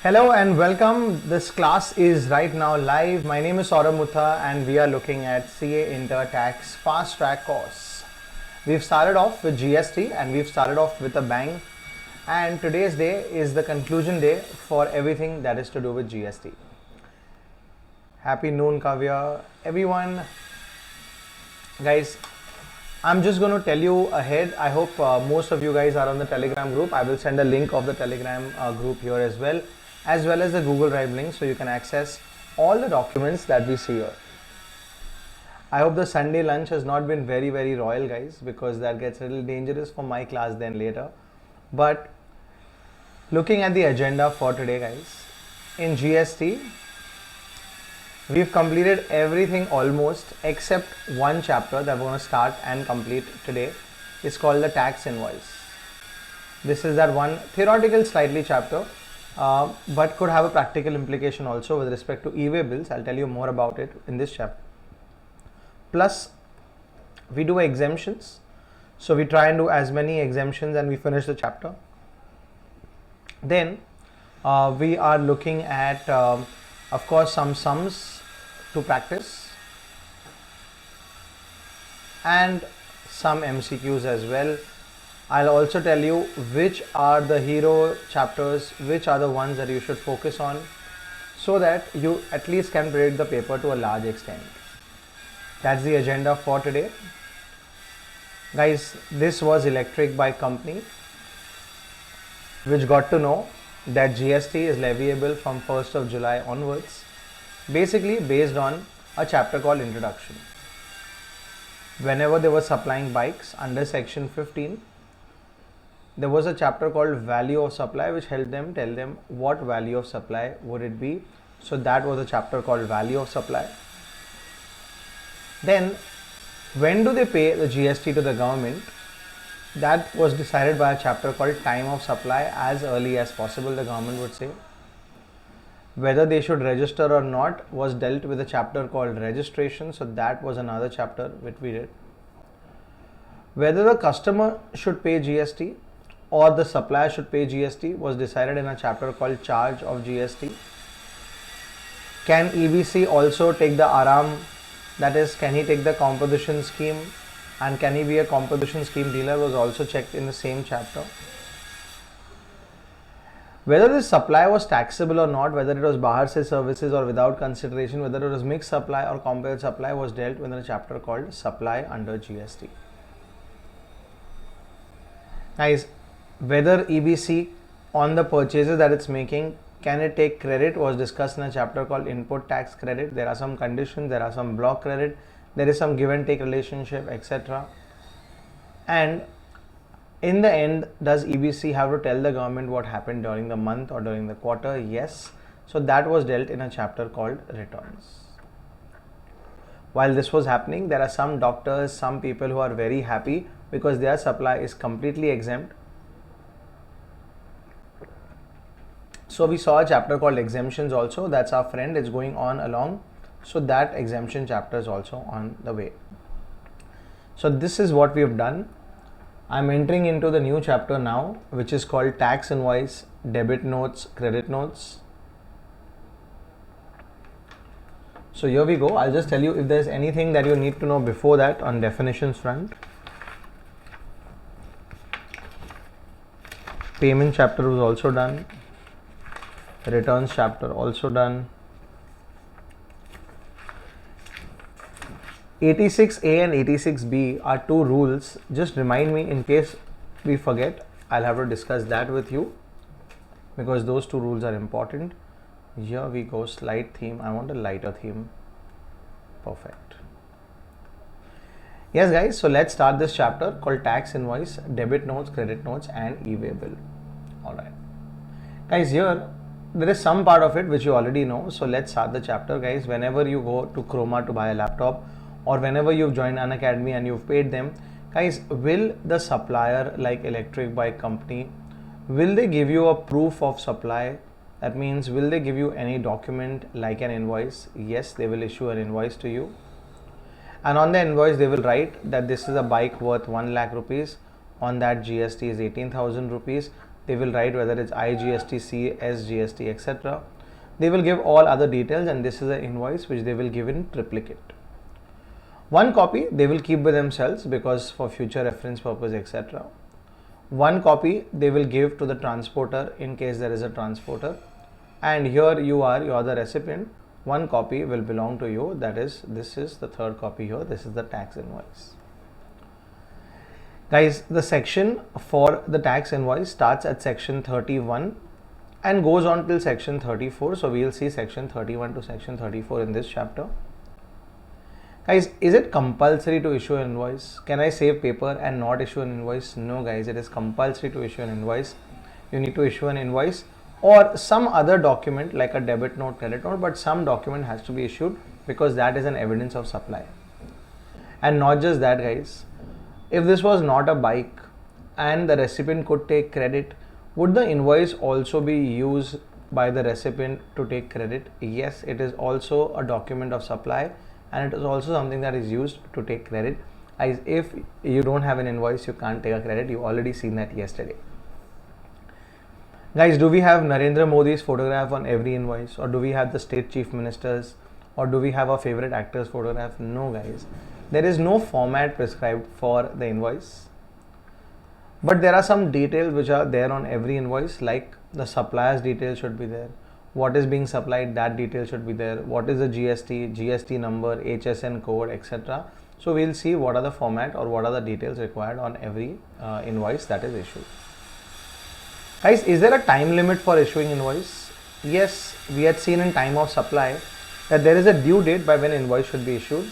Hello and welcome. This class is right now live. My name is Sourabh Mutha and we are looking at CA Inter Tax Fast Track course. We've started off with GST and we've started off with a bang, and today's day is the conclusion day for everything that is to do with GST. Happy noon, Kavya. Everyone, guys, I'm just going to tell you ahead. I hope most of you guys are on the Telegram group. I will send a link of the Telegram group here as well as the Google Drive link, so you can access all the documents that we see here. I hope the Sunday lunch has not been very royal, guys, because that gets a little dangerous for my class then later. But looking at the agenda for today, guys, in GST, we've completed everything almost except one chapter that we're going to start and complete today. It's called the tax invoice. This is that one theoretical slightly chapter, but could have a practical implication also with respect to e-way bills. I'll tell you more about it in this chapter. Plus, we do exemptions. So we try and do as many exemptions and we finish the chapter. Then we are looking at, of course, some sums to practice and some MCQs as well. I'll also tell you which are the hero chapters, which are the ones that you should focus on, so that you at least can predict the paper to a large extent. That's the agenda for today. Guys, this was Electric Bike Company, which got to know that GST is leviable from 1st of July onwards, basically based on a chapter called Introduction. Whenever they were supplying bikes under section 15, there was a chapter called Value of Supply, which helped them tell them what value of supply would it be. So that was a chapter called Value of Supply. Then when do they pay the GST to the government? That was decided by a chapter called Time of Supply. As early as possible, the government would say. Whether they should register or not was dealt with a chapter called Registration. So that was another chapter which we did. Whether the customer should pay GST or the supplier should pay GST was decided in a chapter called Charge of GST. Can EBC also take the ARAM, that is, can he take the composition scheme, and can he be a composition scheme dealer, was also checked in the same chapter. Whether this supply was taxable or not, whether it was Bahar se services or without consideration, whether it was mixed supply or composite supply, was dealt with in a chapter called Supply under GST. Guys, whether EBC on the purchases that it's making, can it take credit, was discussed in a chapter called Input Tax Credit. There are some conditions, there are some block credit, there is some give and take relationship, etc. And in the end, does EBC have to tell the government what happened during the month or during the quarter? Yes. So that was dealt in a chapter called Returns. While this was happening, there are some doctors, some people who are very happy because their supply is completely exempt. So we saw a chapter called Exemptions also. That's our friend. It's going on along. So that exemption chapter is also on the way. So this is what we have done. I'm entering into the new chapter now, which is called Tax Invoice, Debit Notes, Credit Notes. So here we go. I'll just tell you if there's anything that you need to know before that on definitions front. Payment chapter was also done. Returns chapter also done. 86A and 86B are two rules. Just remind me in case we forget. I'll have to discuss that with you because those two rules are important. Here we go. Slide theme. I want a lighter theme. Perfect. Yes, guys. So let's start this chapter called Tax Invoice, Debit Notes, Credit Notes, and e-way bill. All right, guys. Here there is some part of it which you already know. So let's start the chapter, guys. Whenever you go to Chroma to buy a laptop, or whenever you've joined Unacademy and you've paid them, guys, will the supplier like Electric Bike Company, will they give you a proof of supply? That means, will they give you any document like an invoice? Yes, they will issue an invoice to you. And on the invoice, they will write that this is a bike worth 1 lakh rupees. On that, GST is 18,000 rupees. They will write whether it's IGST, CS, GST, etc. They will give all other details, and this is an invoice which they will give in triplicate. One copy they will keep with themselves because for future reference purpose, etc. One copy they will give to the transporter in case there is a transporter, and here you are the recipient. One copy will belong to you, that is, this is the third copy here, this is the tax invoice. Guys, the section for the tax invoice starts at section 31 and goes on till section 34. So we will see section 31 to section 34 in this chapter. Guys, is it compulsory to issue an invoice? Can I save paper and not issue an invoice? No guys, it is compulsory to issue an invoice. You need to issue an invoice or some other document like a debit note, credit note, but some document has to be issued because that is an evidence of supply. And not just that guys, if this was not a bike and the recipient could take credit, would the invoice also be used by the recipient to take credit? Yes, it is also a document of supply and it is also something that is used to take credit. As if you don't have an invoice, you can't take a credit. You already seen that yesterday. Guys, do we have Narendra Modi's photograph on every invoice, or do we have the state chief ministers, or do we have our favorite actor's photograph? No guys, there is no format prescribed for the invoice, but there are some details which are there on every invoice, like the supplier's details should be there, what is being supplied, that detail should be there, what is the GST number, HSN code, etc. So we'll see what are the format or what are the details required on every invoice that is issued. Guys, is there a time limit for issuing invoice? Yes, we had seen in time of supply that there is a due date by when invoice should be issued.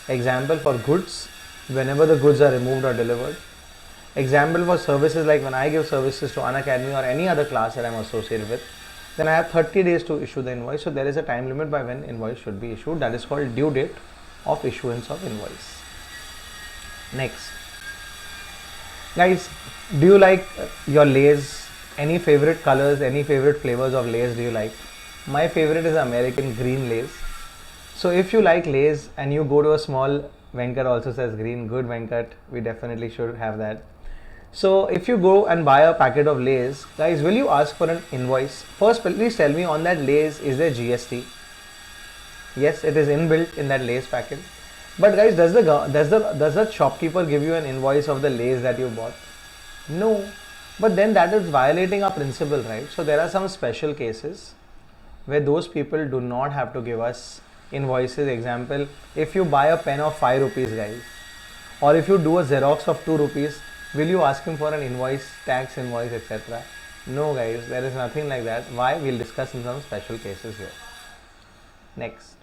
Example for goods, whenever the goods are removed or delivered. Example for services, like when I give services to Unacademy or any other class that I am associated with, then I have 30 days to issue the invoice. So there is a time limit by when invoice should be issued. That is called due date of issuance of invoice. Next. Guys, do you like your Lays? Any favorite colors, any favorite flavors of Lays do you like? My favorite is American green Lays. So if you like Lays and you go to a small, Venkat also says green, good Venkat, we definitely should have that. So if you go and buy a packet of Lays, guys, will you ask for an invoice? First, please tell me, on that Lays, is there GST? Yes, it is inbuilt in that Lays packet. But guys, does the shopkeeper give you an invoice of the Lays that you bought? No. But then that is violating our principle, right? So there are some special cases where those people do not have to give us invoices. Example, if you buy a pen of 5 rupees guys, or if you do a Xerox of 2 rupees, will you ask him for an invoice, tax invoice, etc.? No guys, there is nothing like that. Why? We'll discuss in some special cases here. Next.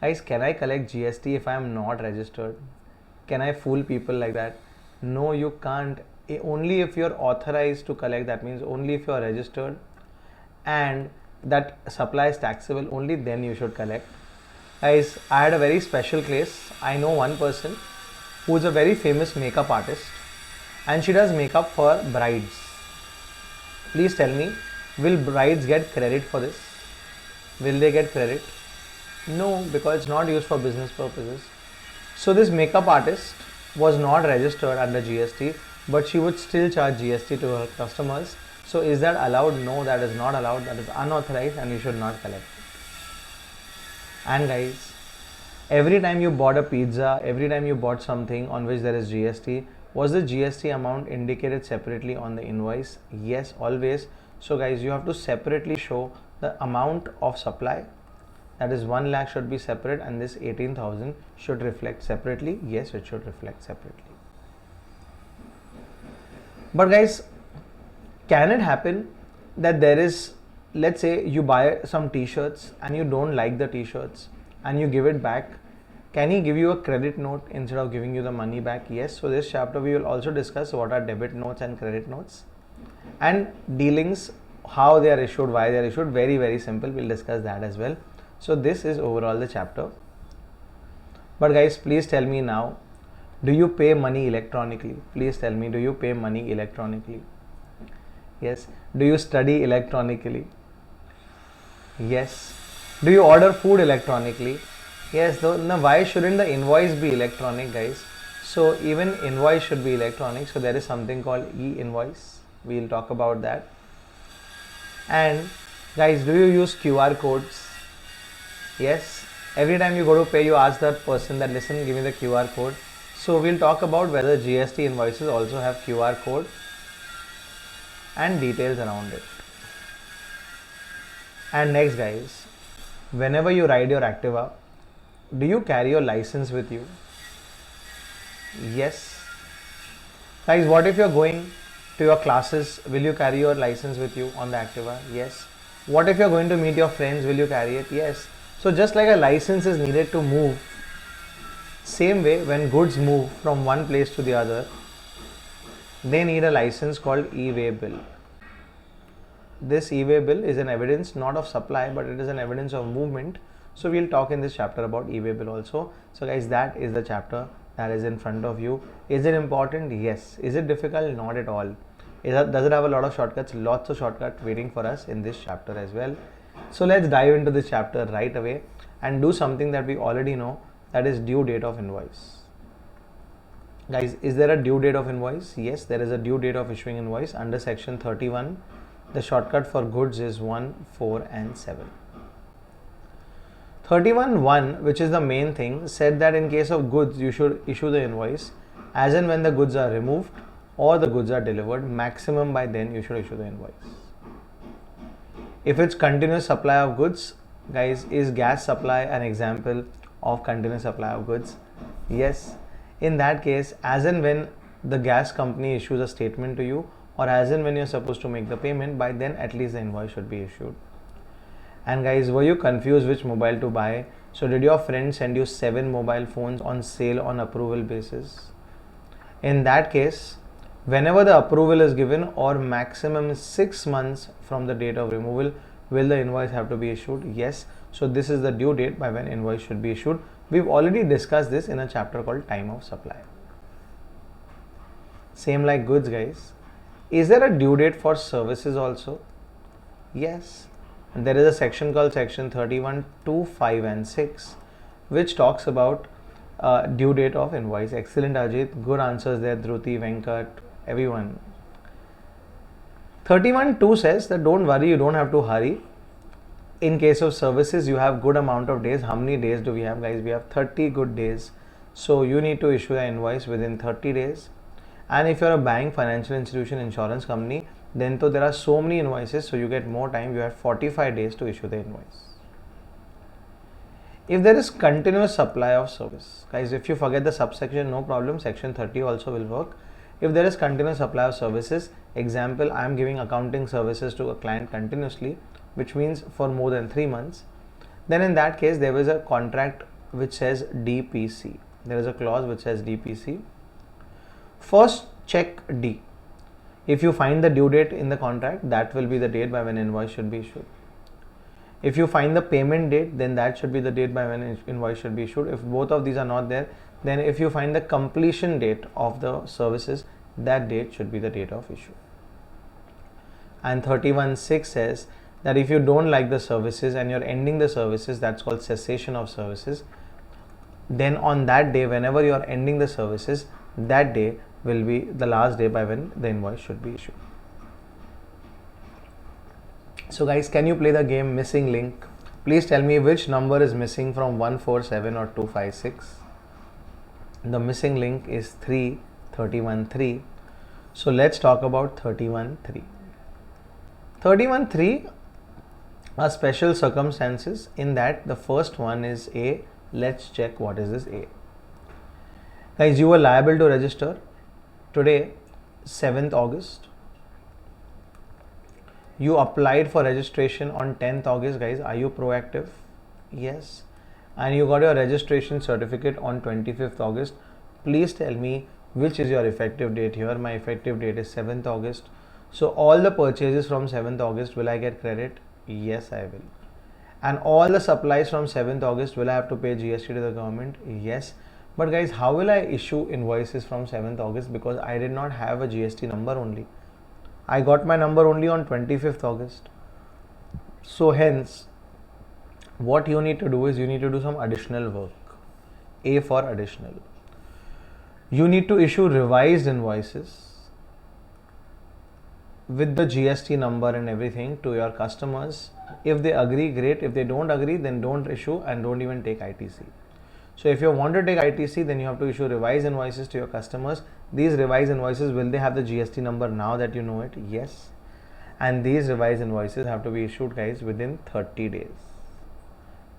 Guys, can I collect GST if I am not registered? Can I fool people like that? No, you can't. Only if you are authorized to collect, that means only if you are registered and that supply is taxable, only then you should collect. Guys, I had a very special case. I know one person who is a very famous makeup artist and she does makeup for brides. Please tell me, will brides get credit for this? Will they get credit? No, because it's not used for business purposes. So this makeup artist was not registered under GST, but she would still charge GST to her customers. So is that allowed? No, that is not allowed. That is unauthorized and you should not collect. And guys, every time you bought a pizza, every time you bought something on which there is GST, was the GST amount indicated separately on the invoice? Yes, always. So guys, you have to separately show the amount of supply. That is 1 lakh should be separate and this 18,000 should reflect separately. Yes, it should reflect separately. But guys, can it happen that there is, let's say you buy some t-shirts and you don't like the t-shirts and you give it back? Can he give you a credit note instead of giving you the money back? Yes. So this chapter we will also discuss what are debit notes and credit notes and dealings, how they are issued, why they are issued. Very, very simple. We'll discuss that as well. So this is overall the chapter. But guys, please tell me now, do you pay money electronically? Please tell me, do you pay money electronically? Yes. Do you study electronically? Yes. Do you order food electronically? Yes. Now why shouldn't the invoice be electronic, guys? So even invoice should be electronic. So there is something called E Invoice. We'll talk about that. And guys, do you use QR codes? Yes. Every time you go to pay, you ask that person that, listen, give me the QR code. So we'll talk about whether GST invoices also have QR code and details around it. And next guys, whenever you ride your Activa, do you carry your license with you? Yes. Guys, what if you're going to your classes? Will you carry your license with you on the Activa? Yes. What if you're going to meet your friends? Will you carry it? Yes. So just like a license is needed to move, same way when goods move from one place to the other, they need a license called e-way bill. This e-way bill is an evidence not of supply, but it is an evidence of movement. So we'll talk in this chapter about e-way bill also. So guys, that is the chapter that is in front of you. Is it important? Yes. Is it difficult? Not at all. Does it have a lot of shortcuts? Lots of shortcuts waiting for us in this chapter as well. So let's dive into this chapter right away and do something that we already know, that is due date of invoice. Guys, is there a due date of invoice? Yes, there is a due date of issuing invoice under section 31. The shortcut for goods is 1, 4 and 7. 31.1, which is the main thing, said that in case of goods, you should issue the invoice as and when the goods are removed or the goods are delivered. Maximum by then you should issue the invoice. If it's continuous supply of goods, guys, is gas supply an example of continuous supply of goods? Yes. In that case, as and when the gas company issues a statement to you, or as and when you're supposed to make the payment, by then at least the invoice should be issued. And guys, were you confused which mobile to buy? So did your friend send you 7 mobile phones on sale on approval basis? In that case, whenever the approval is given or maximum 6 months from the date of removal, will the invoice have to be issued? Yes. So this is the due date by when invoice should be issued. We've already discussed this in a chapter called time of supply. Same like goods, guys. Is there a due date for services also? Yes. And there is a section called section 31.2, 5 and 6, which talks about due date of invoice. Excellent, Ajit. Good answers there, Dhruti, Venkat, everyone. 31.2 says that don't worry, you don't have to hurry. In case of services, you have good amount of days. How many days do we have, guys? We have 30 good days. So you need to issue the invoice within 30 days. And if you're a bank, financial institution, insurance company, then there are so many invoices, so you get more time. You have 45 days to issue the invoice. If there is continuous supply of service, guys, if you forget the subsection, no problem, section 30 also will work. If there is continuous supply of services, example, I am giving accounting services to a client continuously, which means for more than 3 months, then in that case there is a contract which says DPC. There is a clause which says DPC. First check D. If you find the due date in the contract, that will be the date by when invoice should be issued. If you find the payment date, then that should be the date by when invoice should be issued. If both of these are not there, then if you find the completion date of the services, that date should be the date of issue. And 31.6 says that if you don't like the services and you're ending the services, that's called cessation of services, then on that day, whenever you're ending the services, that day will be the last day by when the invoice should be issued. So guys, can you play the game missing link? Please tell me which number is missing from 147 or 256. The missing link is 31.3. So let's talk about 31.3. 31.3 are special circumstances in that the first one is A. Let's check what is this A. Guys, you were liable to register today, 7th August. You applied for registration on 10th August, guys. Are you proactive? Yes. And you got your registration certificate on 25th August. Please tell me which is your effective date here. My effective date is 7th August. So all the purchases from 7th August, will I get credit? Yes, I will. And all the supplies from 7th August, will I have to pay GST to the government? Yes. But guys, how will I issue invoices from 7th August? Because I did not have a GST number only. I got my number only on 25th August. So hence, what you need to do is you need to do some additional work. A for additional. You need to issue revised invoices with the GST number and everything to your customers. If they agree, great. If they don't agree, then don't issue and don't even take ITC. So if you want to take ITC, then you have to issue revised invoices to your customers. These revised invoices, will they have the GST number now that you know it? Yes. And these revised invoices have to be issued, guys, within 30 days.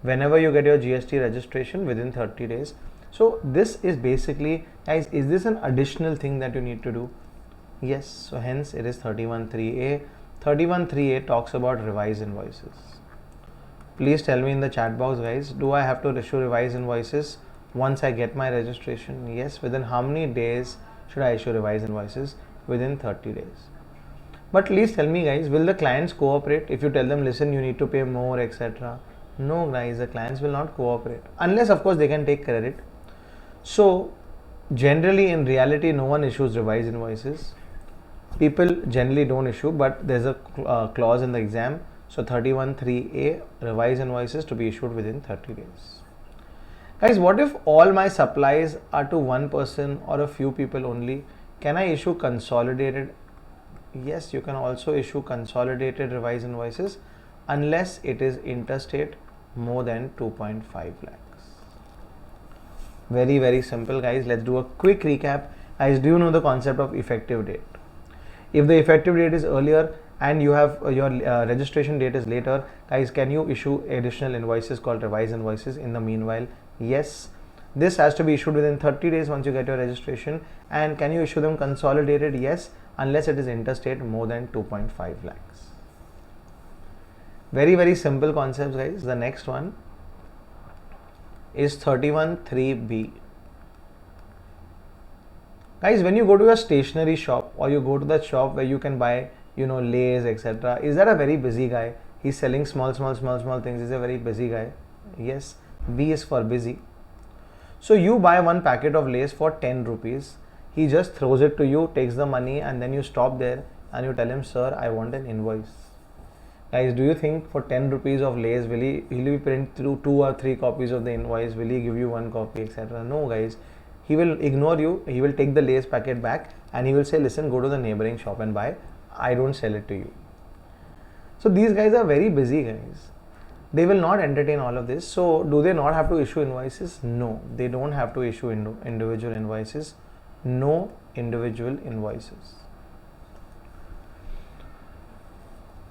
Whenever you get your GST registration, within 30 days. So this is basically, guys, is this an additional thing that you need to do? Yes. So hence it is 31.3a. 31.3a talks about revised invoices. Please tell me in the chat box, guys, do I have to issue revised invoices once I get my registration? Yes. Within how many days should I issue revised invoices? Within 30 days. But please tell me, guys, will the clients cooperate if you tell them, listen, you need to pay more, etc.? No, guys, the clients will not cooperate unless, of course, they can take credit. So generally, in reality, no one issues revised invoices. People generally don't issue, but there's a clause in the exam. So 31.3a, revised invoices to be issued within 30 days. Guys, what if all my supplies are to one person or a few people only? Can I issue consolidated? Yes, you can also issue consolidated revised invoices unless it is interstate more than 2.5 lakhs. Very, very simple, guys. Let's do a quick recap. Guys, do you know the concept of effective date? If the effective date is earlier and you have your registration date is later, guys, can you issue additional invoices called revised invoices in the meanwhile? Yes. This has to be issued within 30 days once you get your registration. And can you issue them consolidated? Yes, unless it is interstate more than 2.5 lakhs. Very, very simple concepts, guys. The next one is 31.3b. Guys, when you go to a stationery shop or you go to the shop where you can buy, Lays, etc., is that a very busy guy? He's selling small things. He's a very busy guy. Yes, B is for busy. So you buy one packet of Lays for 10 rupees. He just throws it to you, takes the money, and then you stop there and you tell him, sir, I want an invoice. Guys, do you think for 10 rupees of Lays, will he print through 2 or 3 copies of the invoice? Will he give you 1 copy, etc.? No, guys. He will ignore you. He will take the Lays packet back and he will say, listen, go to the neighboring shop and buy. I don't sell it to you. So these guys are very busy, guys. They will not entertain all of this. So do they not have to issue invoices? No, they don't have to issue individual invoices. No individual invoices.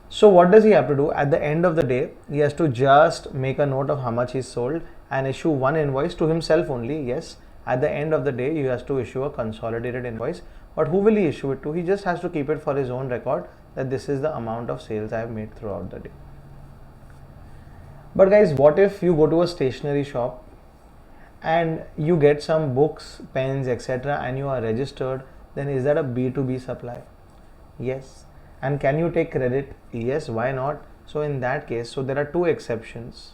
So what does he have to do? At the end of the day, he has to just make a note of how much he sold and issue one invoice to himself only. Yes. At the end of the day, he has to issue a consolidated invoice. But who will he issue it to? He just has to keep it for his own record that this is the amount of sales I have made throughout the day. But guys, what if you go to a stationery shop and you get some books, pens, etc. and you are registered? Then is that a B2B supply? Yes. And can you take credit? Yes, why not? So in that case, so there are 2 exceptions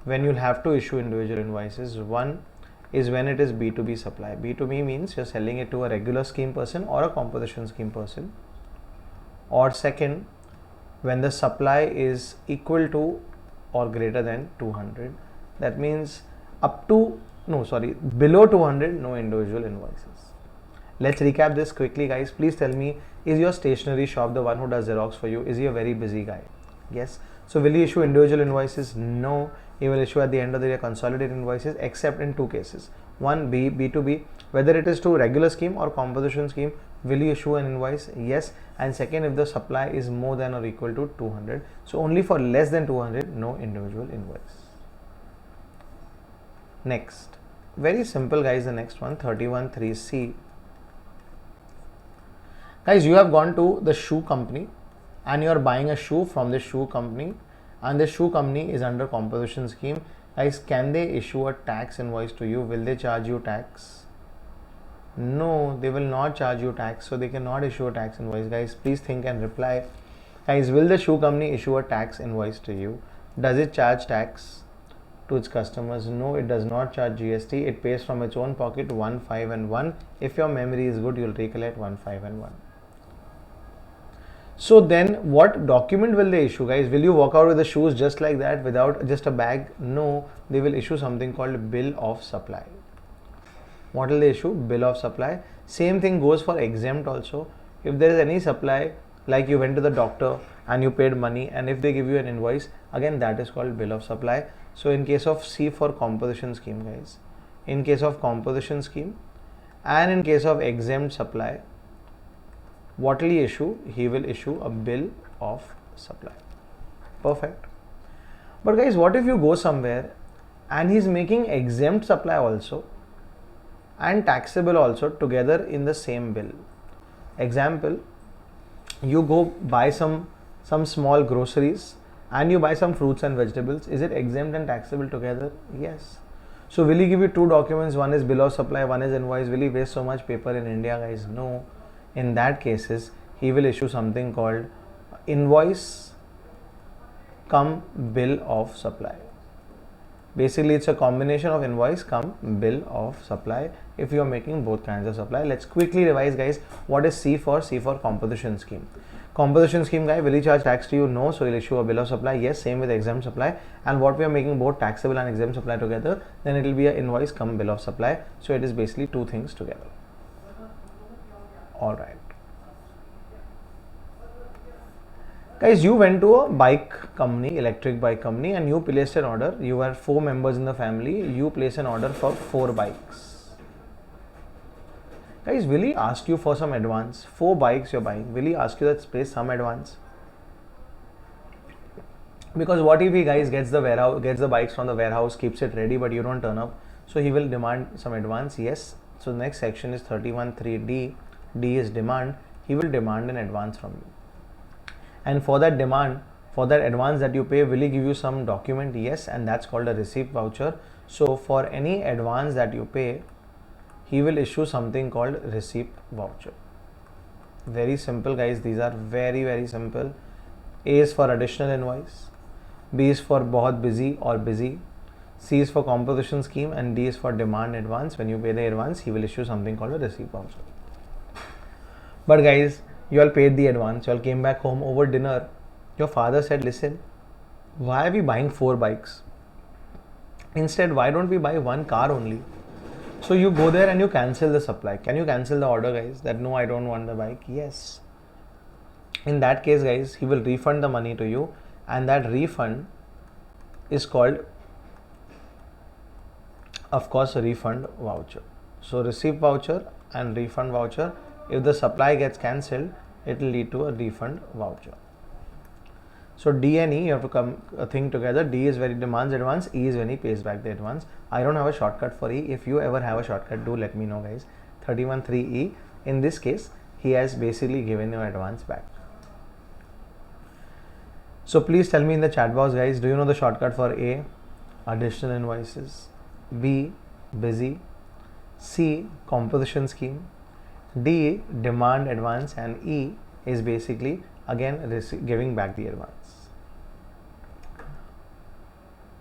when you'll have to issue individual invoices. One is when it is B2B supply. B2B means you're selling it to a regular scheme person or a composition scheme person. Or second, when the supply is equal to or greater than 200. That means below 200, no individual invoices. Let's recap this quickly, guys. Please tell me, is your stationery shop the one who does Xerox for you? Is he a very busy guy? Yes. So will he issue individual invoices? No. He will issue at the end of the year consolidated invoices, except in 2 cases. One, B2B, whether it is to regular scheme or composition scheme, will he issue an invoice? Yes. And second, if the supply is more than or equal to 200. So only for less than 200, no individual invoice. Next, very simple, guys. The next one, 31.3c. Guys, you have gone to the shoe company and you are buying a shoe from the shoe company, and the shoe company is under composition scheme. Guys, can they issue a tax invoice to you? Will they charge you tax? No, they will not charge you tax, so they cannot issue a tax invoice. Guys, please think and reply. Guys, will the shoe company issue a tax invoice to you? Does it charge tax to its customers? No, it does not charge GST. It pays from its own pocket 1, 5 and 1. If your memory is good, you'll recollect 1, 5 and 1. So then what document will they issue, guys? Will you walk out with the shoes just like that without just a bag? No, they will issue something called bill of supply. What will they issue? Bill of supply. Same thing goes for exempt also. If there is any supply like you went to the doctor and you paid money, and if they give you an invoice, again that is called bill of supply. So in case of C for composition scheme, guys, in case of composition scheme and in case of exempt supply, what will he issue? He will issue a bill of supply. Perfect. But guys, what if you go somewhere and he's making exempt supply also and taxable also together in the same bill? Example, you go buy some small groceries and you buy some fruits and vegetables. Is it exempt and taxable together? Yes. So will he give you two documents? One is bill of supply, one is invoice. Will he waste so much paper in India, guys? No. In that cases, he will issue something called invoice cum bill of supply. Basically, it's a combination of invoice cum bill of supply if you are making both kinds of supply. Let's quickly revise, guys. What is C for? C for composition scheme. Composition scheme guy, will he charge tax to you? No. So he'll issue a bill of supply. Yes. Same with exempt supply. And what we are making both taxable and exempt supply together, then it will be an invoice cum bill of supply. So it is basically two things together. All right. Guys, you went to a bike company, electric bike company, and you placed an order. You were 4 members in the family. You place an order for 4 bikes. Guys, will he ask you for some advance? 4 bikes you're buying. Will he ask you that place some advance? Because what if he, guys, gets the bikes from the warehouse, keeps it ready, but you don't turn up? So he will demand some advance. Yes. So the next section is 31(3)(d). D is demand. He will demand an advance from you. And for that demand, for that advance that you pay, will he give you some document? Yes. And that's called a receipt voucher. So for any advance that you pay, he will issue something called receipt voucher. Very simple, guys. These are very, very simple. A is for additional invoice. B is for बहुत busy or busy. C is for composition scheme, and D is for demand advance. When you pay the advance, he will issue something called a receipt voucher. But guys, you all paid the advance. You all came back home over dinner. Your father said, listen, why are we buying 4 bikes? Instead, why don't we buy 1 car only? So you go there and you cancel the supply. Can you cancel the order, guys? That no, I don't want the bike. Yes. In that case, guys, he will refund the money to you, and that refund is called, of course, a refund voucher. So receipt voucher and refund voucher. If the supply gets cancelled, it will lead to a refund voucher. So D and E, you have to come think together. D is when he demands advance. E is when he pays back the advance. I don't have a shortcut for E. If you ever have a shortcut, do let me know, guys. 31(3)(e). In this case, he has basically given you advance back. So please tell me in the chat box, guys, do you know the shortcut for A? Additional invoices. B, busy. C, composition scheme. D, demand advance, and E is basically again giving back the advance.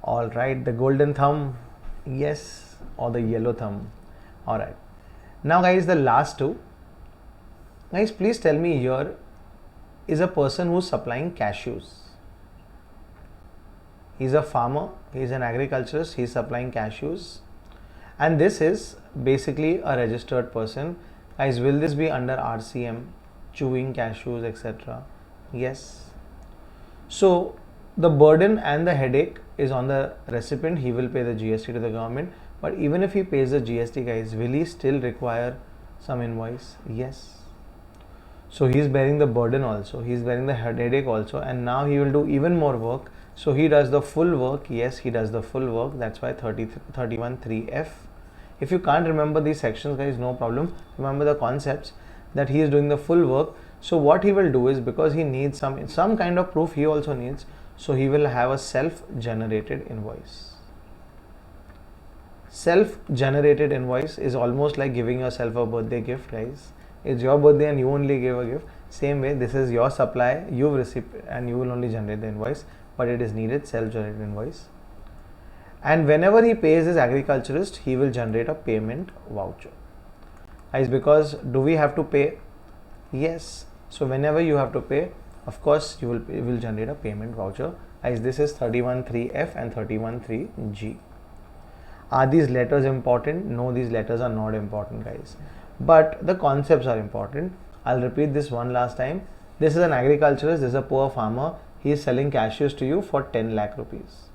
All right, the golden thumb, yes, or the yellow thumb. All right. Now, guys, the last two. Guys, please tell me, here is a person who's supplying cashews. He's a farmer. He's an agriculturist. He's supplying cashews. And this is basically a registered person. Guys, will this be under RCM, chewing cashews, etc.? Yes. So the burden and the headache is on the recipient. He will pay the GST to the government. But even if he pays the GST, guys, will he still require some invoice? Yes. So he is bearing the burden also. He is bearing the headache also. And now he will do even more work. So he does the full work. Yes, he does the full work. That's why 31(3)(f). If you can't remember these sections, guys, no problem. Remember the concepts that he is doing the full work. So what he will do is, because he needs some kind of proof, he also needs. So he will have a self-generated invoice. Self-generated invoice is almost like giving yourself a birthday gift, guys. It's your birthday and you only give a gift. Same way, this is your supply, you've received, and you will only generate the invoice. But it is needed, self-generated invoice. And whenever he pays his agriculturist, he will generate a payment voucher. Guys, because do we have to pay? Yes. So whenever you have to pay, of course, you will generate a payment voucher. Guys, this is 31(3)(f) and 31(3)(g). Are these letters important? No, these letters are not important, guys. But the concepts are important. I'll repeat this one last time. This is an agriculturist, this is a poor farmer. He is selling cashews to you for 10 lakh rupees.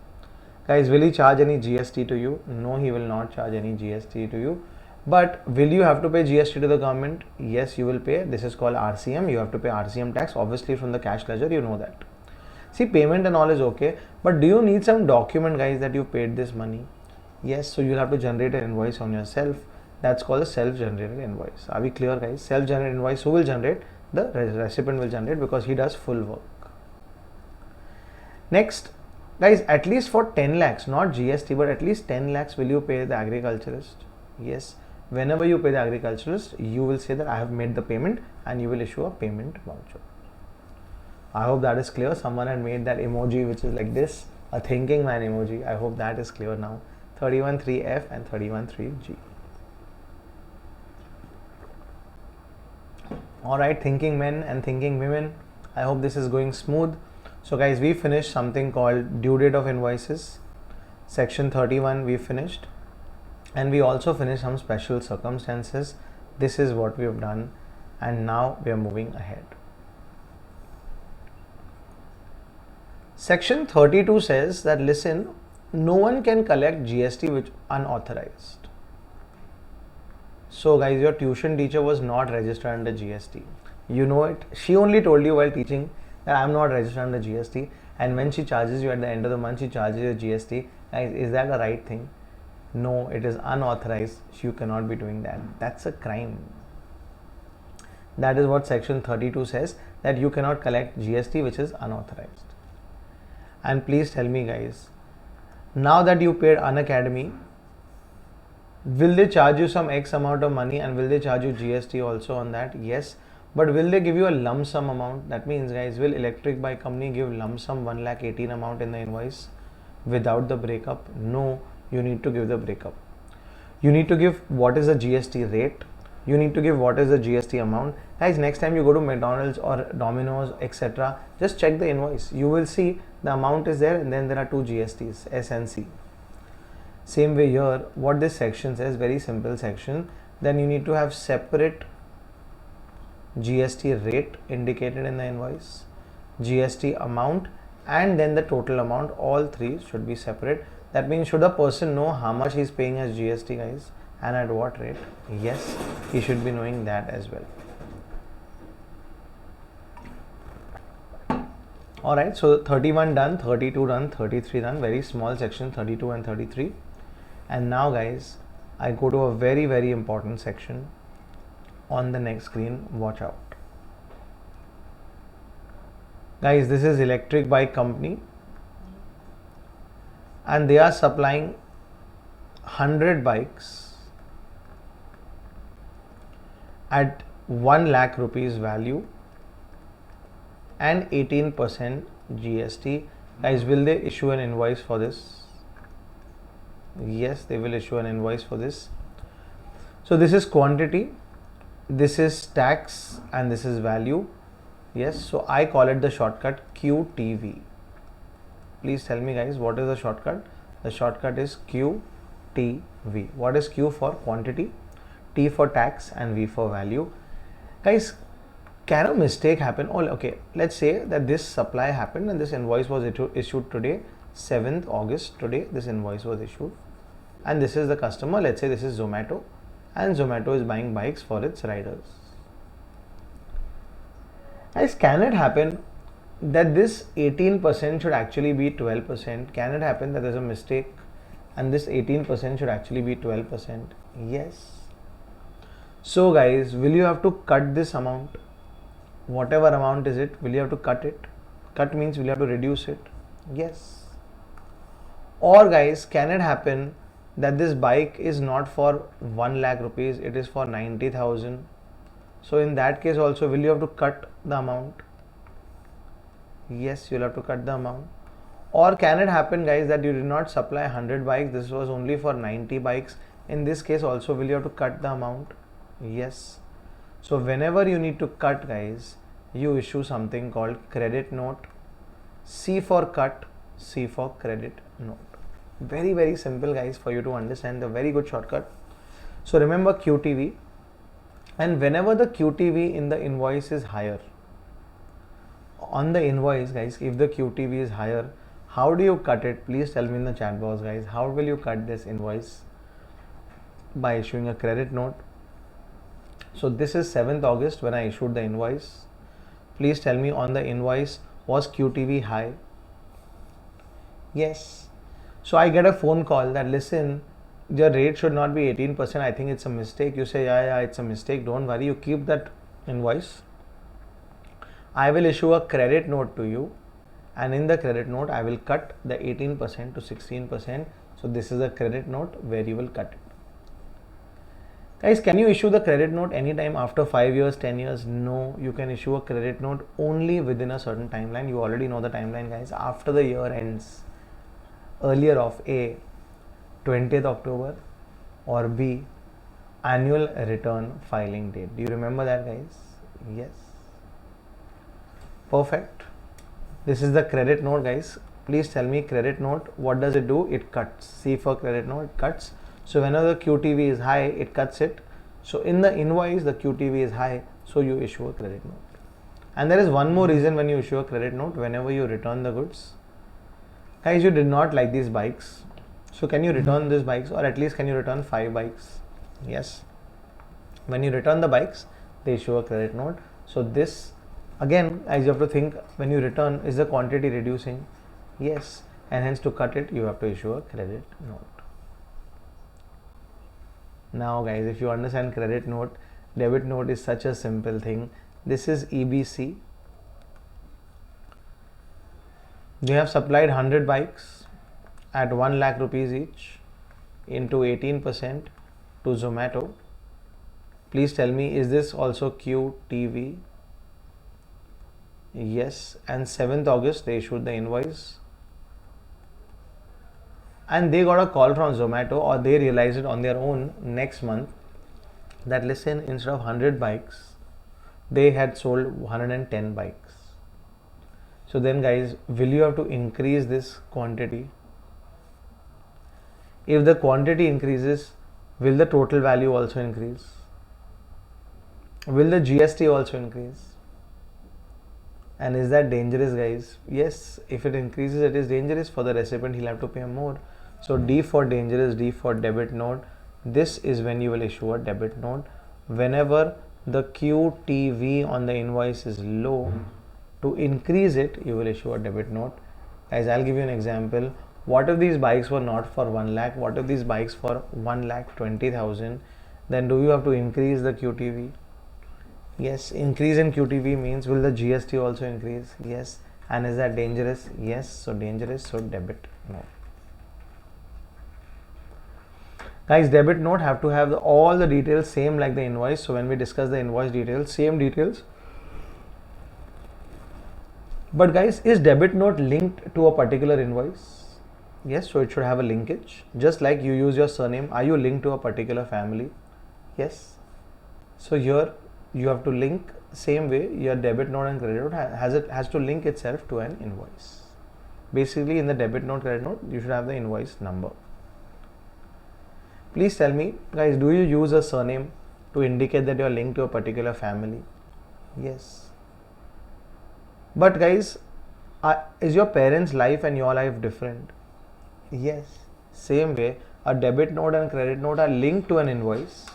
Guys, will he charge any GST to you? No, he will not charge any GST to you. But will you have to pay GST to the government? Yes, you will pay. This is called RCM. You have to pay RCM tax, obviously from the cash ledger, you know that. See, payment and all is okay, but do you need some document, guys, that you paid this money? Yes, so you'll have to generate an invoice on yourself. That's called a self-generated invoice. Are we clear, guys? Self-generated invoice, who will generate? The recipient will generate, because he does full work. Next, guys, at least for 10 lakhs, not GST, but at least 10 lakhs will you pay the agriculturist? Yes. Whenever you pay the agriculturist, you will say that I have made the payment, and you will issue a payment voucher. I hope that is clear. Someone had made that emoji which is like this, a thinking man emoji. I hope that is clear now. 31.3F and 31.3G. Alright, thinking men and thinking women, I hope this is going smooth. So guys, we finished something called due date of invoices. Section 31 we finished. And we also finished some special circumstances. This is what we have done. And now we are moving ahead. Section 32 says that, listen, no one can collect GST which unauthorized. So guys, your tuition teacher was not registered under GST. You know it. She only told you while teaching that I am not registered under GST. And when she charges you at the end of the month, she charges you GST. Guys, is that the right thing? No, it is unauthorized. You cannot be doing that. That's a crime. That is what section 32 says, that you cannot collect GST which is unauthorized. And please tell me, guys, now that you paid Unacademy, will they charge you some X amount of money, and will they charge you GST also on that? Yes. But will they give you a lump sum amount? That means, guys, will Electric Bike Company give lump sum 1,18,000 amount in the invoice without the breakup? No, you need to give the breakup. You need to give what is the GST rate. You need to give what is the GST amount. Guys, next time you go to McDonald's or Domino's, etc., just check the invoice. You will see the amount is there, and then there are two GSTs, S and C. Same way here, what this section says, very simple section, then you need to have separate GST rate indicated in the invoice, GST amount, and then the total amount. All three should be separate. That means, should a person know how much he is paying as GST, guys, and at what rate? Yes, he should be knowing that as well. Alright, so 31 done, 32 done, 33 done, very small section, 32 and 33. And now, guys, I go to a very, very important section on the next screen. Watch out. Guys, this is Electric Bike Company, and they are supplying 100 bikes at 1 lakh rupees value and 18% GST. Guys, will they issue an invoice for this? Yes, they will issue an invoice for this. So this is quantity, this is tax, and this is value. Yes, so I call it the shortcut QTV. Please tell me, guys, what is the shortcut? The shortcut is QTV. What is Q for? Quantity, T for tax, and V for value. Guys, can a mistake happen? Oh, okay, let's say that this supply happened and this invoice was issued today, 7th August. Today this invoice was issued, and this is the customer. Let's say this is Zomato, and Zomato is buying bikes for its riders. Guys, can it happen that this 18% should actually be 12%? Can it happen that there's a mistake and this 18% should actually be 12%? Yes. So guys, will you have to cut this amount? Whatever amount is it, will you have to cut it? Cut means will you have to reduce it? Yes. Or guys, can it happen that this bike is not for 1 lakh rupees, it is for 90,000? So in that case also, will you have to cut the amount? Yes, you'll have to cut the amount. Or can it happen, guys, that you did not supply 100 bikes, this was only for 90 bikes? In this case also, will you have to cut the amount? Yes. So whenever you need to cut, guys, you issue something called credit note. C for cut, C for credit note. Very, very simple, guys, for you to understand. The very good shortcut. So remember QTV, and whenever the QTV in the invoice is higher, on the invoice, guys, if the QTV is higher, how do you cut it? Please tell me in the chat box, guys. How will you cut this invoice? By issuing a credit note. So this is 7th August when I issued the invoice. Please tell me on the invoice, was QTV high? Yes. So I get a phone call that, listen, your rate should not be 18%. I think it's a mistake. You say, yeah, it's a mistake. Don't worry. You keep that invoice. I will issue a credit note to you. And in the credit note, I will cut the 18% to 16%. So this is a credit note where you will cut it. Guys, can you issue the credit note anytime after 5 years, 10 years? No, you can issue a credit note only within a certain timeline. You already know the timeline, guys. After the year ends, earlier of A, 20th October, or B, annual return filing date. Do you remember that, guys? Yes. Perfect. This is the credit note, guys. Please tell me, credit note, what does it do? It cuts. C for credit note, it cuts. So whenever the QTV is high, it cuts it. So in the invoice, the QTV is high, so you issue a credit note. And there is one more reason when you issue a credit note: whenever you return the goods. Guys, you did not like these bikes. So can you return these bikes, or at least can you return 5 bikes? Yes. When you return the bikes, they issue a credit note. So this, again, as you have to think, when you return, is the quantity reducing? Yes. And hence to cut it, you have to issue a credit note. Now, guys, if you understand credit note, debit note is such a simple thing. This is EBC. They have supplied 100 bikes at 1 lakh rupees each into 18% to Zomato. Please tell me, is this also QTV? Yes. And 7th August, they issued the invoice. And they got a call from Zomato, or they realized it on their own next month, that listen, instead of 100 bikes, they had sold 110 bikes. So then, guys, will you have to increase this quantity? If the quantity increases, will the total value also increase? Will the GST also increase? And is that dangerous, guys? Yes, if it increases, it is dangerous for the recipient. He'll have to pay more. So D for dangerous, D for debit note. This is when you will issue a debit note. Whenever the QTV on the invoice is low, to increase it, you will issue a debit note. Guys, I'll give you an example. What if these bikes were not for 1 lakh? What if these bikes for 1,20,000? Then do you have to increase the QTV? Yes. Increase in QTV means, will the GST also increase? Yes. And is that dangerous? Yes. So dangerous, so debit note. Guys, debit note have to have all the details same like the invoice. So when we discuss the invoice details, same details. But guys, is debit note linked to a particular invoice? Yes, so it should have a linkage. Just like you use your surname, are you linked to a particular family? Yes. So here you have to link same way. Your debit note and credit note has to link itself to an invoice. Basically, in the debit note, credit note, you should have the invoice number. Please tell me, guys, do you use a surname to indicate that you are linked to a particular family? Yes. But guys, is your parents' life and your life different? Yes. Same way, a debit note and credit note are linked to an invoice.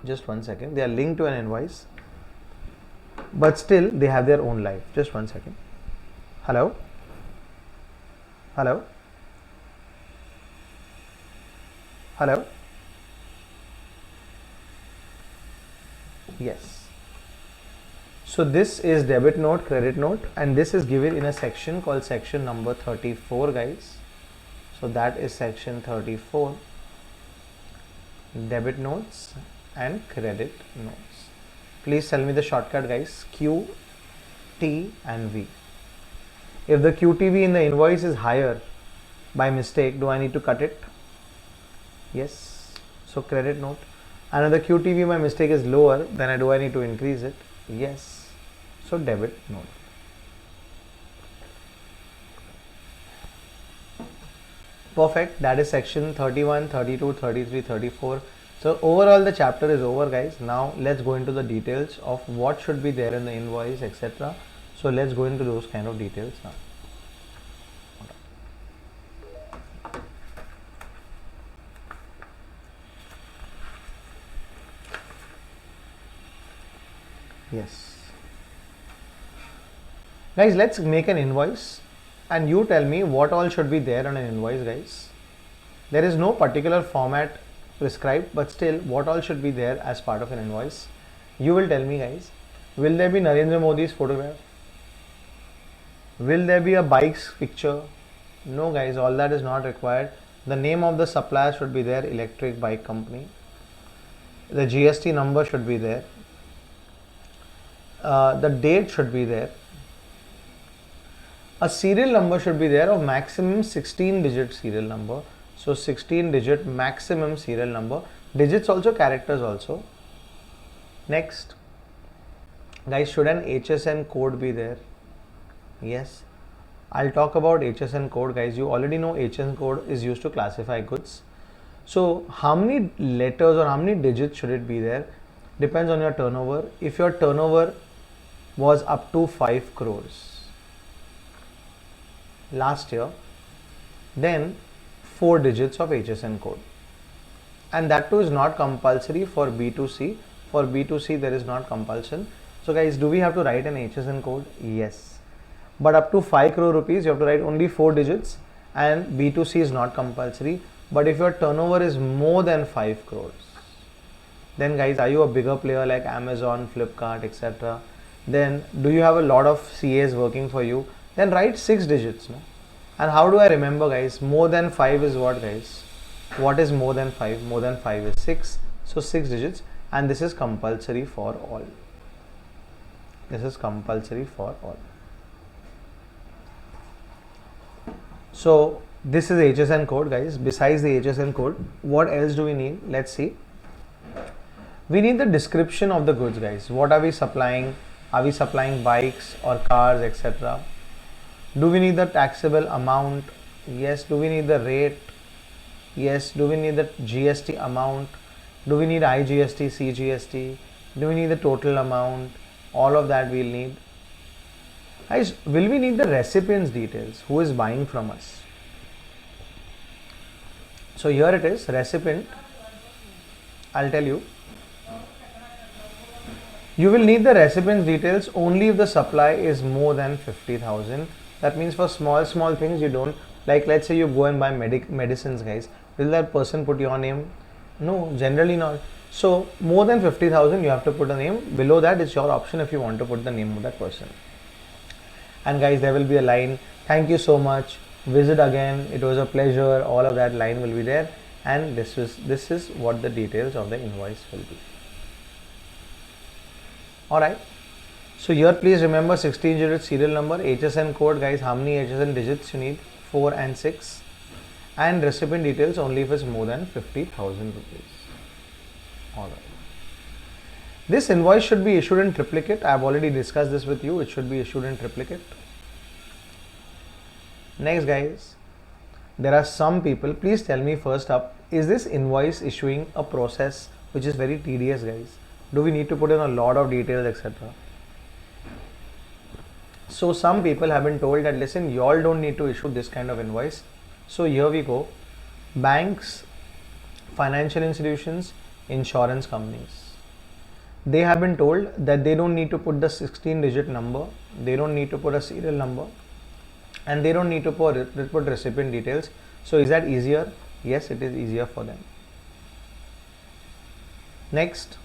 Just 1 second. They are linked to an invoice, but still they have their own life. Just 1 second. Hello? Hello? Hello? Yes. So this is debit note, credit note, and this is given in a section called section number 34, guys. So that is section 34, debit notes and credit notes. Please tell me the shortcut, guys. Q, T and V. If the QTV in the invoice is higher by mistake, do I need to cut it? Yes. So credit note. And if the QTV by mistake is lower, then do I need to increase it? Yes. So debit note. Perfect. That is section 31, 32, 33, 34. So overall the chapter is over, guys. Now let's go into the details of what should be there in the invoice, etc. So let's go into those kind of details now. Yes. Guys, let's make an invoice and you tell me what all should be there on an invoice, guys. There is no particular format prescribed, but still what all should be there as part of an invoice. You will tell me, guys. Will there be Narendra Modi's photograph? Will there be a bike's picture? No, guys, all that is not required. The name of the supplier should be there, electric bike company. The GST number should be there. The date should be there. A serial number should be there of maximum 16-digit serial number. So 16-digit maximum serial number. Digits also, characters also. Next, guys, should an HSN code be there? Yes. I'll talk about HSN code, guys. You already know HSN code is used to classify goods. So how many letters or how many digits should it be there? Depends on your turnover. If your turnover was up to 5 crores last year, then 4 digits of HSN code, and that too is not compulsory for B2C. For B2C there is not compulsion. So guys, do we have to write an HSN code? Yes, but up to 5 crore rupees you have to write only 4 digits, and B2C is not compulsory. But if your turnover is more than 5 crores, then guys, are you a bigger player like Amazon, Flipkart, etc.? Then do you have a lot of CAs working for you? Then write 6 digits. No? And how do I remember, guys? More than 5 is what, guys? What is more than 5? More than 5 is 6. So 6 digits, and this is compulsory for all. This is compulsory for all. So this is HSN code, guys. Besides the HSN code, what else do we need? Let's see. We need the description of the goods, guys. What are we supplying? Are we supplying bikes or cars, etc.? Do we need the taxable amount? Yes. Do we need the rate? Yes. Do we need the GST amount? Do we need IGST, CGST? Do we need the total amount? All of that we'll need. Guys, will we need the recipient's details? Who is buying from us? So here it is, recipient. I'll tell you. You will need the recipient's details only if the supply is more than 50,000. That means for small things you don't, like let's say you go and buy medicines, guys. Will that person put your name? No, generally not. So more than 50,000 you have to put a name. Below that it's your option if you want to put the name of that person. And guys, there will be a line, thank you so much, visit again, it was a pleasure. All of that line will be there, and this is what the details of the invoice will be. Alright, so here please remember 16-digit serial number, HSN code, guys. How many HSN digits you need? 4 and 6. And recipient details only if it's more than 50,000 rupees. Alright. This invoice should be issued in triplicate. I have already discussed this with you. It should be issued in triplicate. Next, guys, there are some people. Please tell me first up, is this invoice issuing a process which is very tedious, guys? Do we need to put in a lot of details, etc.? So some people have been told that, listen, you all don't need to issue this kind of invoice. So here we go. Banks, financial institutions, insurance companies. They have been told that they don't need to put the 16-digit number, they don't need to put a serial number, and they don't need to put recipient details. So is that easier? Yes, it is easier for them. Next,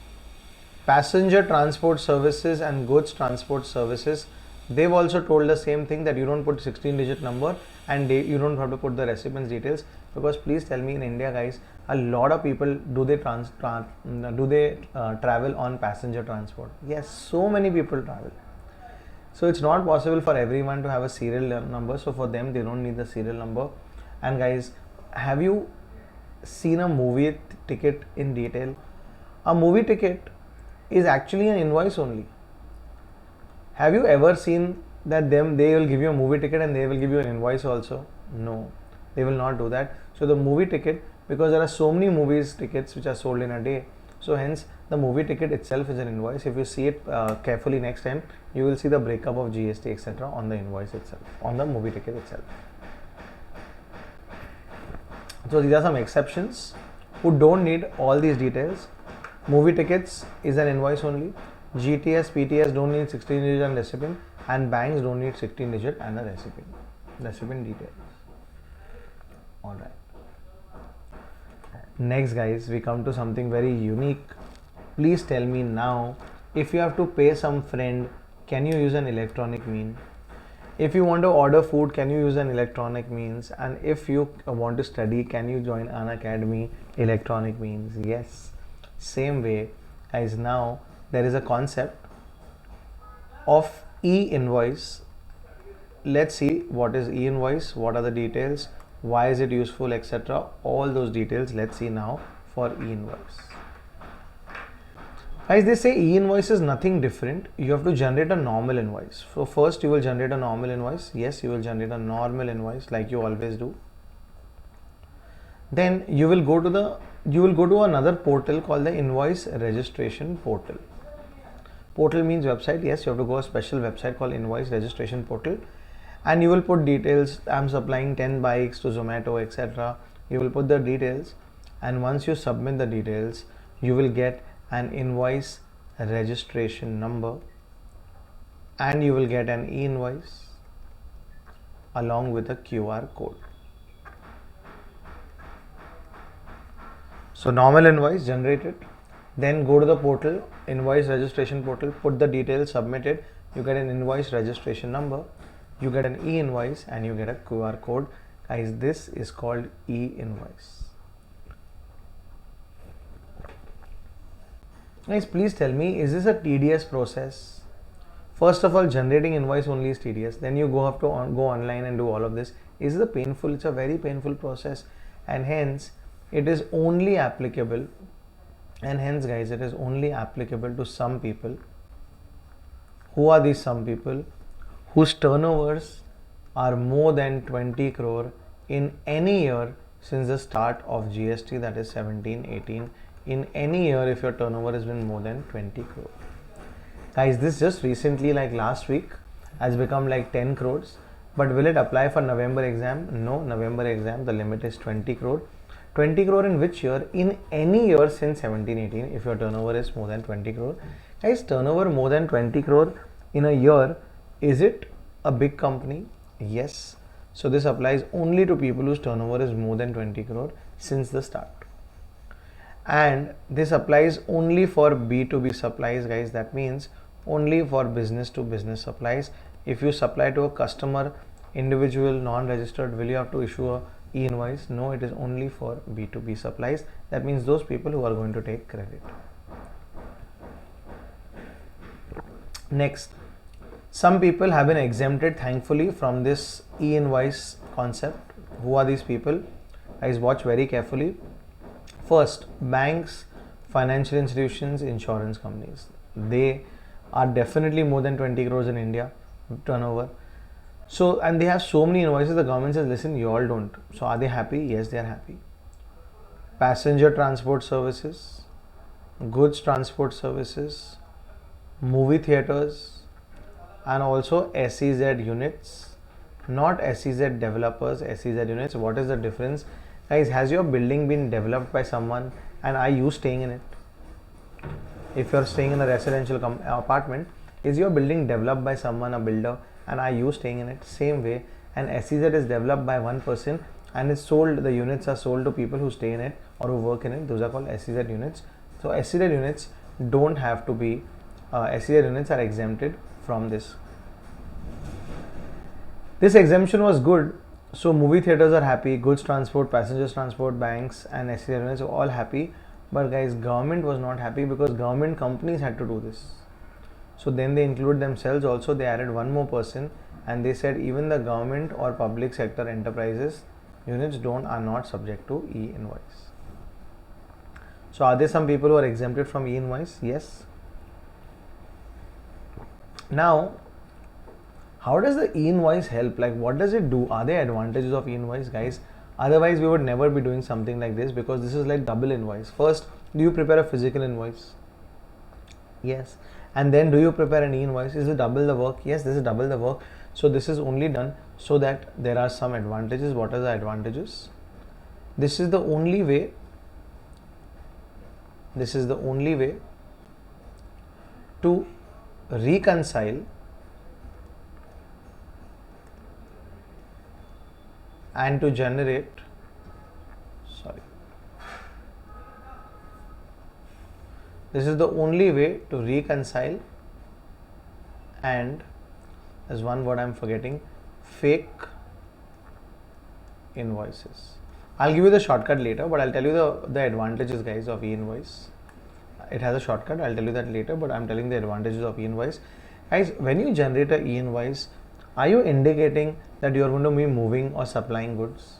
passenger transport services and goods transport services. They've also told the same thing, that you don't put 16-digit number and you don't have to put the recipient's details, because please tell me, in India, guys, a lot of people, do they travel on passenger transport? Yes, so many people travel. So it's not possible for everyone to have a serial number. So for them, they don't need the serial number. And guys, have you seen a movie ticket in detail? A movie ticket is actually an invoice only. Have you ever seen that they will give you a movie ticket and they will give you an invoice also? No, they will not do that. So the movie ticket, because there are so many movies tickets which are sold in a day, So hence the movie ticket itself is an invoice. If you see it carefully next time, you will see the breakup of GST etc. on the invoice itself, on the movie ticket itself. So these are some exceptions who don't need all these details. Movie tickets is an invoice only. GTS, PTS don't need 16 digit and recipient, and banks don't need 16 digit and the recipient details. Alright. Next guys, we come to something very unique. Please tell me now, if you have to pay some friend, can you use an electronic mean? If you want to order food, can you use an electronic means? And if you want to study, can you join an academy? Electronic means. Yes. Same way guys, now there is a concept of e-invoice. Let's see what is e-invoice, what are the details, why is it useful, etc. All those details let's see now for e-invoice. Guys, they say e-invoice is nothing different. You have to generate a normal invoice. So first you will generate a normal invoice. Yes, you will generate a normal invoice like you always do. Then you will go to another portal called the invoice registration portal. Portal means website. Yes, you have to go a special website called invoice registration portal, and you will put details. I'm supplying 10 bikes to Zomato, etc. You will put the details, and once you submit the details, you will get an invoice registration number, and you will get an e-invoice along with a QR code. So normal invoice, generate it, then go to the portal, invoice registration portal, put the details, submit it, you get an invoice registration number, you get an e-invoice, and you get a QR code. Guys, this is called e-invoice. Guys, please tell me, is this a tedious process? First of all, generating invoice only is tedious. Then you have to go online and do all of this. Is it painful? It's a very painful process, and hence it is only applicable. And hence, guys, it is only applicable to some people. Who are these some people? Whose turnovers are more than 20 crore in any year since the start of GST, that is 17-18. In any year, if your turnover has been more than 20 crore. Guys, this just recently, like last week, has become like 10 crores. But will it apply for November exam? No, November exam, the limit is 20 crore. 20 crore in which year? In any year since 17-18, if your turnover is more than 20 crore. Guys, turnover more than 20 crore in a year, is it a big company? Yes. So this applies only to people whose turnover is more than 20 crore since the start. And this applies only for B2B supplies, guys. That means only for business to business supplies. If you supply to a customer, individual, non-registered, will you have to issue a e-invoice? No, it is only for B2B supplies. That means those people who are going to take credit. Next, some people have been exempted, thankfully, from this e-invoice concept. Who are these people? Guys, watch very carefully. First, banks, financial institutions, insurance companies. They are definitely more than 20 crores in India turnover. So, and they have so many invoices, the government says, listen, you all don't. So, are they happy? Yes, they are happy. Passenger transport services, goods transport services, movie theaters, and also SEZ units, not SEZ developers, SEZ units. What is the difference? Guys, has your building been developed by someone and are you staying in it? If you're staying in a residential apartment, is your building developed by someone, a builder, and are you staying in it? Same way, an SEZ is developed by one person and it's sold, the units are sold to people who stay in it or who work in it. Those are called SEZ units. So SEZ units don't have to be, SEZ units are exempted from this. This exemption was good. So movie theaters are happy, goods transport, passengers transport, banks and SEZ units are all happy. But guys, government was not happy because government companies had to do this. So then they include themselves also. They added one more person and they said even the government or public sector enterprises units are not subject to e-invoice. So are there some people who are exempted from e-invoice? Yes. Now, how does the e-invoice help? Like, what does it do? Are there advantages of e-invoice? Guys, Otherwise we would never be doing something like this, because this is like double invoice. First, do you prepare a physical invoice? Yes. And then do you prepare an e-invoice? Is it double the work? Yes, this is double the work. So this is only done so that there are some advantages. What are the advantages? This is the only way. This is the only way to reconcile and to generate, this is the only way to reconcile, and there's one word I'm forgetting, fake invoices. I'll give you the shortcut later, but I'll tell you the advantages, guys, of e-invoice. It has a shortcut, I'll tell you that later, but I'm telling the advantages of e-invoice. Guys, when you generate an e-invoice, are you indicating that you're going to be moving or supplying goods?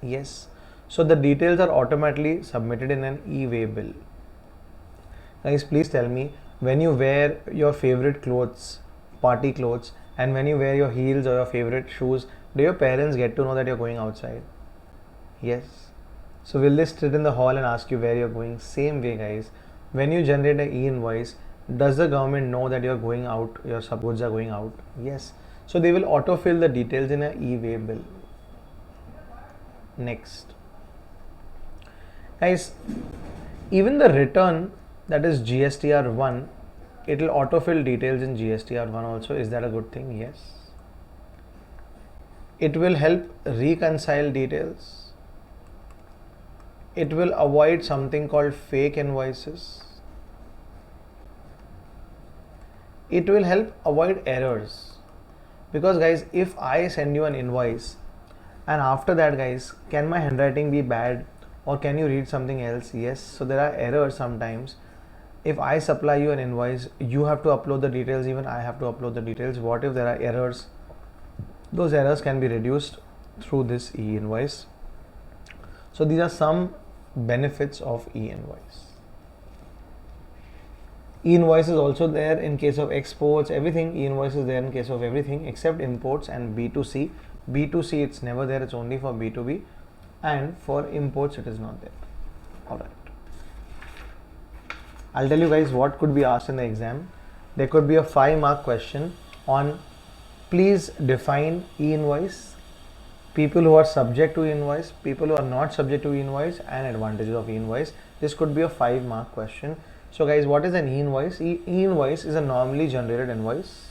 Yes. So the details are automatically submitted in an e-way bill. Guys, please tell me, when you wear your favorite clothes, party clothes, and when you wear your heels or your favorite shoes, do your parents get to know that you're going outside? Yes. So will they sit in the hall and ask you where you're going? Same way, guys, when you generate an e-invoice, does the government know that you're going out, your goods are going out? Yes. So they will autofill the details in an e-way bill. Next, guys, even the return, that is GSTR1, it will autofill details in GSTR1 also. Is that a good thing? Yes. It will help reconcile details. It will avoid something called fake invoices. It will help avoid errors, because guys, if I send you an invoice and after that, guys, can my handwriting be bad or can you read something else? Yes. So there are errors sometimes. If I supply you an invoice, you have to upload the details, even I have to upload the details. What if there are errors? Those errors can be reduced through this e-invoice. So these are some benefits of e-invoice. E-invoice is also there in case of exports, everything. E-invoice is there in case of everything except imports and B2C. B2C, it's never there, it's only for B2B, and for imports it is not there. Alright. I'll tell you guys what could be asked in the exam. There could be a 5-mark question on please define e-invoice, people who are subject to e-invoice, people who are not subject to e-invoice, and advantages of e-invoice. This could be a 5-mark question. So guys, what is an e-invoice? E-invoice is a normally generated invoice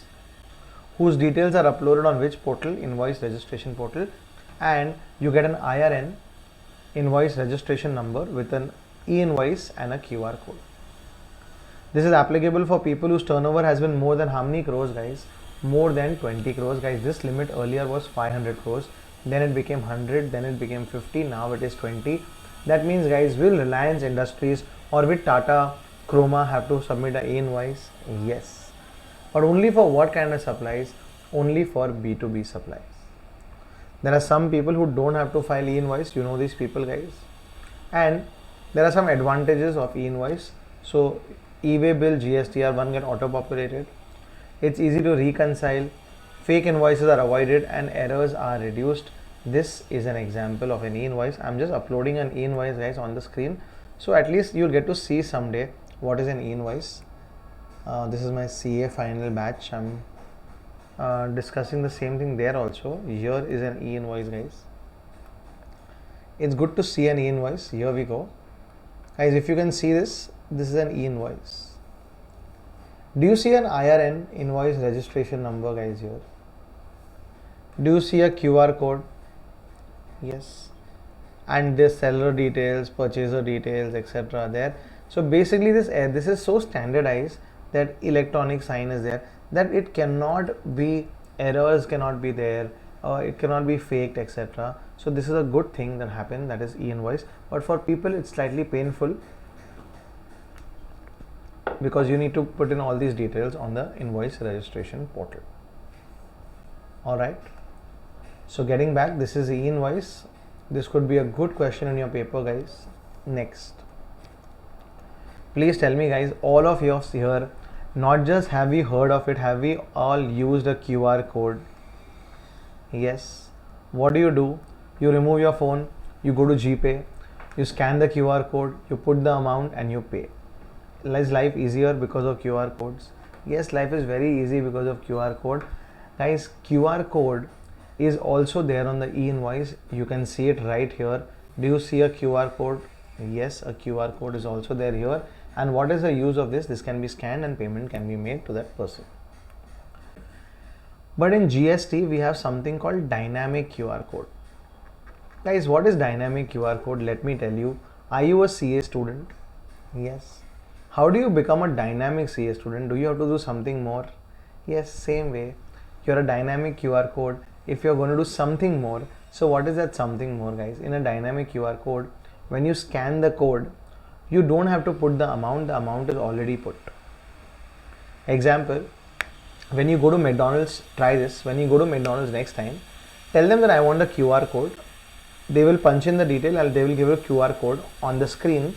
whose details are uploaded on which portal? Invoice registration portal, and you get an IRN, invoice registration number, with an e-invoice and a QR code. This is applicable for people whose turnover has been more than how many crores, guys? More than 20 crores, guys. This limit earlier was 500 crores, then it became 100, then it became 50, now it is 20. That means, guys, will Reliance Industries or with Tata Chroma have to submit an e-invoice? Yes. But only for what kind of supplies? Only for B2B supplies. There are some people who don't have to file e-invoice. You know these people, guys. And there are some advantages of e-invoice. So e-way bill, GSTR1 get auto-populated. It's easy to reconcile. Fake invoices are avoided and errors are reduced. This is an example of an e-invoice. I'm just uploading an e-invoice, guys, on the screen. So at least you'll get to see someday what is an e-invoice. This is my CA final batch. I'm discussing the same thing there also. Here is an e-invoice, guys. It's good to see an e-invoice. Here we go. Guys, if you can see this, this is an e-invoice. Do you see an IRN, invoice registration number, guys, here? Do you see a QR code? Yes. And this seller details, purchaser details, etc. there. So basically this is so standardized that electronic sign is there, that it cannot be, errors cannot be there, it cannot be faked, etc. So this is a good thing that happened, that is e-invoice. But for people it's slightly painful, because you need to put in all these details on the invoice registration portal. Alright, so getting back, this is e-invoice. This could be a good question in your paper, guys. Next, please tell me, guys, all of you here, not just have we heard of it, have we all used a QR code? Yes. What do? You remove your phone, you go to GPay, you scan the QR code, you put the amount and you pay. Is life easier because of QR codes? Yes, life is very easy because of QR code. Guys, QR code is also there on the e-invoice. You can see it right here. Do you see a QR code? Yes, a QR code is also there here. And what is the use of this? This can be scanned and payment can be made to that person. But in GST, we have something called dynamic QR code. Guys, what is dynamic QR code? Let me tell you. Are you a CA student? Yes. How do you become a dynamic CA student? Do you have to do something more? Yes, same way. You're a dynamic QR code. If you're going to do something more, so what is that something more, guys? In a dynamic QR code, when you scan the code, you don't have to put the amount is already put. Example, when you go to McDonald's, try this. When you go to McDonald's next time, tell them that I want a QR code. They will punch in the detail and they will give you a QR code on the screen.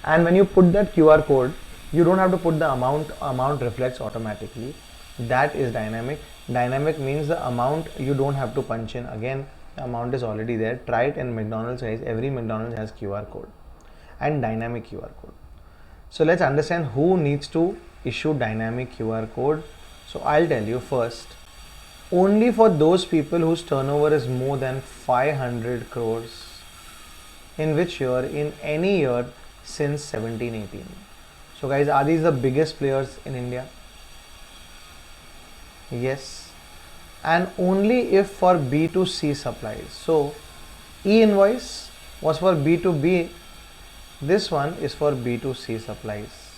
And when you put that QR code, you don't have to put the amount reflects automatically. That is dynamic. Dynamic means the amount you don't have to punch in again. The amount is already there. Try it in McDonald's, guys. Every McDonald's has QR code and dynamic QR code. So let's understand who needs to issue dynamic QR code. So I'll tell you first, only for those people whose turnover is more than 500 crores. In which year? In any year since 17-18. So guys, are these the biggest players in India? Yes. And only if for B2C supplies. So e-invoice was for B2B. This one is for B2C supplies.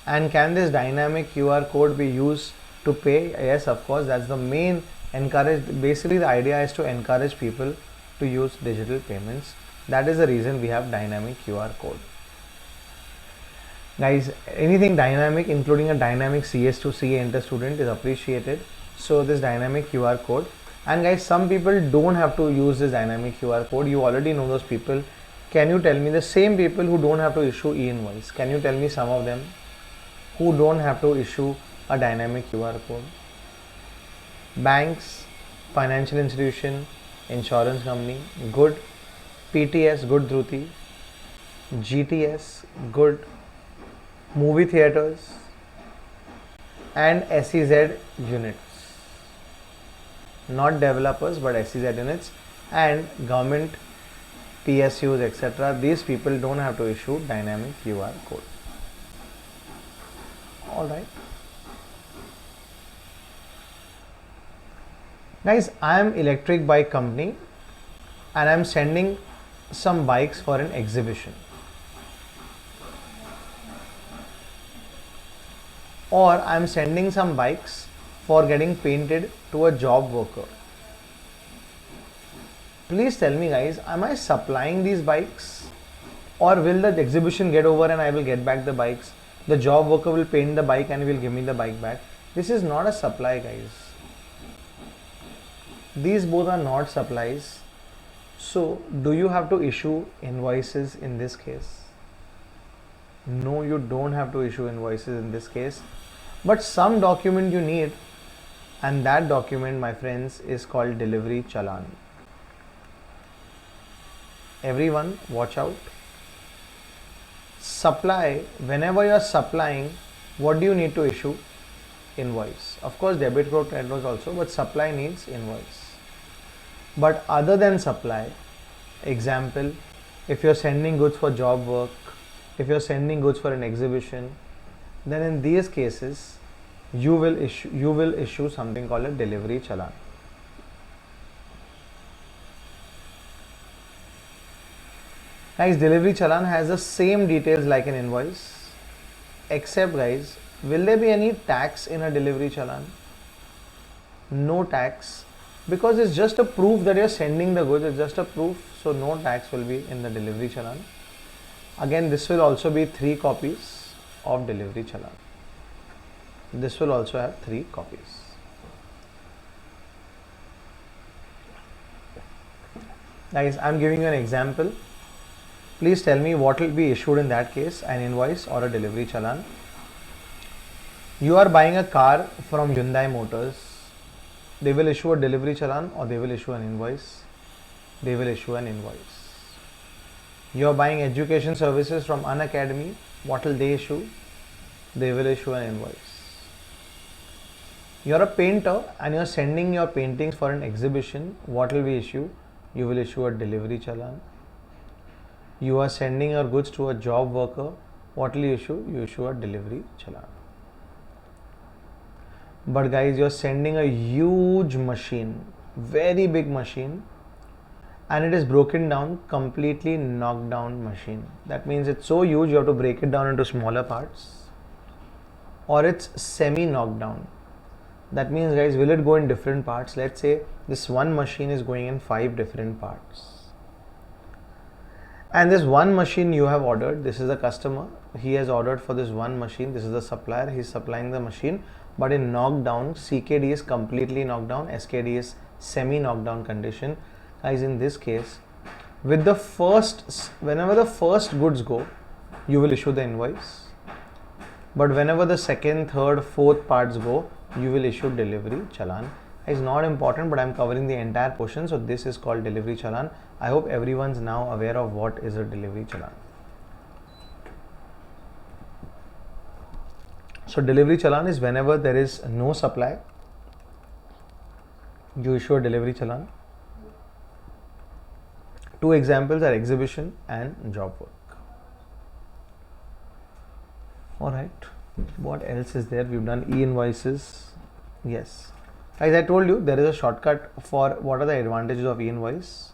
And can this dynamic QR code be used to pay? Yes, of course. That's the main basically the idea is to encourage people to use digital payments. That is the reason we have dynamic QR code. Guys, anything dynamic, including a dynamic CS to CA Inter student, is appreciated. So this dynamic QR code. And guys, some people don't have to use this dynamic QR code. You already know those people. Can you tell me the same people who don't have to issue e-invoice? Can you tell me some of them who don't have to issue a dynamic QR code? Banks, financial institution, insurance company, good. PTS, good. Dhruti. GTS, good. Movie theaters and SEZ units. Not developers but SEZ units and government, PSUs, etc. These people don't have to issue dynamic QR code. Alright. Guys, I am electric bike company and I am sending some bikes for an exhibition. Or I am sending some bikes for getting painted to a job worker. Please tell me, guys, am I supplying these bikes? Or will the exhibition get over and I will get back the bikes? The job worker will paint the bike and will give me the bike back. This is not a supply, guys. These both are not supplies. So, do you have to issue invoices in this case? No, you don't have to issue invoices in this case. But some document you need, and that document, my friends, is called delivery challan. Everyone, watch out. Supply, whenever you are supplying, what do you need to issue? Invoice. Of course, debit credit was also, but supply needs invoice. But other than supply, example, if you're sending goods for job work, if you're sending goods for an exhibition, then in these cases, you will issue something called a delivery challan. Guys, delivery challan has the same details like an invoice, except, guys, will there be any tax in a delivery challan? No tax, because it's just a proof that you're sending the goods. It's just a proof, so no tax will be in the delivery challan. Again, this will also be 3 copies of delivery challan. This will also have 3 copies. Guys, I'm giving you an example. Please tell me what will be issued in that case, an invoice or a delivery challan. You are buying a car from Hyundai Motors They will issue a delivery challan or they will issue an invoice. They will issue an invoice. You are buying education services from an academy. What will they issue? They will issue an invoice. You are a painter and you are sending your paintings for an exhibition. What will we issue? You will issue a delivery challan. You are sending your goods to a job worker. What will you issue? You issue a delivery challan. But guys, you are sending a huge machine, very big machine, and it is broken down, completely knocked down machine. That means it's so huge you have to break it down into smaller parts, or it's semi knocked down. That means guys, will it go in different parts? Let's say this one machine is going in 5 different parts. And this one machine you have ordered, this is the customer, he has ordered for this one machine, this is the supplier, he is supplying the machine, but in knocked down, CKD is completely knocked down, SKD is semi knocked down condition. Guys, in this case, with the whenever the first goods go, you will issue the invoice. But whenever the second, third, fourth parts go, you will issue delivery challan. It's not important, but I'm covering the entire portion, so this is called delivery challan. I hope everyone's now aware of what is a delivery challan. So delivery challan is whenever there is no supply, you issue a delivery challan. 2 examples are exhibition and job work. Alright, what else is there? We've done e-invoices. Yes. As I told you, there is a shortcut for what are the advantages of e-invoice.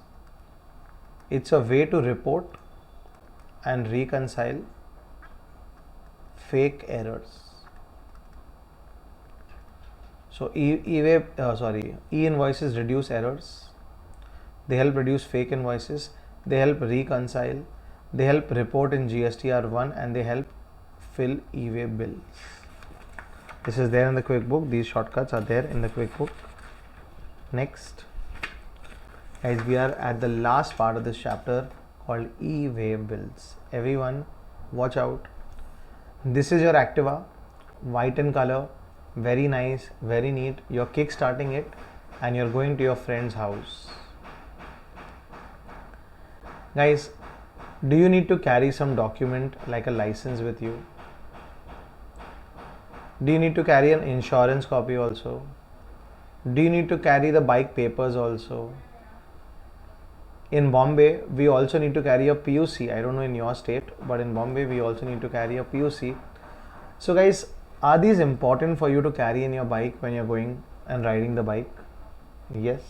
It's a way to report and reconcile fake errors. So e-invoices reduce errors. They help reduce fake invoices. They help reconcile. They help report in GSTR1 and they help fill e-way bills. This is there in the QuickBook. These shortcuts are there in the QuickBook. Next, guys, we are at the last part of this chapter called e-way bills. Everyone, watch out. This is your Activa, white in color, very nice, very neat. You're kick-starting it and you're going to your friend's house. Guys, do you need to carry some document like a license with you? Do you need to carry an insurance copy also? Do you need to carry the bike papers also? In Bombay, we also need to carry a PUC. I don't know in your state, but in Bombay, we also need to carry a PUC. So guys, are these important for you to carry in your bike when you're going and riding the bike? Yes.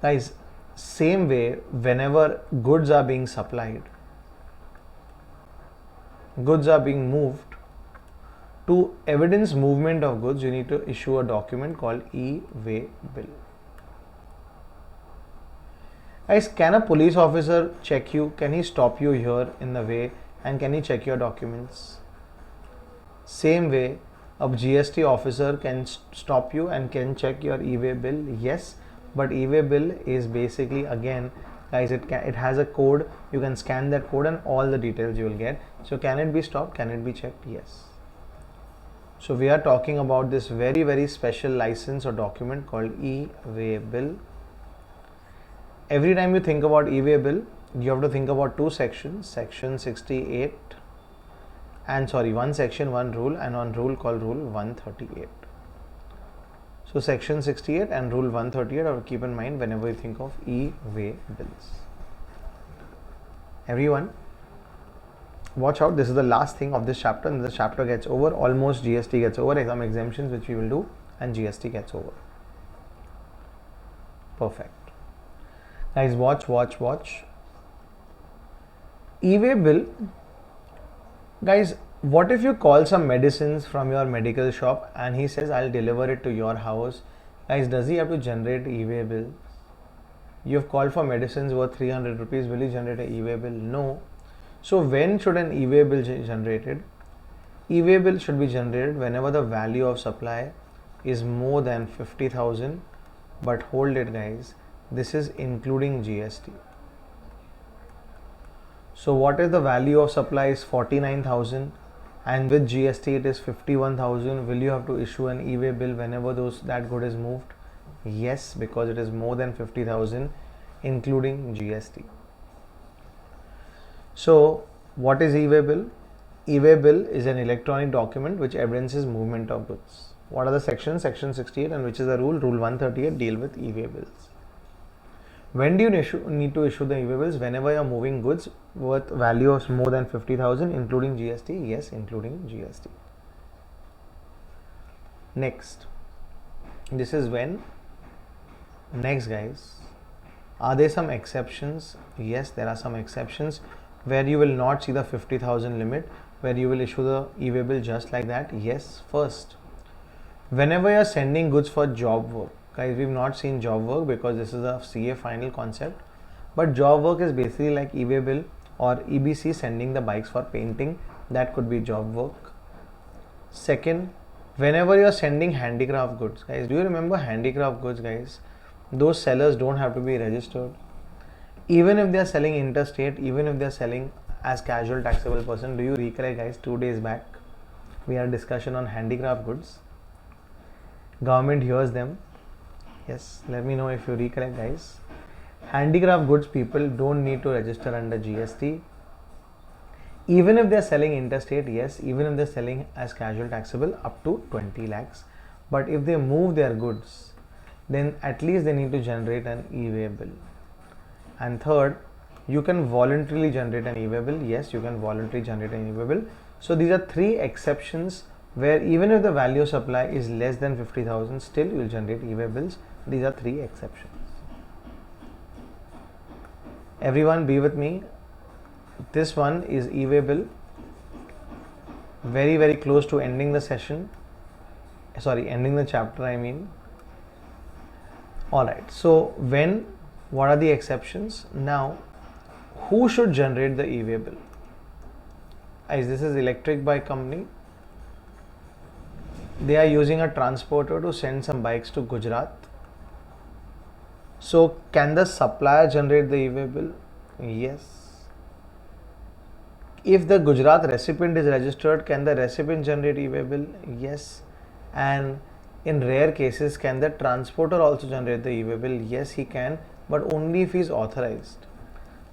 Guys, same way, whenever goods are being supplied, goods are being moved, to evidence movement of goods, you need to issue a document called e-way bill. Guys, can a police officer check you? Can he stop you here in the way and can he check your documents? Same way, a GST officer can stop you and can check your e-way bill. Yes, but e-way bill is basically, again, guys, it has a code. You can scan that code and all the details you will get. So can it be stopped? Can it be checked? Yes. So we are talking about this very, very special license or document called e-way bill. Every time you think about e-way bill, you have to think about 2 sections, section 68 and one section, one rule, and one rule called rule 138. So section 68 and rule 138 are keep in mind whenever you think of e-way bills. Everyone, watch out. This is the last thing of this chapter, and the chapter gets over. Almost GST gets over. Some exemptions which we will do, and GST gets over. Perfect. Guys, watch. E-way bill. Guys, what if you call some medicines from your medical shop and he says, I'll deliver it to your house? Guys, does he have to generate e-way bill? You have called for medicines worth 300 rupees. Will he generate an e-way bill? No. So when should an e-way bill be generated? E-way bill should be generated whenever the value of supply is more than 50,000. But hold it, guys. This is including GST. So what is the value of supply is 49,000 and with GST it is 51,000. Will you have to issue an e-way bill whenever that good is moved? Yes, because it is more than 50,000 including GST. So what is e-way bill? E-way bill is an electronic document which evidences movement of goods. What are the sections? Section 68, and which is the rule? Rule 138 deal with e-way bills. When do you need to issue the e-way bills? Whenever you are moving goods worth value of more than 50,000 including GST. Yes, including GST. Next, this is when. Next guys, are there some exceptions? Yes, there are some exceptions where you will not see the 50,000 limit, where you will issue the e-way bill just like that. Yes, first, whenever you are sending goods for job work, guys, we've not seen job work because this is a CA final concept, but job work is basically like e-way bill or EBC sending the bikes for painting. That could be job work. Second, whenever you are sending handicraft goods, guys, do you remember handicraft goods, guys? Those sellers don't have to be registered. Even if they are selling interstate, even if they are selling as casual taxable person, do you recollect, guys, 2 days back we had a discussion on handicraft goods. Government hears them. Yes, let me know if you recollect, guys. Handicraft goods people don't need to register under GST. Even if they are selling interstate, yes, even if they are selling as casual taxable up to 20 lakhs. But if they move their goods, then at least they need to generate an e-way bill. And third, you can voluntarily generate an e-way bill. Yes, you can voluntarily generate an e-way bill. So these are 3 exceptions where even if the value of supply is less than 50,000, still you will generate e-way bills. These are 3 exceptions. Everyone be with me. This one is e-way bill. Very, very close to ending the session. Sorry, ending the chapter, I mean. Alright, so what are the exceptions? Now, who should generate the e-way bill? As this is electric bike company, they are using a transporter to send some bikes to Gujarat. So can the supplier generate the e-way bill? Yes. If the Gujarat recipient is registered, can the recipient generate e-way bill? Yes. And in rare cases, can the transporter also generate the e-way bill? Yes, he can, but only if he is authorized.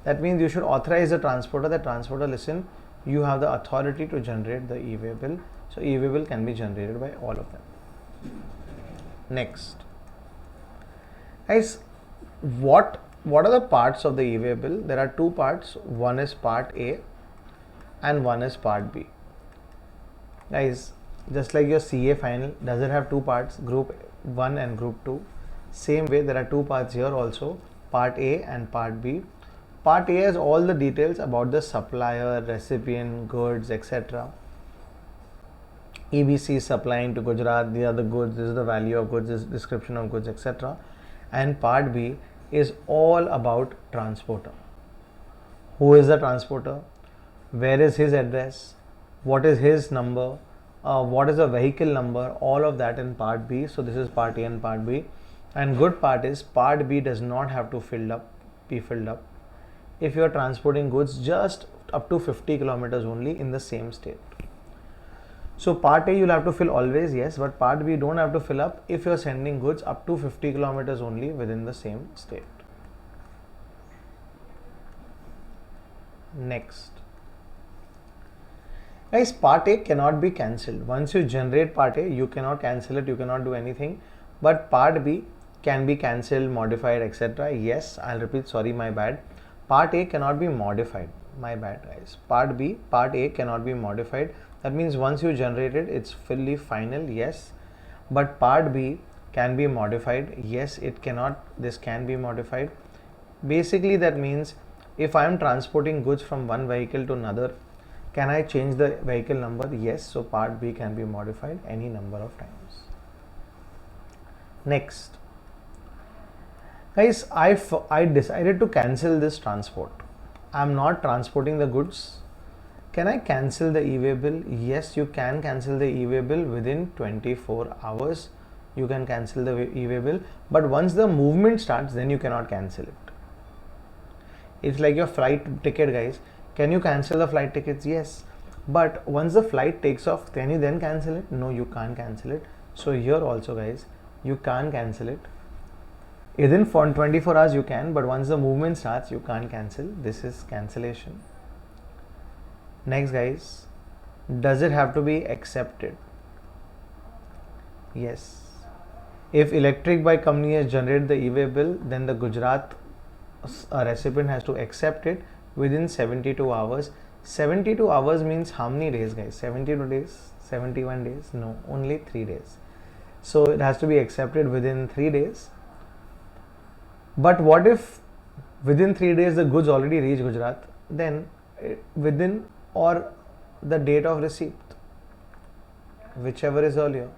That means you should authorize the transporter. The transporter, listen, you have the authority to generate the e-way bill. So e-way bill can be generated by all of them. Next, guys, what are the parts of the e-way bill? There are 2 parts. One is part A and one is part B. Guys, just like your CA final, does it have 2 parts, group 1 and group 2? Same way, there are 2 parts here also, part A and part B. Part A has all the details about the supplier, recipient, goods, etc. EBC is supplying to Gujarat, these are the goods, this is the value of goods, this is description of goods, etc. And part B is all about transporter. Who is the transporter? Where is his address? What is his number? What is the vehicle number? All of that in part B. So this is part A and part B. And good part is part B does not have to be filled up if you are transporting goods just up to 50 kilometers only in the same state. So part A you'll have to fill always, yes, but part B don't have to fill up if you're sending goods up to 50 kilometers only within the same state. Next. Guys, part A cannot be cancelled. Once you generate part A, you cannot cancel it, you cannot do anything. But part B can be cancelled, modified, etc. Yes, I'll repeat, sorry, my bad. Part A cannot be modified. My bad, guys. Part A cannot be modified. That means once you generate it, it's fully final, yes. But part B can be modified. Yes, it cannot. This can be modified. Basically, that means if I am transporting goods from one vehicle to another, can I change the vehicle number? Yes. So part B can be modified any number of times. Next. Guys, I decided to cancel this transport. I'm not transporting the goods. Can I cancel the e-way bill? Yes, you can cancel the e-way bill within 24 hours. You can cancel the e-way bill, but once the movement starts, then you cannot cancel it. It's like your flight ticket, guys. Can you cancel the flight tickets? Yes, But once the flight takes off, can you then cancel it? No, you can't cancel it. So here also guys, you can't cancel it. Within 24 hours you can, but once the movement starts, you can't cancel. This is cancellation. Next guys, does it have to be accepted? Yes. If electric bike company has generated the e-way bill, then the Gujarat recipient has to accept it within 72 hours. 72 hours means how many days guys? 72 days? 71 days? No, only 3 days. So it has to be accepted within 3 days. But what if within 3 days the goods already reach Gujarat? Then within or the date of receipt, whichever is earlier.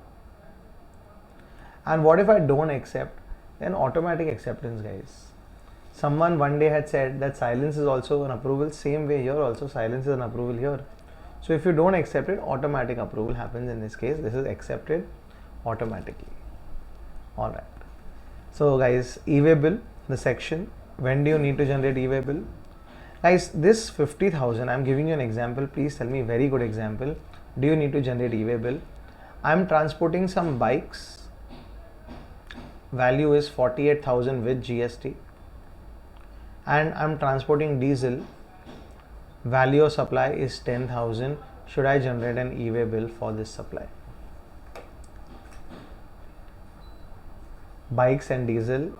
And what if I don't accept? Then automatic acceptance guys. Someone one day had said that silence is also an approval. Same way here also, silence is an approval here. So if you don't accept it, automatic approval happens in this case. This is accepted automatically. Alright. So guys, e-way bill, the section, when do you need to generate e-way bill? Guys, this 50,000, I'm giving you an example. Please tell me, very good example. Do you need to generate e-way bill? I'm transporting some bikes. Value is 48,000 with GST. And I'm transporting diesel. Value of supply is 10,000. Should I generate an e-way bill for this supply? Bikes and diesel.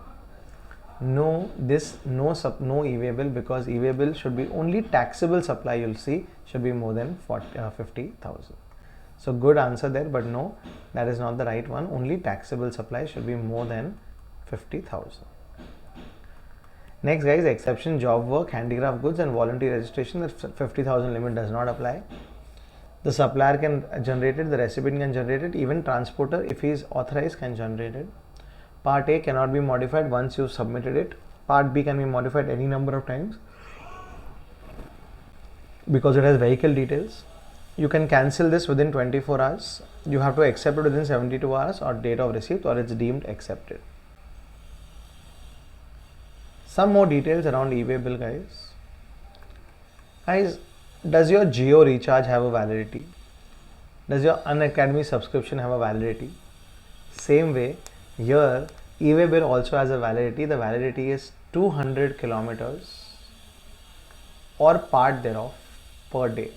No, no e-way bill, because e-way bill should be only taxable supply. You'll see should be more than 50,000. So good answer there, but no, that is not the right one. Only taxable supply should be more than 50,000. Next guys, exception, job work, handicraft goods and voluntary registration. The 50,000 limit does not apply. The supplier can generate it, the recipient can generate it, even transporter, if he is authorized, can generate it. Part A cannot be modified once you submitted it. Part B can be modified any number of times because it has vehicle details. You can cancel this within 24 hours. You have to accept it within 72 hours or date of receipt, or it's deemed accepted. Some more details around e-way bill guys. Guys, does your Jio recharge have a validity? Does your Unacademy subscription have a validity? Same way, here e-way bill also has a validity. The validity is 200 kilometers or part thereof per day.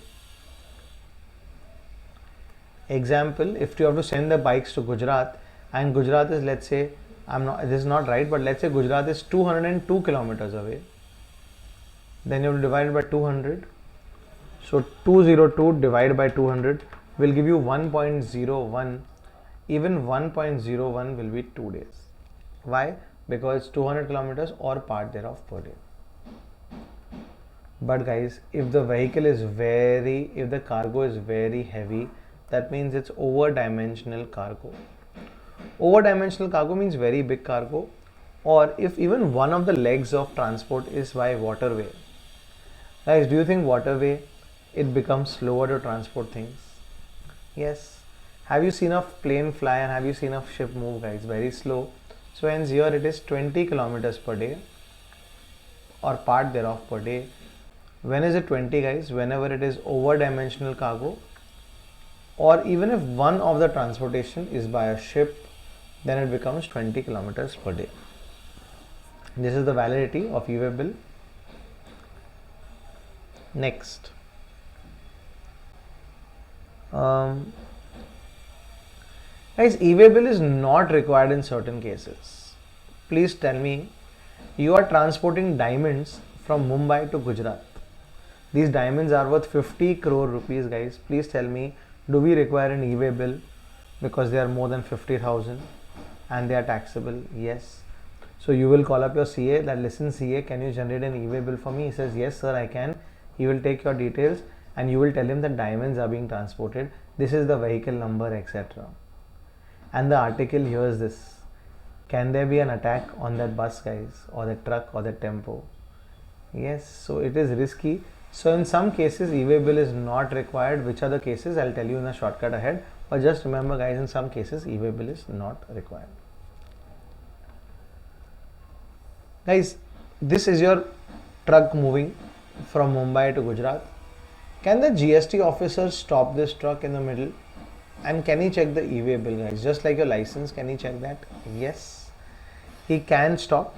Example, if you have to send the bikes to Gujarat, and Gujarat is, let's say, this is not right, but let's say Gujarat is 202 kilometers away, then you have to divide it by 200. So 202 divided by 200 will give you 1.01. Even 1.01 will be 2 days. Why? Because 200 kilometers or part thereof per day. But guys, if the vehicle is if the cargo is very heavy, that means it's over-dimensional cargo. Over-dimensional cargo means very big cargo, or if even one of the legs of transport is by waterway. Guys, do you think waterway, it becomes slower to transport things? Yes. Have you seen a plane fly and have you seen a ship move guys? Very slow. So hence here it is 20 kilometers per day or part thereof per day. When is it 20 guys? Whenever it is over-dimensional cargo, or even if one of the transportation is by a ship, then it becomes 20 kilometers per day. This is the validity of e-way bill. Next. Guys, e-way bill is not required in certain cases. Please tell me, you are transporting diamonds from Mumbai to Gujarat. These diamonds are worth 50 crore rupees guys. Please tell me, do we require an e-way bill because they are more than 50,000 and they are taxable? Yes. So you will call up your CA that, listen CA, can you generate an e-way bill for me? He says, yes sir, I can. He will take your details and you will tell him that diamonds are being transported. This is the vehicle number, etc. And the article here is this. Can there be an attack on that bus guys, or the truck or the tempo? Yes, so it is risky. So in some cases e-way bill is not required. Which are the cases? I'll tell you in a shortcut ahead. But just remember guys, in some cases e-way bill is not required. Guys, this is your truck moving from Mumbai to Gujarat. Can the GST officer stop this truck in the middle? And can he check the e-way bill, guys? Just like your license, can he check that? Yes, he can stop.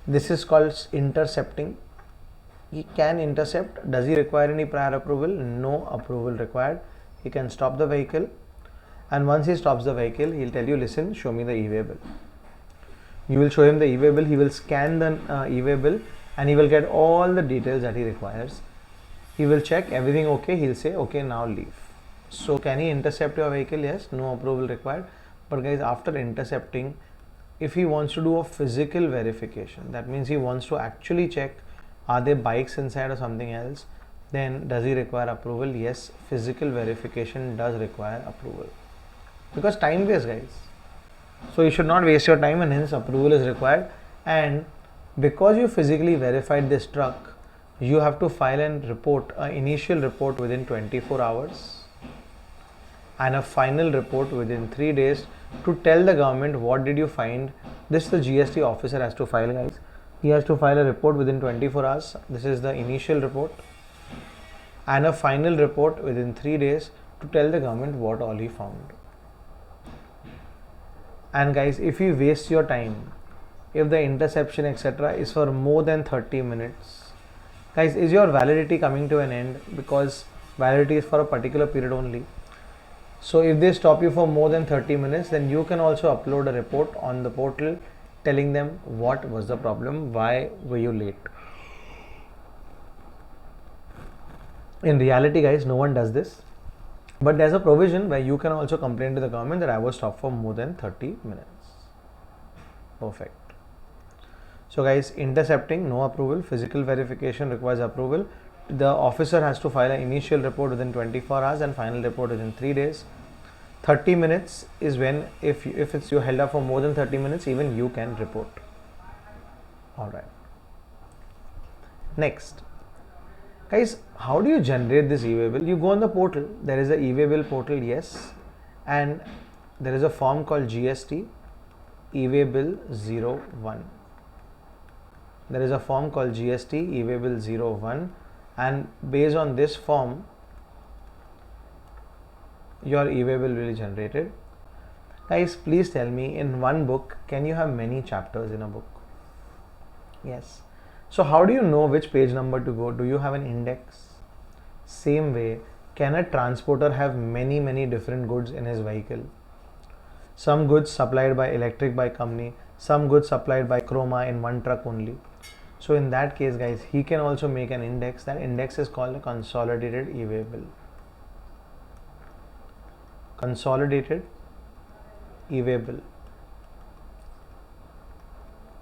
This is called intercepting. He can intercept. Does he require any prior approval? No approval required. He can stop the vehicle, and once he stops the vehicle, he'll tell you, listen, show me the e-way bill. You will show him the e-way bill. He will scan the e-way bill, and he will get all the details that he requires. He will check everything okay. He'll say, okay, now leave. So can he intercept your vehicle? Yes, no approval required. But guys, after intercepting, if he wants to do a physical verification, that means he wants to actually check, are there bikes inside or something else, then does he require approval? Yes, physical verification does require approval, because time waste, guys. So you should not waste your time, and hence approval is required. And because you physically verified this truck, you have to file and report an initial report within 24 hours and a final report within 3 days to tell the government what did you find. This the GST officer has to file, guys. He has to file a report within 24 hours. This is the initial report, and a final report within 3 days to tell the government what all he found. And guys, if you waste your time, if the interception etc. is for more than 30 minutes, guys, is your validity coming to an end? Because validity is for a particular period only. So if they stop you for more than 30 minutes, then you can also upload a report on the portal telling them what was the problem, why were you late. In reality, guys, no one does this, but there's a provision where you can also complain to the government that I was stopped for more than 30 minutes. Perfect. So guys, intercepting, no approval. Physical verification requires approval. The officer has to file an initial report within 24 hours and final report within 3 days. 30 minutes is when, if it's you held up for more than 30 minutes, even you can report. Alright. Next. Guys, how do you generate this e-way bill? You go on the portal. There is a e-way bill portal, yes. And there is a form called GST e-way bill 01. There is a form called GST e-way bill 01. And based on this form, your e-way bill will be generated. Guys, please tell me, in one book, can you have many chapters in a book? Yes. So how do you know which page number to go? Do you have an index? Same way, can a transporter have many different goods in his vehicle? Some goods supplied by electric bike company, some goods supplied by Chroma in one truck only. So in that case, guys, he can also make an index. That index is called a consolidated e-way bill. Consolidated e-way bill.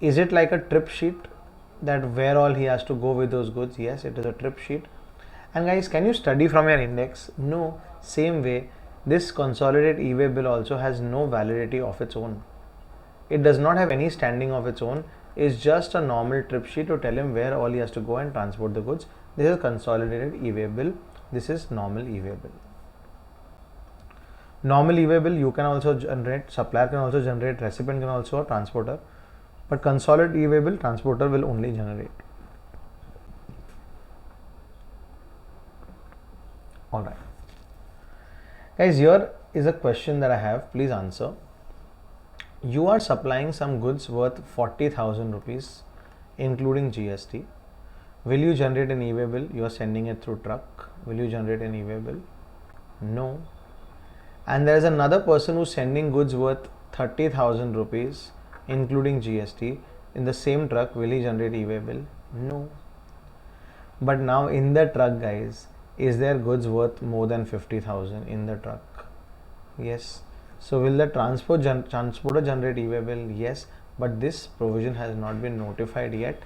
Is it like a trip sheet that where all he has to go with those goods? Yes, it is a trip sheet. And guys, can you study from your index? No. Same way, this consolidated e-way bill also has no validity of its own. It does not have any standing of its own. It's just a normal trip sheet to tell him where all he has to go and transport the goods. This is consolidated e-way bill. This is normal e-way bill. Normal e-way bill you can also generate, supplier can also generate, recipient can also, a transporter. But consolidated e-way bill, transporter will only generate. Alright. Guys, here is a question that I have. Please answer. You are supplying some goods worth 40,000 rupees, including GST. Will you generate an e-way bill? You are sending it through truck. Will you generate an e-way bill? No. And there is another person who's sending goods worth 30,000 rupees, including GST, in the same truck. Will he generate e-way bill? No. But now in the truck, guys, is there goods worth more than 50,000 in the truck? Yes. So will the transporter generate e-way bill? Yes. But this provision has not been notified yet,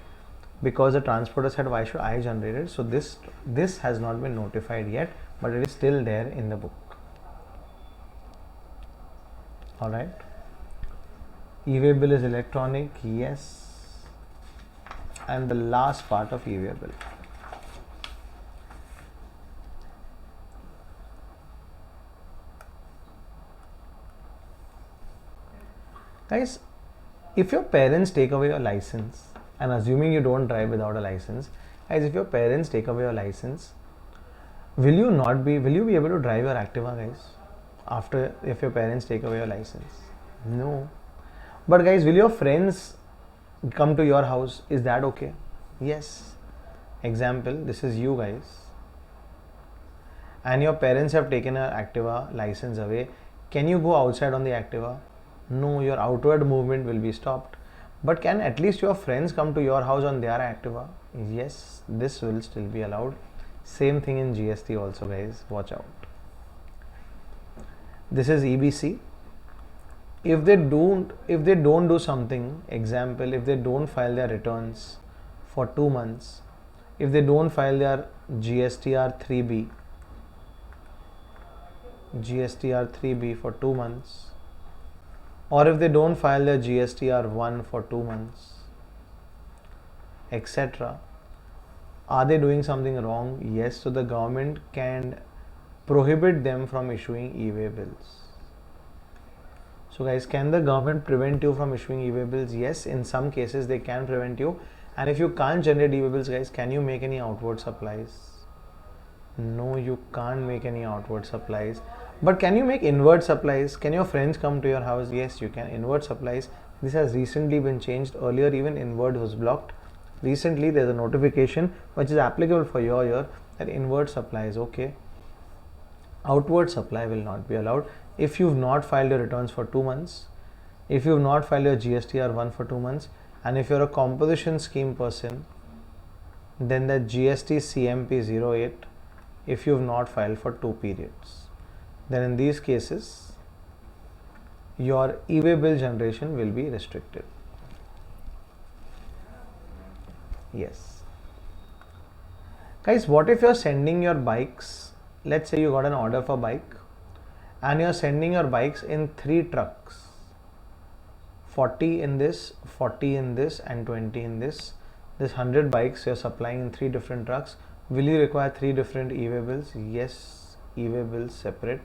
because the transporter said, why should I generate it? So this has not been notified yet, but it is still there in the book. Alright. E-way bill is electronic, yes. And the last part of e-way bill. Guys, if your parents take away your license, and assuming you don't drive without a license, guys, if your parents take away your license, Will you be able to drive your Activa, guys, after if your parents take away your license? No. But guys, will your friends come to your house? Is that okay? Yes. Example, this is you guys, and your parents have taken an Activa license away. Can you go outside on the Activa? No, your outward movement will be stopped. But can at least your friends come to your house on their Activa? Yes, this will still be allowed. Same thing in GST also, guys, watch out. This is EBC. If they don't do something, example, if they don't file their returns for 2 months, if they don't file their GSTR 3B for 2 months, or if they don't file their GSTR 1 for 2 months, etc., are they doing something wrong? Yes, so the government can prohibit them from issuing e-way bills. So guys, can the government prevent you from issuing e-way bills? Yes, in some cases they can prevent you. And if you can't generate e-way bills, guys, can you make any outward supplies? No, you can't make any outward supplies. But can you make inward supplies? Can your friends come to your house? Yes, you can. Inward supplies. This has recently been changed. Earlier, even inward was blocked. Recently, there's a notification which is applicable for your year that inward supply is okay. Outward supply will not be allowed. If you've not filed your returns for 2 months, if you've not filed your GSTR 1 for 2 months, and if you're a composition scheme person, then the GST CMP 08, if you've not filed for 2 periods, then in these cases, your e-way bill generation will be restricted. Yes. Guys, what if you're sending your bikes? Let's say you got an order for bike and you're sending your bikes in 3 trucks. 40 in this, 40 in this, and 20 in this. This 100 bikes you're supplying in 3 different trucks. Will you require 3 different e-way bills? Yes, e-way bills separate.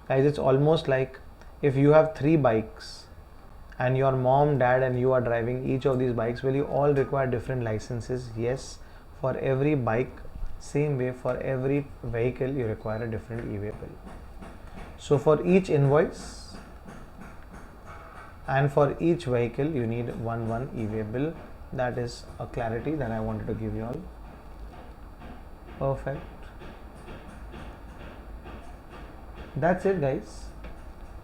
Guys, it's almost like if you have 3 bikes and your mom, dad, and you are driving each of these bikes, will you all require different licenses? Yes. For every bike, same way, for every vehicle, you require a different e-way bill. So for each invoice and for each vehicle, you need one e-way bill. That is a clarity that I wanted to give you all. Perfect. That's it, guys.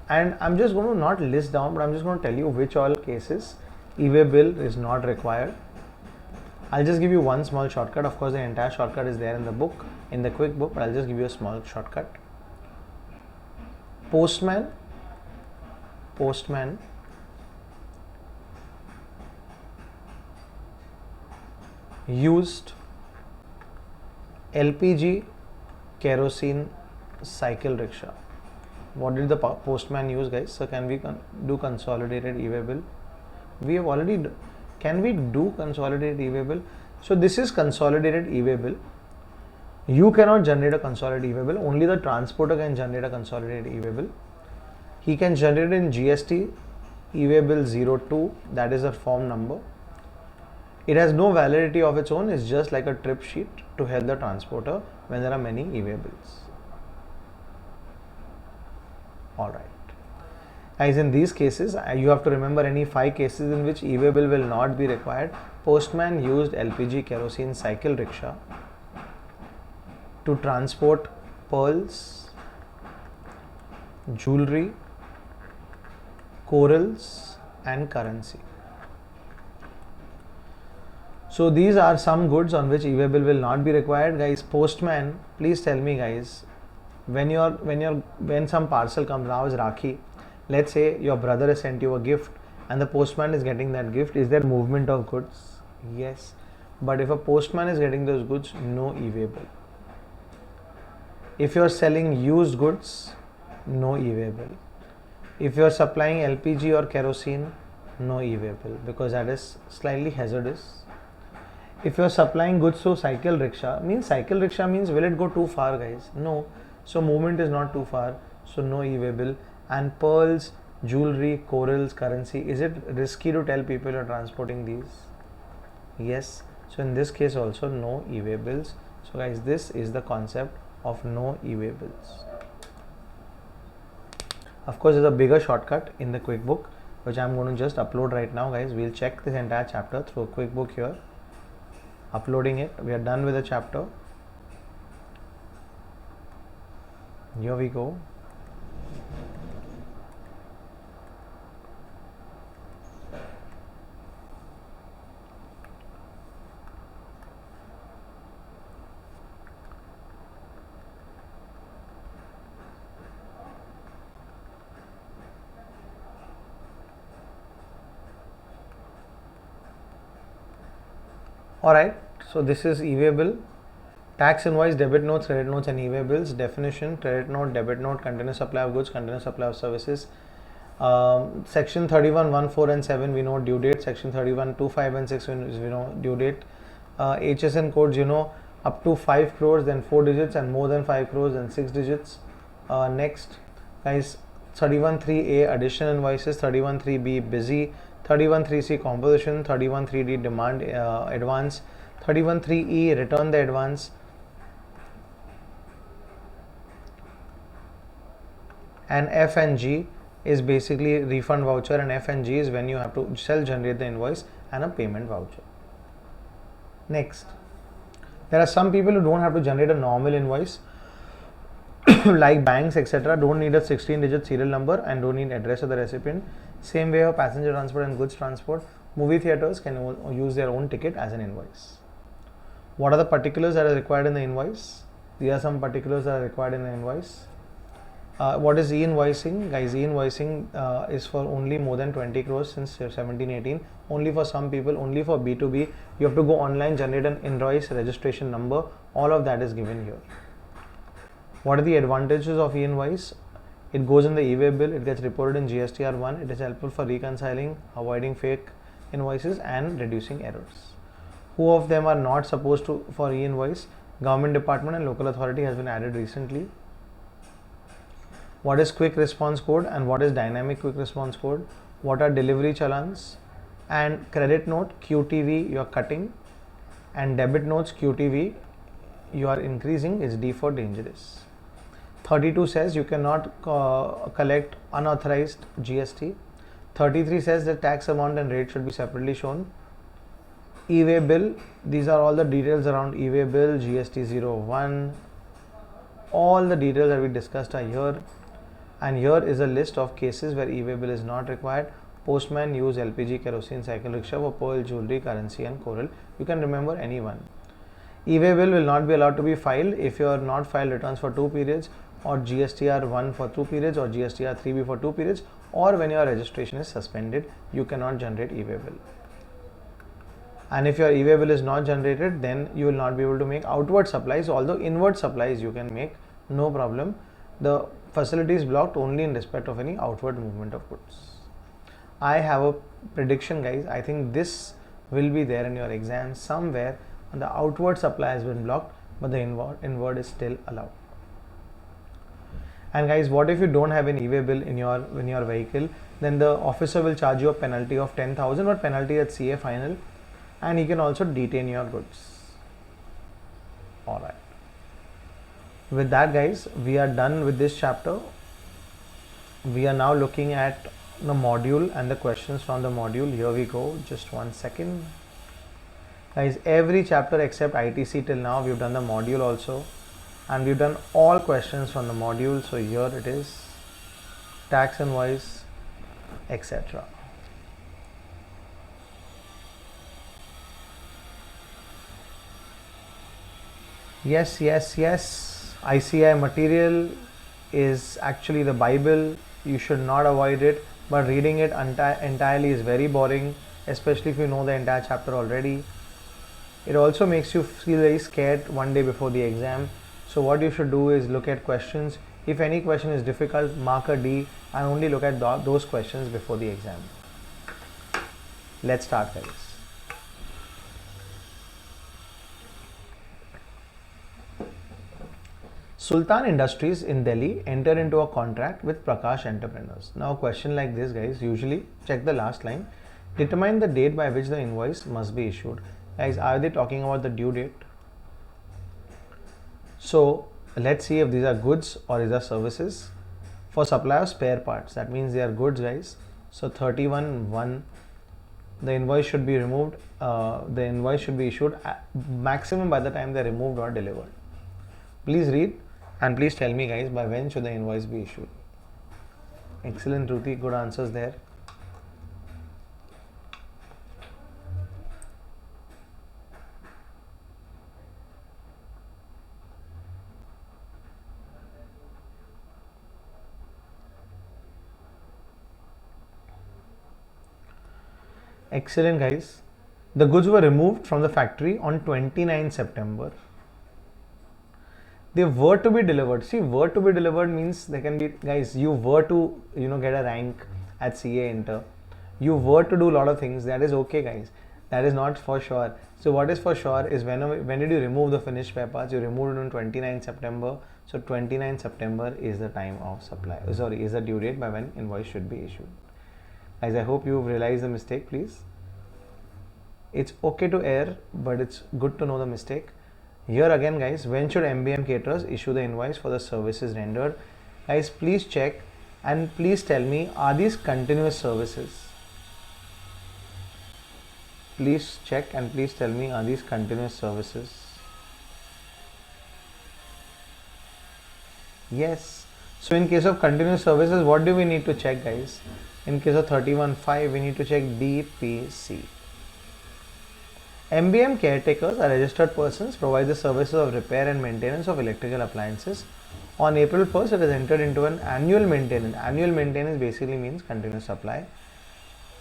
And I'm just going to not list down, but I'm just going to tell you which all cases e-way bill is not required. I'll just give you one small shortcut. Of course, the entire shortcut is there in the book, in the quick book, but I'll just give you a small shortcut. Postman used LPG, kerosene, cycle rickshaw. What did the postman use, guys? So can we do consolidated e-way bill? We have already can we do consolidated e-way bill? So this is consolidated e-way bill. You cannot generate a consolidated e-way bill. Only the transporter can generate a consolidated e-way bill. He can generate in GST e-way bill 02. That is a form number. It has no validity of its own. It's just like a trip sheet to help the transporter when there are many e-way bills. Alright. Guys, in these cases, you have to remember any 5 cases in which e-way bill will not be required. Postman used LPG, kerosene, cycle rickshaw to transport pearls, jewelry, corals, and currency. So these are some goods on which e-way bill will not be required. Guys, postman, please tell me, guys, when some parcel comes, now is Rakhi, let's say your brother has sent you a gift and the postman is getting that gift, is there movement of goods? Yes. But if a postman is getting those goods, no e-way bill. If you are selling used goods, no e-way bill. If you are supplying LPG or kerosene, no e-way bill, because that is slightly hazardous. If you are supplying goods through cycle rickshaw means will it go too far, guys? No. So movement is not too far, so no e-way bill. And pearls, jewelry, corals, currency, is it risky to tell people you're transporting these? Yes. So in this case also no e-way bills. So guys, this is the concept of no e-way bills. Of course, there's a bigger shortcut in the QuickBook, which I'm going to just upload right now, guys. We'll check this entire chapter through QuickBook here. Uploading it. We are done with the chapter. Here we go. Alright, so this is e-way bill. Tax invoice, debit notes, credit notes and e-way bills. Definition: credit note, debit note, continuous supply of goods, continuous supply of services. Section 31, 1, 4 and 7 we know due date. Section 31, 2, 5 and 6 we know due date. HSN codes, you know, up to 5 crores then 4 digits, and more than 5 crores then 6 digits. Next, guys, 31.3a additional invoices, 31.3b busy, 31.3c composition, 31.3d demand advance, 31.3e return the advance, and F and G is basically refund voucher, and F and G is when you have to self-generate the invoice and a payment voucher. Next, there are some people who don't have to generate a normal invoice like banks, etc. Don't need a 16-digit serial number and don't need address of the recipient. Same way of passenger transport and goods transport. Movie theaters can use their own ticket as an invoice. What are the particulars that are required in the invoice? These are some particulars that are required in the invoice. What is e-invoicing? Guys, e-invoicing is for only more than 20 crores since 17-18. Only for some people, only for B2B. You have to go online, generate an invoice registration number. All of that is given here. What are the advantages of e-invoice? It goes in the e-way bill, it gets reported in GSTR1, it is helpful for reconciling, avoiding fake invoices and reducing errors. Who of them are not supposed to for e-invoice? Government department and local authority has been added recently. What is quick response code and what is dynamic quick response code? What are delivery challans? And credit note QTV you are cutting, and debit notes QTV you are increasing is D for dangerous. 32 says you cannot collect unauthorized GST. 33 says the tax amount and rate should be separately shown. E-way bill, these are all the details around e-way bill, GST 01. All the details that we discussed are here. And here is a list of cases where e-way bill is not required. Postman use LPG, kerosene, cycle rickshaw for pearl, jewelry, currency and coral. You can remember any one. E-way bill will not be allowed to be filed if you are not filed returns for 2 periods, or GSTR1 for 2 periods, or GSTR3B for 2 periods, or when your registration is suspended, you cannot generate e-way bill. And if your e-way bill is not generated, then you will not be able to make outward supplies, although inward supplies you can make, no problem. The facility is blocked only in respect of any outward movement of goods. I have a prediction, guys. I think this will be there in your exam somewhere. The outward supply has been blocked, but the inward is still allowed. And guys, what if you don't have an e-way bill in your vehicle? Then the officer will charge you a penalty of 10,000 or penalty at CA final, and he can also detain your goods. Alright. With that, guys, we are done with this chapter. We are now looking at the module and the questions from the module. Here we go. Just 1 second. Guys, every chapter except ITC till now, we've done the module also. And we've done all questions from the module. So here it is, tax invoice, etc. Yes. ICI material is actually the Bible. You should not avoid it, but reading it entirely is very boring, especially if you know the entire chapter already. It also makes you feel very scared one day before the exam. So what you should do is look at questions. If any question is difficult, mark a D and only look at those questions before the exam. Let's start, guys. Sultan Industries in Delhi entered into a contract with Prakash Entrepreneurs. Now a question like this, guys, usually check the last line. Determine the date by which the invoice must be issued. Guys, are they talking about the due date? So let's see if these are goods or these are services. For supply of spare parts, that means they are goods, guys. So 31(1), the invoice should be removed, the invoice should be issued maximum by the time they're removed or delivered. Please read and please tell me, guys, by when should the invoice be issued. Excellent, Ruti, good answers there. Excellent, guys. The goods were removed from the factory on 29 September. They were to be delivered. See, were to be delivered means they can be, guys, you were to, get a rank at CA Inter. You were to do a lot of things. That is okay, guys. That is not for sure. So what is for sure is when did you remove the finished spare parts? You removed it on 29 September. So 29 September is the time of supply. Sorry, is the due date by when invoice should be issued. Guys, I hope you've realized the mistake, please. It's okay to err, but it's good to know the mistake. Here again, guys, when should MBM caterers issue the invoice for the services rendered? Guys, please check and please tell me, are these continuous services? Please check and please tell me, are these continuous services? Yes. So in case of continuous services, what do we need to check, guys? In case of 31(5), we need to check DPC. MBM caretakers are registered persons, provide the services of repair and maintenance of electrical appliances. On April 1st, it is entered into an annual maintenance. Annual maintenance basically means continuous supply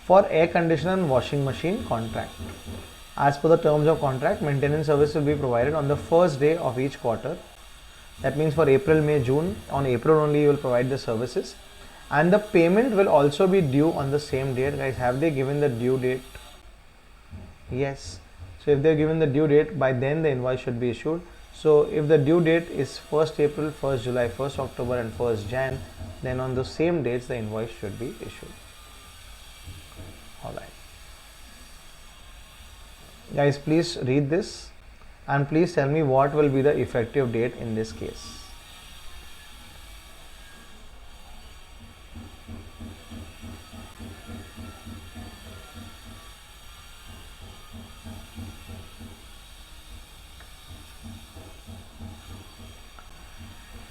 for air conditioner and washing machine contract. As per the terms of contract, maintenance service will be provided on the first day of each quarter. That means for April, May, June, on April only you will provide the services. And the payment will also be due on the same date. Guys, have they given the due date? Yes. So if they're given the due date, by then the invoice should be issued. So if the due date is 1st April, 1st July, 1st October and 1st Jan, then on the same dates the invoice should be issued. Alright. Guys, please read this and please tell me what will be the effective date in this case.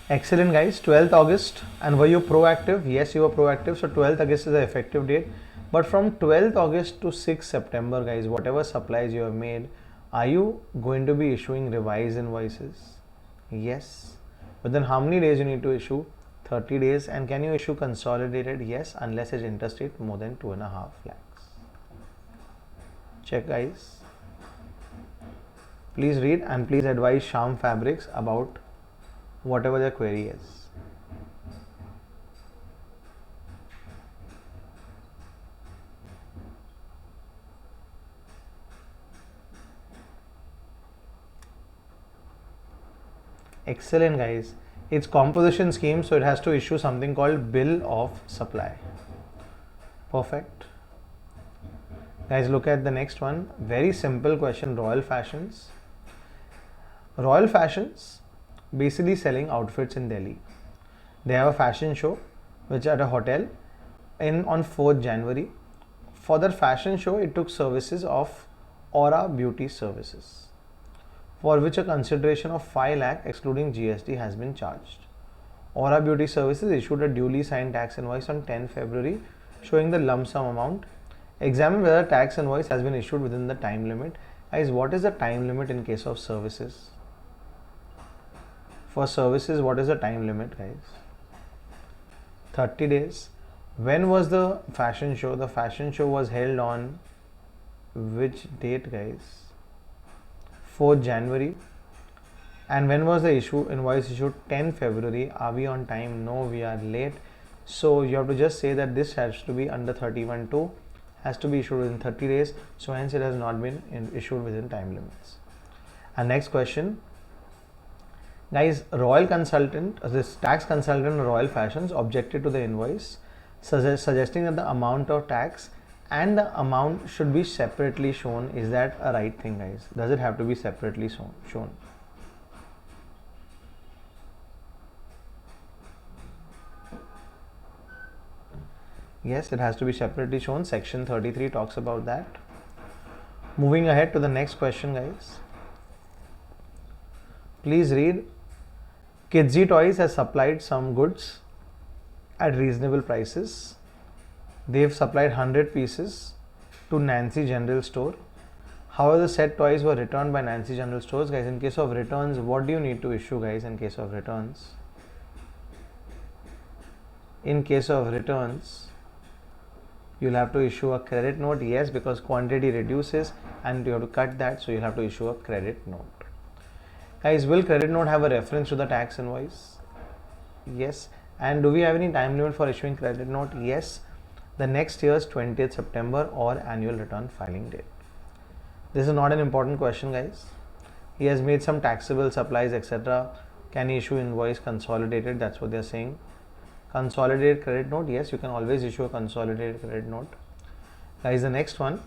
Excellent, guys. 12th August. And were you proactive? Yes, you were proactive. So 12th August is the effective date. But from 12th August to 6th September, guys, whatever supplies you have made, are you going to be issuing revised invoices? Yes. But then how many days you need to issue? 30 days. And can you issue consolidated? Yes, unless it's interstate more than 2.5 lakhs. Check, guys. Please read and please advise Sham Fabrics about whatever their query is. Excellent, guys. It's composition scheme, so it has to issue something called bill of supply. Perfect. Guys, look at the next one. Very simple question. Royal Fashions. Royal Fashions basically selling outfits in Delhi. They have a fashion show which at a hotel on 4th January. For that fashion show, it took services of Aura Beauty Services, for which a consideration of 5 lakh excluding GST has been charged. Aura Beauty Services issued a duly signed tax invoice on 10 February showing the lump sum amount. Examine whether tax invoice has been issued within the time limit. Guys, what is the time limit in case of services? For services, what is the time limit, guys? 30 days. When was the fashion show? The fashion show was held on which date, guys? 4th January. And when was the invoice issued? 10 February. Are we on time? No, we are late. So you have to just say that this has to be under 31(2), has to be issued within 30 days. So hence it has not been issued within time limits. And next question. Guys, Royal Consultant, this tax consultant Royal Fashions objected to the invoice, suggesting that the amount of tax and the amount should be separately shown. Is that a right thing, guys? Does it have to be separately shown? Yes, it has to be separately shown. Section 33 talks about that. Moving ahead to the next question, guys. Please read. Kidsy Toys has supplied some goods at reasonable prices. They've supplied 100 pieces to Nancy General Store. However, the said toys were returned by Nancy General Stores. Guys, in case of returns, what do you need to issue, guys, in case of returns? In case of returns, you'll have to issue a credit note. Yes, because quantity reduces and you have to cut that, so you'll have to issue a credit note. Guys, will credit note have a reference to the tax invoice? Yes. And do we have any time limit for issuing credit note? Yes. The next year's 20th September or annual return filing date. This is not an important question, guys. He has made some taxable supplies, etc. Can he issue invoice consolidated? That's what they're saying. Consolidated credit note. Yes, you can always issue a consolidated credit note. Guys, the next one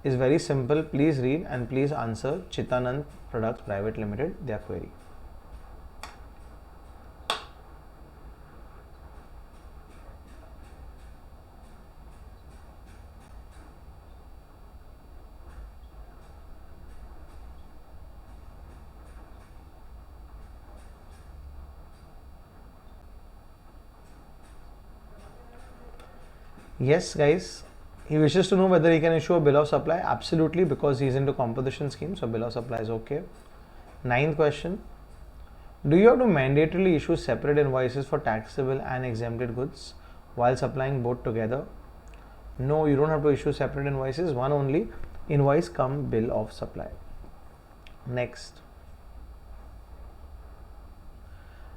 is very simple. Please read and please answer Chitanand Products Private Limited, their query. Yes, guys, he wishes to know whether he can issue a bill of supply. Absolutely, because he is into composition scheme, so bill of supply is okay. Ninth question. Do you have to mandatorily issue separate invoices for taxable and exempted goods while supplying both together? No, you don't have to issue separate invoices. One only invoice come bill of supply. Next.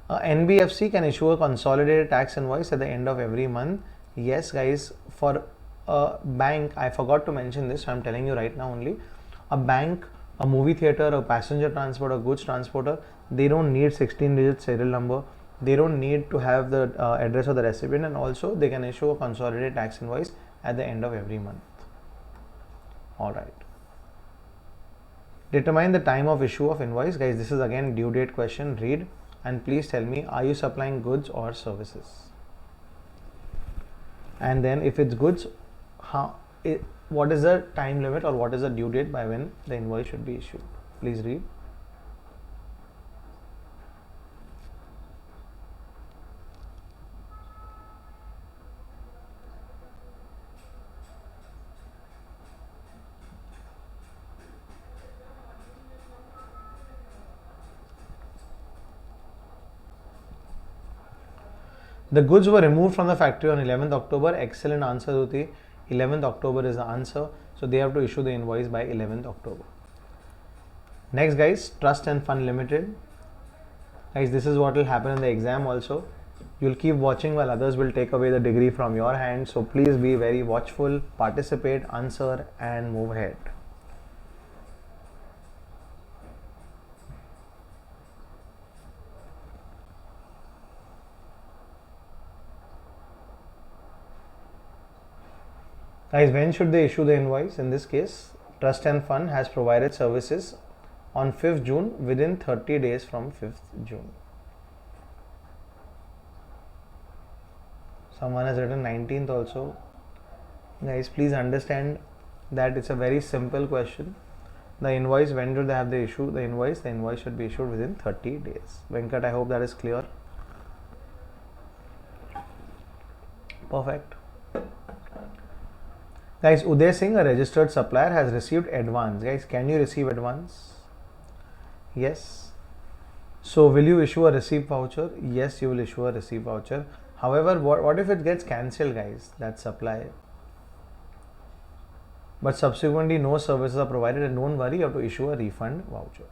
NBFC can issue a consolidated tax invoice at the end of every month. Yes, guys, for a bank, I forgot to mention this, so I'm telling you right now only. A bank, a movie theater, a passenger transport, a goods transporter, they don't need 16-digit serial number. They don't need to have the address of the recipient, and also they can issue a consolidated tax invoice at the end of every month. Alright. Determine the time of issue of invoice. Guys, this is again due date question. Read and please tell me, are you supplying goods or services? And then if it's goods, what is the time limit or what is the due date by when the invoice should be issued? Please read. The goods were removed from the factory on 11th October. Excellent answer, Duti. 11th October is the answer. So they have to issue the invoice by 11th October. Next, guys, Trust and Fund Limited. Guys, this is what will happen in the exam also. You'll keep watching while others will take away the degree from your hand. So please be very watchful, participate, answer and move ahead. Guys, when should they issue the invoice? In this case, Trust and Fund has provided services on 5th June within 30 days from 5th June. Someone has written 19th also. Guys, please understand that it's a very simple question. The invoice, when do they have the issue? The invoice should be issued within 30 days. Venkat, I hope that is clear. Perfect. Guys, Uday Singh, a registered supplier, has received advance. Guys, can you receive advance? Yes. So, will you issue a receipt voucher? Yes, you will issue a receipt voucher. However, what if it gets cancelled, guys? That supply. But subsequently, no services are provided, and don't worry, you have to issue a refund voucher.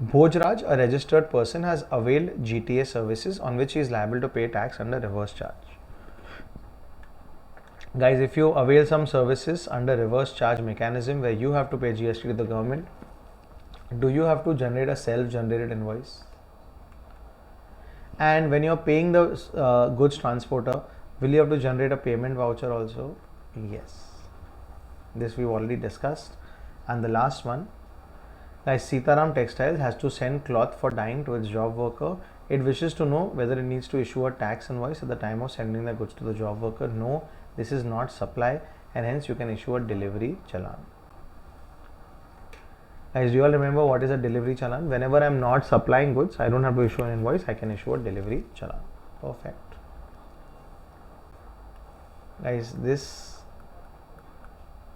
Bhojraj, a registered person, has availed GTA services on which he is liable to pay tax under reverse charge. Guys, if you avail some services under reverse charge mechanism where you have to pay GST to the government, do you have to generate a self-generated invoice? And when you're paying the goods transporter, will you have to generate a payment voucher also? Yes. This we've already discussed. And the last one, guys, Sitaram Textiles has to send cloth for dyeing to its job worker. It wishes to know whether it needs to issue a tax invoice at the time of sending the goods to the job worker. No, this is not supply, and hence you can issue a delivery challan. Guys, do you all remember what is a delivery challan? Whenever I am not supplying goods, I don't have to issue an invoice, I can issue a delivery challan. Perfect. Guys, this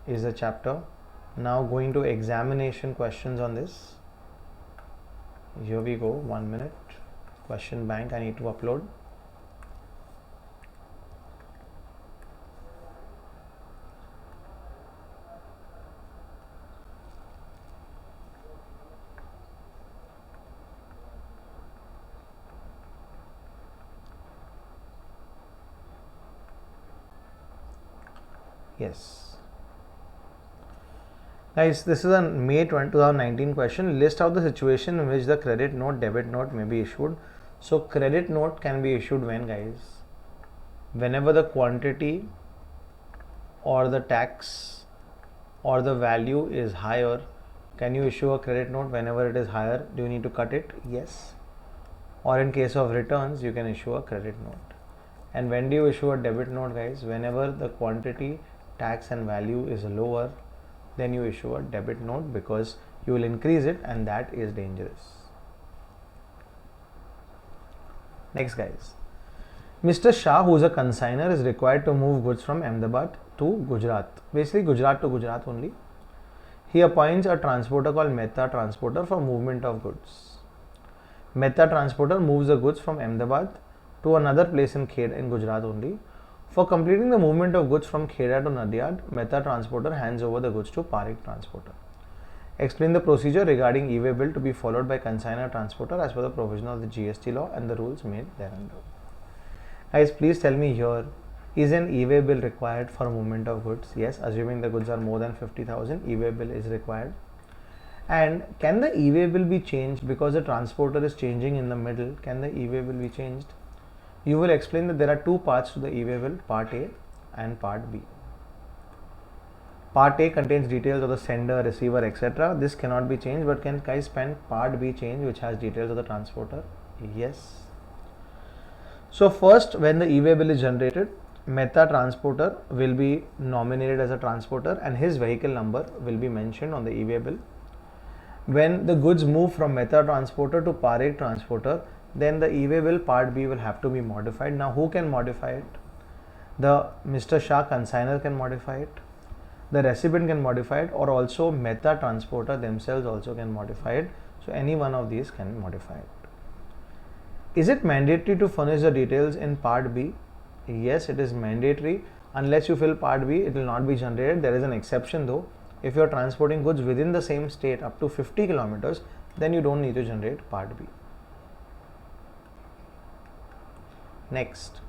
is the chapter. Now going to examination questions on this. Here we go. 1 minute. Question bank I need to upload. Yes. Guys, this is a May 2019 question. List out the situation in which the credit note, debit note may be issued. So credit note can be issued when, guys? Whenever the quantity or the tax or the value is higher. Can you issue a credit note whenever it is higher? Do you need to cut it? Yes. Or in case of returns, you can issue a credit note. And when do you issue a debit note, guys? Whenever the quantity, tax and value is lower, then you issue a debit note, because you will increase it and that is dangerous. Next, guys. Mr. Shah, who is a consignor, is required to move goods from Ahmedabad to Gujarat. Basically Gujarat to Gujarat only. He appoints a transporter called Mehta Transporter for movement of goods. Mehta Transporter moves the goods from Ahmedabad to another place in Kheda in Gujarat only. For completing the movement of goods from Kheda to Nadiad, Mehta Transporter hands over the goods to Parekh Transporter. Explain the procedure regarding e-way bill to be followed by consignor transporter as per the provision of the GST law and the rules made thereunder. Guys, please tell me here, is an e-way bill required for movement of goods? Yes, assuming the goods are more than 50,000, e-way bill is required. And can the e-way bill be changed because the transporter is changing in the middle? Can the e-way bill be changed? You will explain that there are two parts to the e-way bill, part A and part B. Part A contains details of the sender, receiver, etc. This cannot be changed, but can part B change, which has details of the transporter? Yes. So first, when the e-way bill is generated, Mehta Transporter will be nominated as a transporter and his vehicle number will be mentioned on the e-way bill. When the goods move from Mehta Transporter to Parekh Transporter, then the e-way bill part B will have to be modified. Now who can modify it? The Mr. Shah consignor can modify it, the recipient can modify it, or also Mehta Transporter themselves also can modify it. So any one of these can modify it. Is it mandatory to furnish the details in part B? Yes, it is mandatory. Unless you fill part B, it will not be generated. There is an exception though. If you are transporting goods within the same state up to 50 kilometers, then you don't need to generate part B. Next.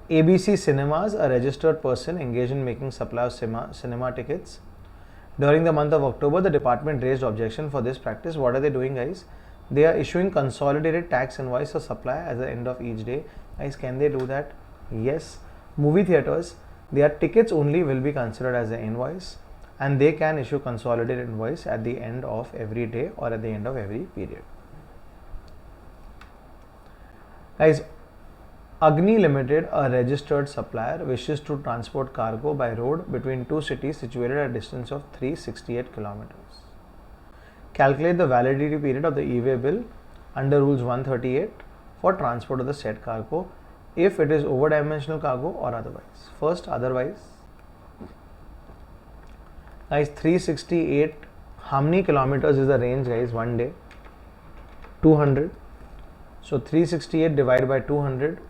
ABC Cinemas, a registered person engaged in making supply of cinema tickets. During the month of October, the department raised objection for this practice. What are they doing, guys? They are issuing consolidated tax invoice or supply at the end of each day. Guys, can they do that? Yes. Movie theaters, their tickets only will be considered as an invoice, and they can issue consolidated invoice at the end of every day or at the end of every period. Guys, Agni Limited, a registered supplier, wishes to transport cargo by road between two cities situated at a distance of 368 kilometers. Calculate the validity period of the e-way bill under rules 138 for transport of the said cargo, if it is over-dimensional cargo or otherwise. First, otherwise. Guys, 368, how many kilometers is the range, guys? One day? 200. So 368 divided by 200,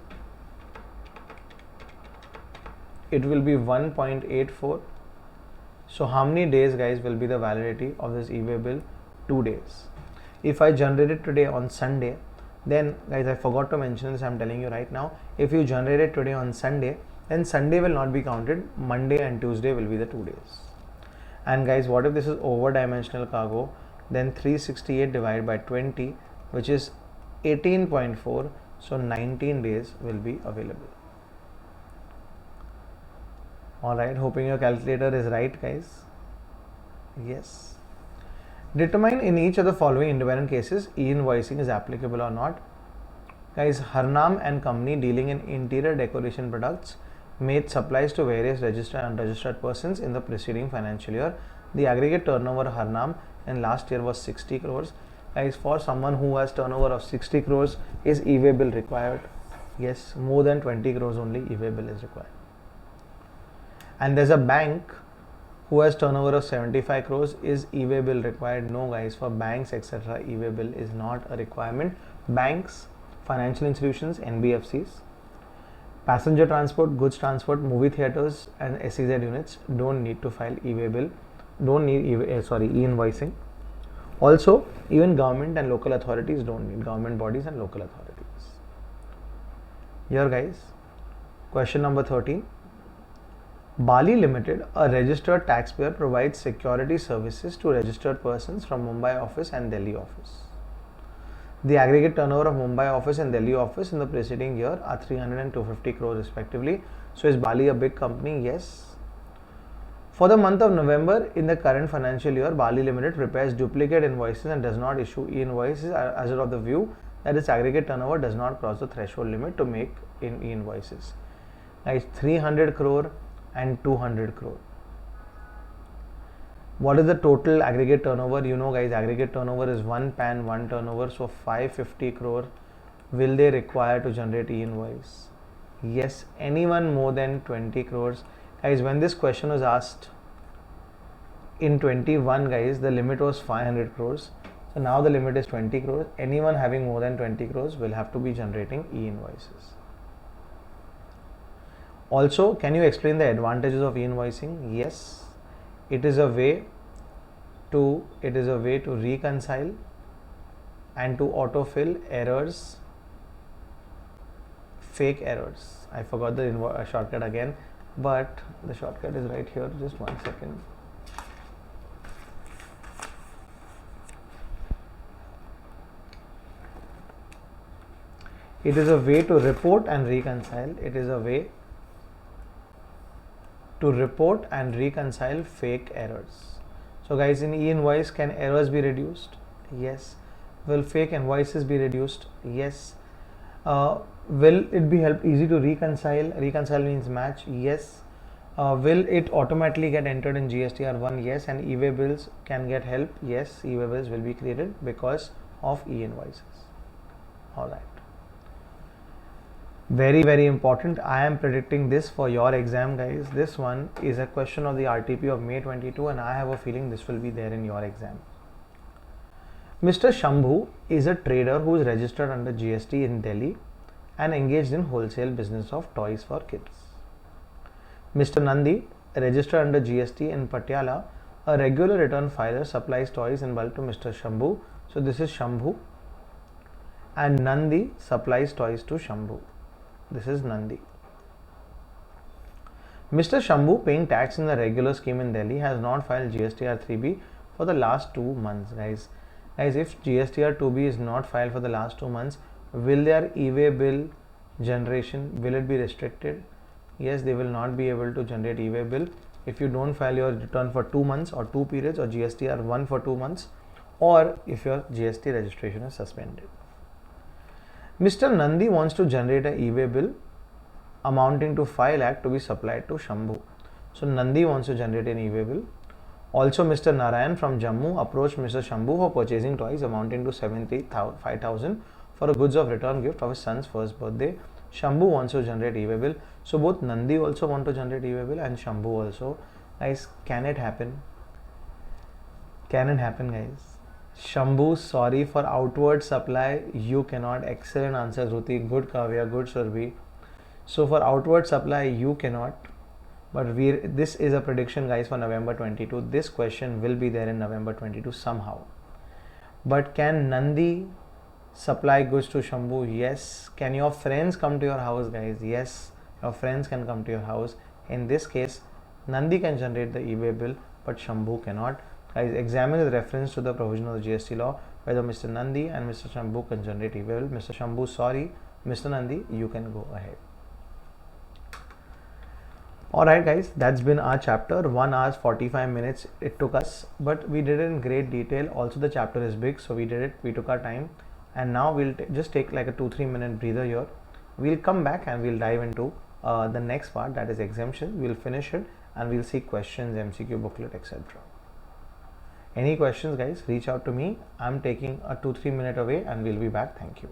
it will be 1.84. So how many days, guys, will be the validity of this e-way bill? 2 days. If I generate it today on Sunday, then, guys, I forgot to mention this, I'm telling you right now. If you generate it today on Sunday, then Sunday will not be counted. Monday and Tuesday will be the 2 days. And guys, what if this is over-dimensional cargo? Then 368 divided by 20, which is 18.4. So 19 days will be available. Alright, hoping your calculator is right, guys. Yes. Determine in each of the following independent cases e-invoicing is applicable or not. Guys, Harnam and company dealing in interior decoration products made supplies to various registered and unregistered persons in the preceding financial year. The aggregate turnover of Harnam in last year was 60 crores. Guys, for someone who has turnover of 60 crores, is e-way bill required? Yes, more than 20 crores only e-way bill is required. And there's a bank who has turnover of 75 crores, is e-way bill required? No guys, for banks etc. e-way bill is not a requirement. Banks, financial institutions, NBFCs, passenger transport, goods transport, movie theaters and SEZ units don't need to file e-way bill, don't need e-invoicing. Also, even government and local authorities don't need, government bodies and local authorities. Here guys, question number 13. Bali Limited, a registered taxpayer, provides security services to registered persons from Mumbai office and Delhi office. The aggregate turnover of Mumbai office and Delhi office in the preceding year are 300 and 250 crores respectively. So is Bali a big company? Yes. For the month of November in the current financial year, Bali Limited prepares duplicate invoices and does not issue e-invoices as of the view that its aggregate turnover does not cross the threshold limit to make in e-invoices. Guys, 300 crore and 200 crore. What is the total aggregate turnover? You know guys, aggregate turnover is one PAN, one turnover, so 550 crore. Will they require to generate e-invoice? Yes, anyone more than 20 crores. Guys, when this question was asked in 21 guys, the limit was 500 crores. So now the limit is 20 crores. Anyone having more than 20 crores will have to be generating e-invoices. Also, can you explain the advantages of e-invoicing? Yes, it is a way to reconcile and to autofill errors, fake errors. I forgot the shortcut again, but the shortcut is right here. Just 1 second. It is a way to report and reconcile. It is a way to report and reconcile fake errors. So guys, in e-invoice, can errors be reduced? Yes. Will fake invoices be reduced? Yes. Will it be easy to reconcile? Reconcile means match. Yes. Will it automatically get entered in GSTR1? Yes. And e-way bills can get help? Yes. E-way bills will be created because of e-invoices. Alright. Very, very important. I am predicting this for your exam guys. This one is a question of the RTP of May 22 and I have a feeling this will be there in your exam. Mr. Shambhu is a trader who is registered under GST in Delhi and engaged in wholesale business of toys for kids. Mr. Nandi, registered under GST in Patiala, a regular return filer, supplies toys in bulk to Mr. Shambhu. So this is Shambhu and Nandi supplies toys to Shambhu. This is Nandi. Mr. Shambhu, paying tax in the regular scheme in Delhi, has not filed GSTR 3B for the last 2 months. Guys, if GSTR 2B is not filed for the last 2 months, will their e-way bill generation, will it be restricted? Yes, they will not be able to generate e-way bill if you don't file your return for 2 months or 2 periods, or GSTR 1 for 2 months, or if your GST registration is suspended. Mr. Nandi wants to generate an e-way bill amounting to 5 lakh to be supplied to Shambhu. So Nandi wants to generate an e-way bill. Also, Mr. Narayan from Jammu approached Mr. Shambhu for purchasing toys amounting to 75,000 for a goods of return gift of his son's first birthday. Shambhu wants to generate e-way bill. So both Nandi also want to generate e-way bill and Shambhu also. Guys, can it happen? Can it happen, guys? Shambhu, sorry, for outward supply you cannot. Excellent answer, Ruti. Good, Kavya. Good, Surabhi. So for outward supply you cannot, but this is a prediction guys for November 22. This question will be there in November 22 somehow. But can Nandi supply goods to Shambhu? Yes. Can your friends come to your house, guys? Yes, your friends can come to your house. In this case, Nandi can generate the e-way bill, but Shambhu cannot. Guys, examine with reference to the provision of the GST law whether Mr. Nandi and Mr. Shambhu can generate e-way bill. Mr. Shambhu, sorry. Mr. Nandi, you can go ahead. Alright guys, that's been our chapter. 1 hour 45 minutes it took us, but we did it in great detail. Also the chapter is big, so we did it, we took our time, and now we'll just take like a 2-3 minute breather here. We'll come back and we'll dive into the next part, that is exemption. We'll finish it and we'll see questions, MCQ booklet, etc. Any questions guys, reach out to me. I'm taking a 2-3 minute away and we'll be back. Thank you.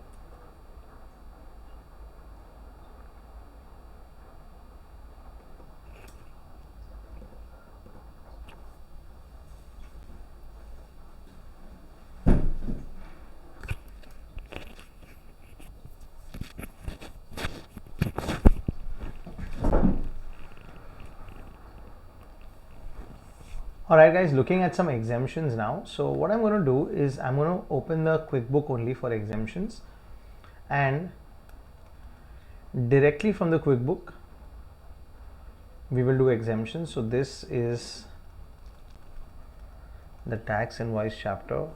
Alright guys, looking at some exemptions now. So what I'm going to do is I'm going to open the QuickBook only for exemptions, and directly from the QuickBook we will do exemptions. So this is the tax invoice chapter.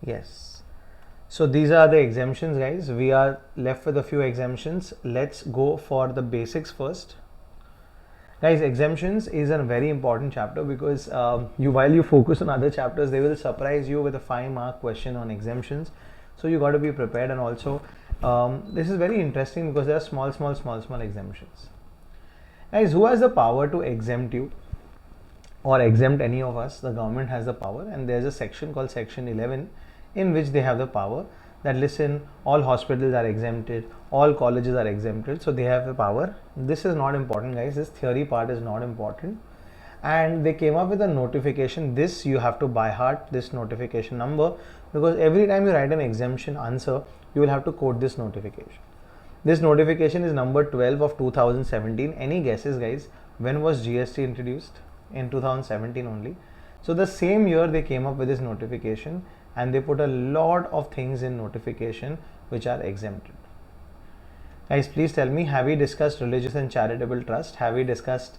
Yes. So these are the exemptions guys. We are left with a few exemptions. Let's go for the basics first. Guys, exemptions is a very important chapter because while you focus on other chapters, they will surprise you with a 5-mark question on exemptions. So you got to be prepared, and also this is very interesting because there are small exemptions. Guys, who has the power to exempt you or exempt any of us? The government has the power, and there's a section called section 11 in which they have the power that, listen, all hospitals are exempted, all colleges are exempted, so they have the power. This is not important guys, this theory part is not important. And they came up with a notification. This you have to by heart, this notification number, because every time you write an exemption answer, you will have to quote this notification. This notification is number 12 of 2017. Any guesses guys, when was GST introduced? In 2017 only. So the same year they came up with this notification, and they put a lot of things in notification which are exempted. Guys, please tell me, have we discussed religious and charitable trust? Have we discussed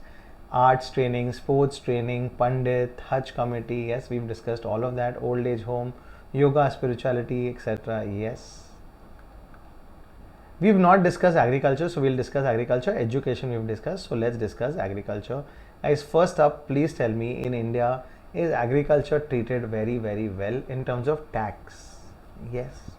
arts training, sports training, Pandit, Hajj committee? Yes, we've discussed all of that. Old age home, yoga, spirituality, etc. Yes. We've not discussed agriculture, so we'll discuss agriculture. Education we've discussed, so let's discuss agriculture. Guys, first up, please tell me, in India, is agriculture treated very well in terms of tax? Yes.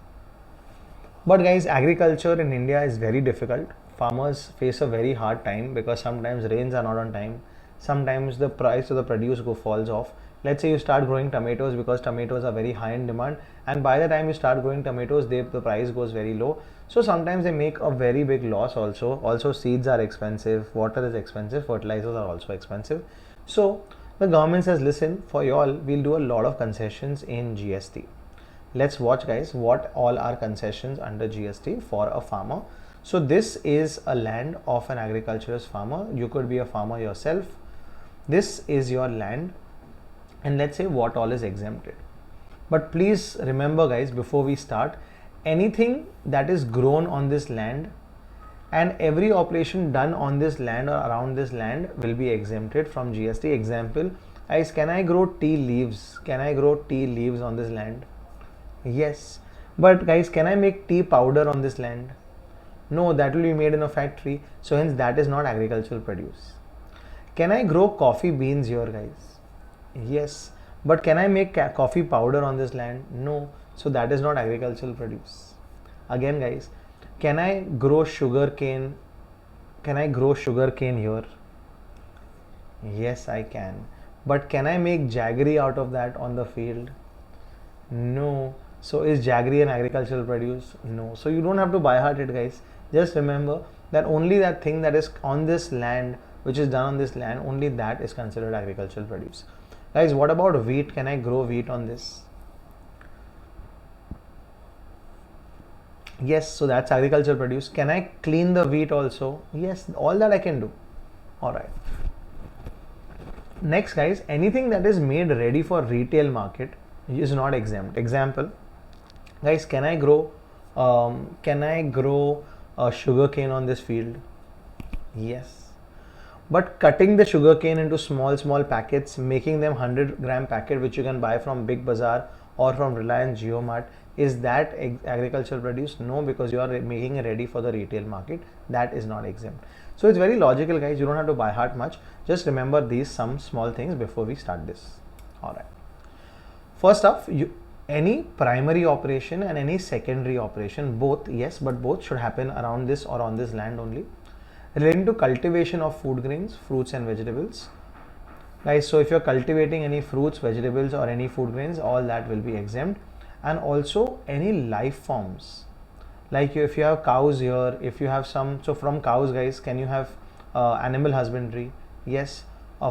But guys, agriculture in India is very difficult. Farmers face a very hard time because sometimes rains are not on time. Sometimes the price of the produce falls off. Let's say you start growing tomatoes because tomatoes are very high in demand, and by the time you start growing tomatoes, the price goes very low. So sometimes they make a very big loss also. Also seeds are expensive, water is expensive, fertilizers are also expensive. So the government says, listen, for y'all, we'll do a lot of concessions in GST. Let's watch guys, what all are concessions under GST for a farmer. So this is a land of an agriculturist farmer. You could be a farmer yourself. This is your land, and let's say what all is exempted. But please remember guys, before we start, anything that is grown on this land and every operation done on this land or around this land will be exempted from GST. Example, guys, can I grow tea leaves? Can I grow tea leaves on this land? Yes. But guys, can I make tea powder on this land? No, that will be made in a factory, so hence that is not agricultural produce. Can I grow coffee beans here guys? Yes. But can I make coffee powder on this land? No, so that is not agricultural produce. Again guys, can I grow sugar cane? Can I grow sugar cane here? Yes, I can. But can I make jaggery out of that on the field? No. So is jaggery an agricultural produce? No. So you don't have to by heart it guys. Just remember that only that thing that is on this land, which is done on this land, only that is considered agricultural produce. Guys, what about wheat? Can I grow wheat on this? Yes, so that's agricultural produce. Can I clean the wheat also? Yes, all that I can do. Alright. Next guys, anything that is made ready for retail market is not exempt. Example, guys, can I grow sugar cane on this field? Yes. But cutting the sugarcane into small packets, making them 100-gram packet which you can buy from Big Bazaar or from Reliance JioMart, is that agricultural produce? No, because you are making it ready for the retail market. That is not exempt. So it's very logical, guys. You don't have to buy heart much. Just remember these some small things before we start this. All right. First up, any primary operation and any secondary operation, both, yes, but both should happen around this or on this land only. Relating to cultivation of food grains, fruits and vegetables. Guys, so if you're cultivating any fruits, vegetables or any food grains, all that will be exempt. And also any life forms. Like if you have cows here, if you have some, so from cows, guys, can you have animal husbandry? Yes.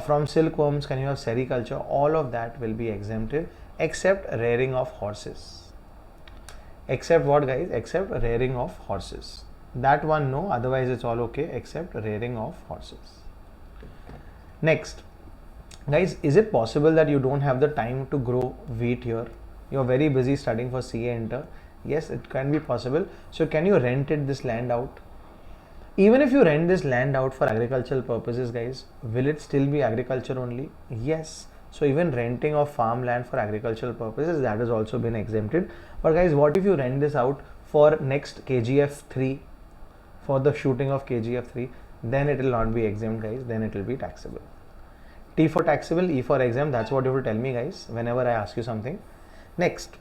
From silkworms, can you have sericulture? All of that will be exempted, except rearing of horses. Except what, guys? Except rearing of horses. That one no, otherwise it's all okay, except rearing of horses. Next, guys, is it possible that you don't have the time to grow wheat here? You're very busy studying for CA Inter. Yes, it can be possible. So can you rent this land out? Even if you rent this land out for agricultural purposes, guys, will it still be agriculture only? Yes. So even renting of farmland for agricultural purposes, that has also been exempted. But guys, what if you rent this out for next KGF 3, for the shooting of KGF 3, then it will not be exempt, guys, then it will be taxable. T for taxable, E for exempt, that's what you will tell me, guys, whenever I ask you something. Next,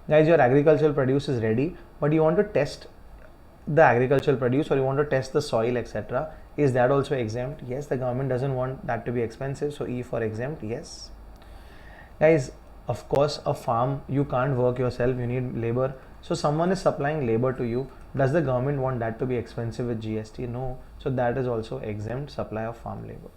guys, your agricultural produce is ready, but you want to test the agricultural produce or you want to test the soil, etc. Is that also exempt? Yes, the government doesn't want that to be expensive, so E for exempt, yes. Guys, of course, a farm, you can't work yourself, you need labor. So someone is supplying labor to you. Does the government want that to be expensive with GST? No. So that is also exempt, supply of farm labor.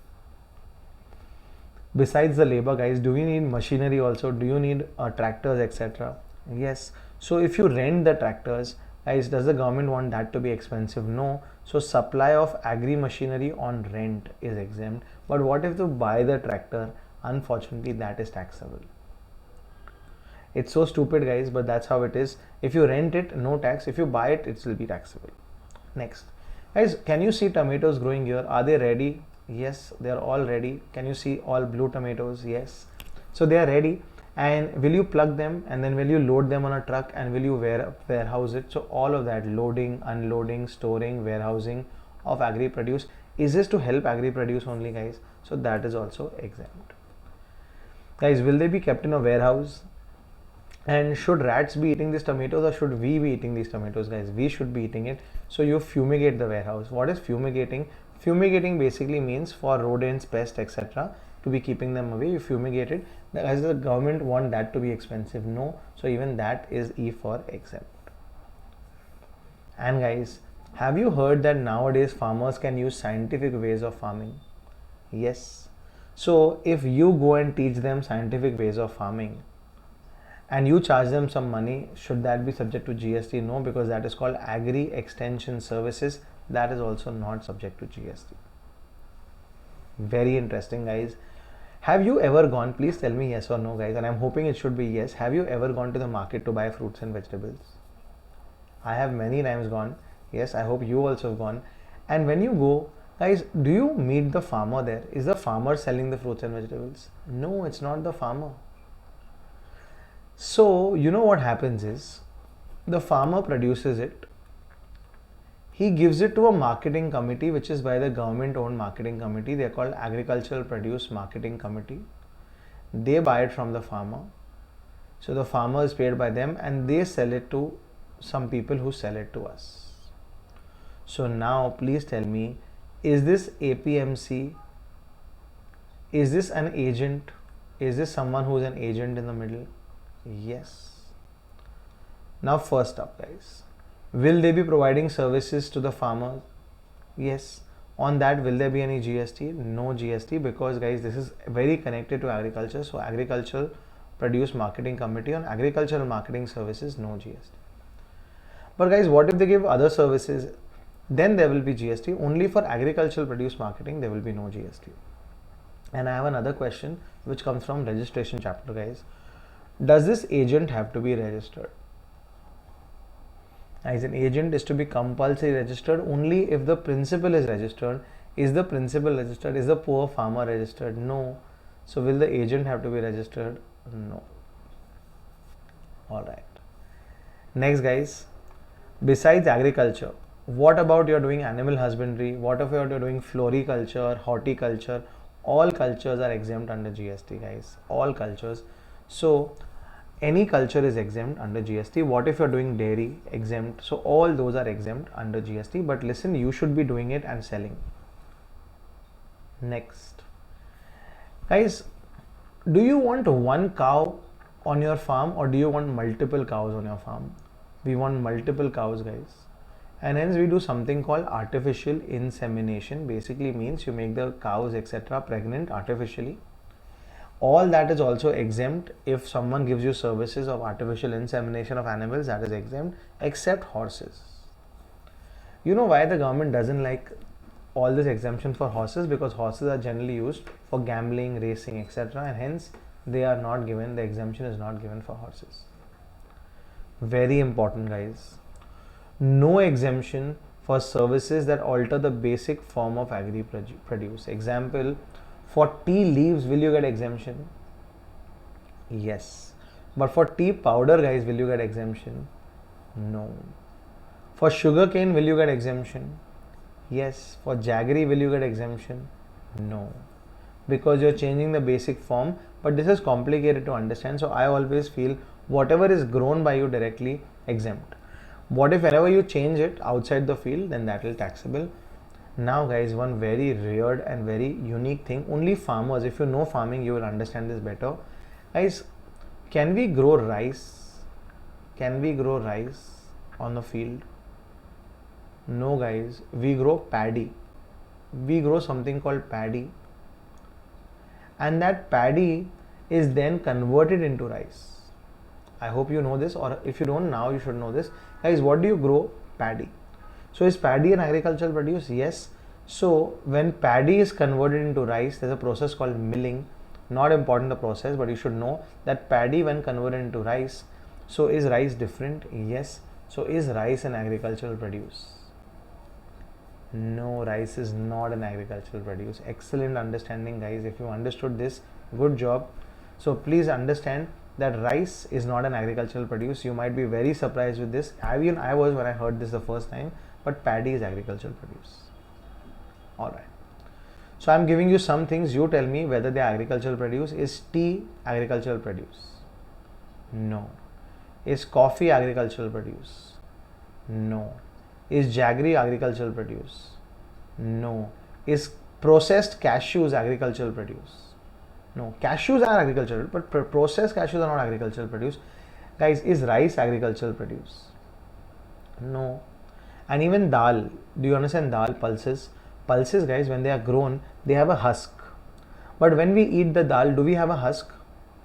Besides the labor, guys, do you need machinery also? Do you need tractors, etc.? Yes. So if you rent the tractors, guys, does the government want that to be expensive? No. So supply of agri machinery on rent is exempt. But what if you buy the tractor? Unfortunately, that is taxable. It's so stupid, guys, but that's how it is. If you rent it, no tax. If you buy it, it will be taxable. Next, guys, can you see tomatoes growing here? Are they ready? Yes, they are all ready. Can you see all blue tomatoes? Yes. So they are ready. And will you plug them and then will you load them on a truck and will you warehouse it? So all of that, loading, unloading, storing, warehousing of agri produce, is this to help agri produce only, guys? So that is also exempt. Guys, will they be kept in a warehouse? And should rats be eating these tomatoes or should we be eating these tomatoes, guys? We should be eating it. So you fumigate the warehouse. What is fumigating? Fumigating basically means for rodents, pests, etc. to be keeping them away. You fumigate it. Does the government want that to be expensive? No. So even that is E for exempt. And guys, have you heard that nowadays farmers can use scientific ways of farming? Yes. So if you go and teach them scientific ways of farming, and you charge them some money, should that be subject to GST? No, because that is called Agri Extension Services. That is also not subject to GST. Very interesting, guys. Have you ever gone, please tell me yes or no, guys, and I'm hoping it should be yes. Have you ever gone to the market to buy fruits and vegetables? I have many times gone. Yes, I hope you also have gone. And when you go, guys, do you meet the farmer there? Is the farmer selling the fruits and vegetables? No, it's not the farmer. So, you know what happens is, the farmer produces it, he gives it to a marketing committee, which is by the government owned marketing committee. They are called Agricultural Produce Marketing Committee. They buy it from the farmer. So the farmer is paid by them and they sell it to some people who sell it to us. So now please tell me, is this APMC? Is this an agent? Is this someone who is an agent in the middle? Yes. Now first up, guys, will they be providing services to the farmers? Yes. On that, will there be any GST? No GST, because guys, this is very connected to agriculture. So Agricultural Produce Marketing Committee, on agricultural marketing services, no GST. But guys, what if they give other services? Then there will be GST. Only for agricultural produce marketing, there will be no GST. And I have another question which comes from registration chapter, guys. Does this agent have to be registered? As an agent is to be compulsory registered only if the principal is registered. Is the principal registered? Is the poor farmer registered? No. So will the agent have to be registered? No. Alright. Next guys, besides agriculture, what about you're doing animal husbandry? What if you're doing floriculture, horticulture? All cultures are exempt under GST guys, all cultures. So any culture is exempt under GST. What if you're doing dairy? Exempt. So all those are exempt under GST, but listen, you should be doing it and selling. Next. Guys, do you want one cow on your farm or do you want multiple cows on your farm? We want multiple cows guys, and hence we do something called artificial insemination. Basically means you make the cows etc. pregnant artificially. All that is also exempt. If someone gives you services of artificial insemination of animals, that is exempt, except horses. You know why the government doesn't like all this exemption for horses? Because horses are generally used for gambling, racing etc., and hence they are not given, the exemption is not given for horses. Very important guys. No exemption for services that alter the basic form of agri produce. Example, for tea leaves, will you get exemption? Yes. But for tea powder guys, will you get exemption? No. For sugarcane, will you get exemption? Yes. For jaggery, will you get exemption? No. Because you're changing the basic form, but this is complicated to understand. So I always feel whatever is grown by you directly, exempt. What if whenever you change it outside the field, then that will taxable. Now guys, one very weird and very unique thing, only farmers, if you know farming, you will understand this better. Guys, can we grow rice? Can we grow rice on the field? No guys, we grow paddy. We grow something called paddy, and that paddy is then converted into rice. I hope you know this, or if you don't now, you should know this. Guys, what do you grow? Paddy. So is paddy an agricultural produce? Yes. So when paddy is converted into rice, there's a process called milling. Not important the process, but you should know that paddy when converted into rice. So is rice different? Yes. So is rice an agricultural produce? No, rice is not an agricultural produce. Excellent understanding guys. If you understood this, good job. So please understand that rice is not an agricultural produce. You might be very surprised with this. Even I was when I heard this the first time, but paddy is agricultural produce. Alright. So I'm giving you some things. You tell me whether they are agricultural produce. Is tea agricultural produce? No. Is coffee agricultural produce? No. Is jaggery agricultural produce? No. Is processed cashews agricultural produce? No. Cashews are agricultural, but processed cashews are not agricultural produce. Guys, is rice agricultural produce? No. And even dal, do you understand dal, pulses? Pulses guys, when they are grown, they have a husk. But when we eat the dal, do we have a husk?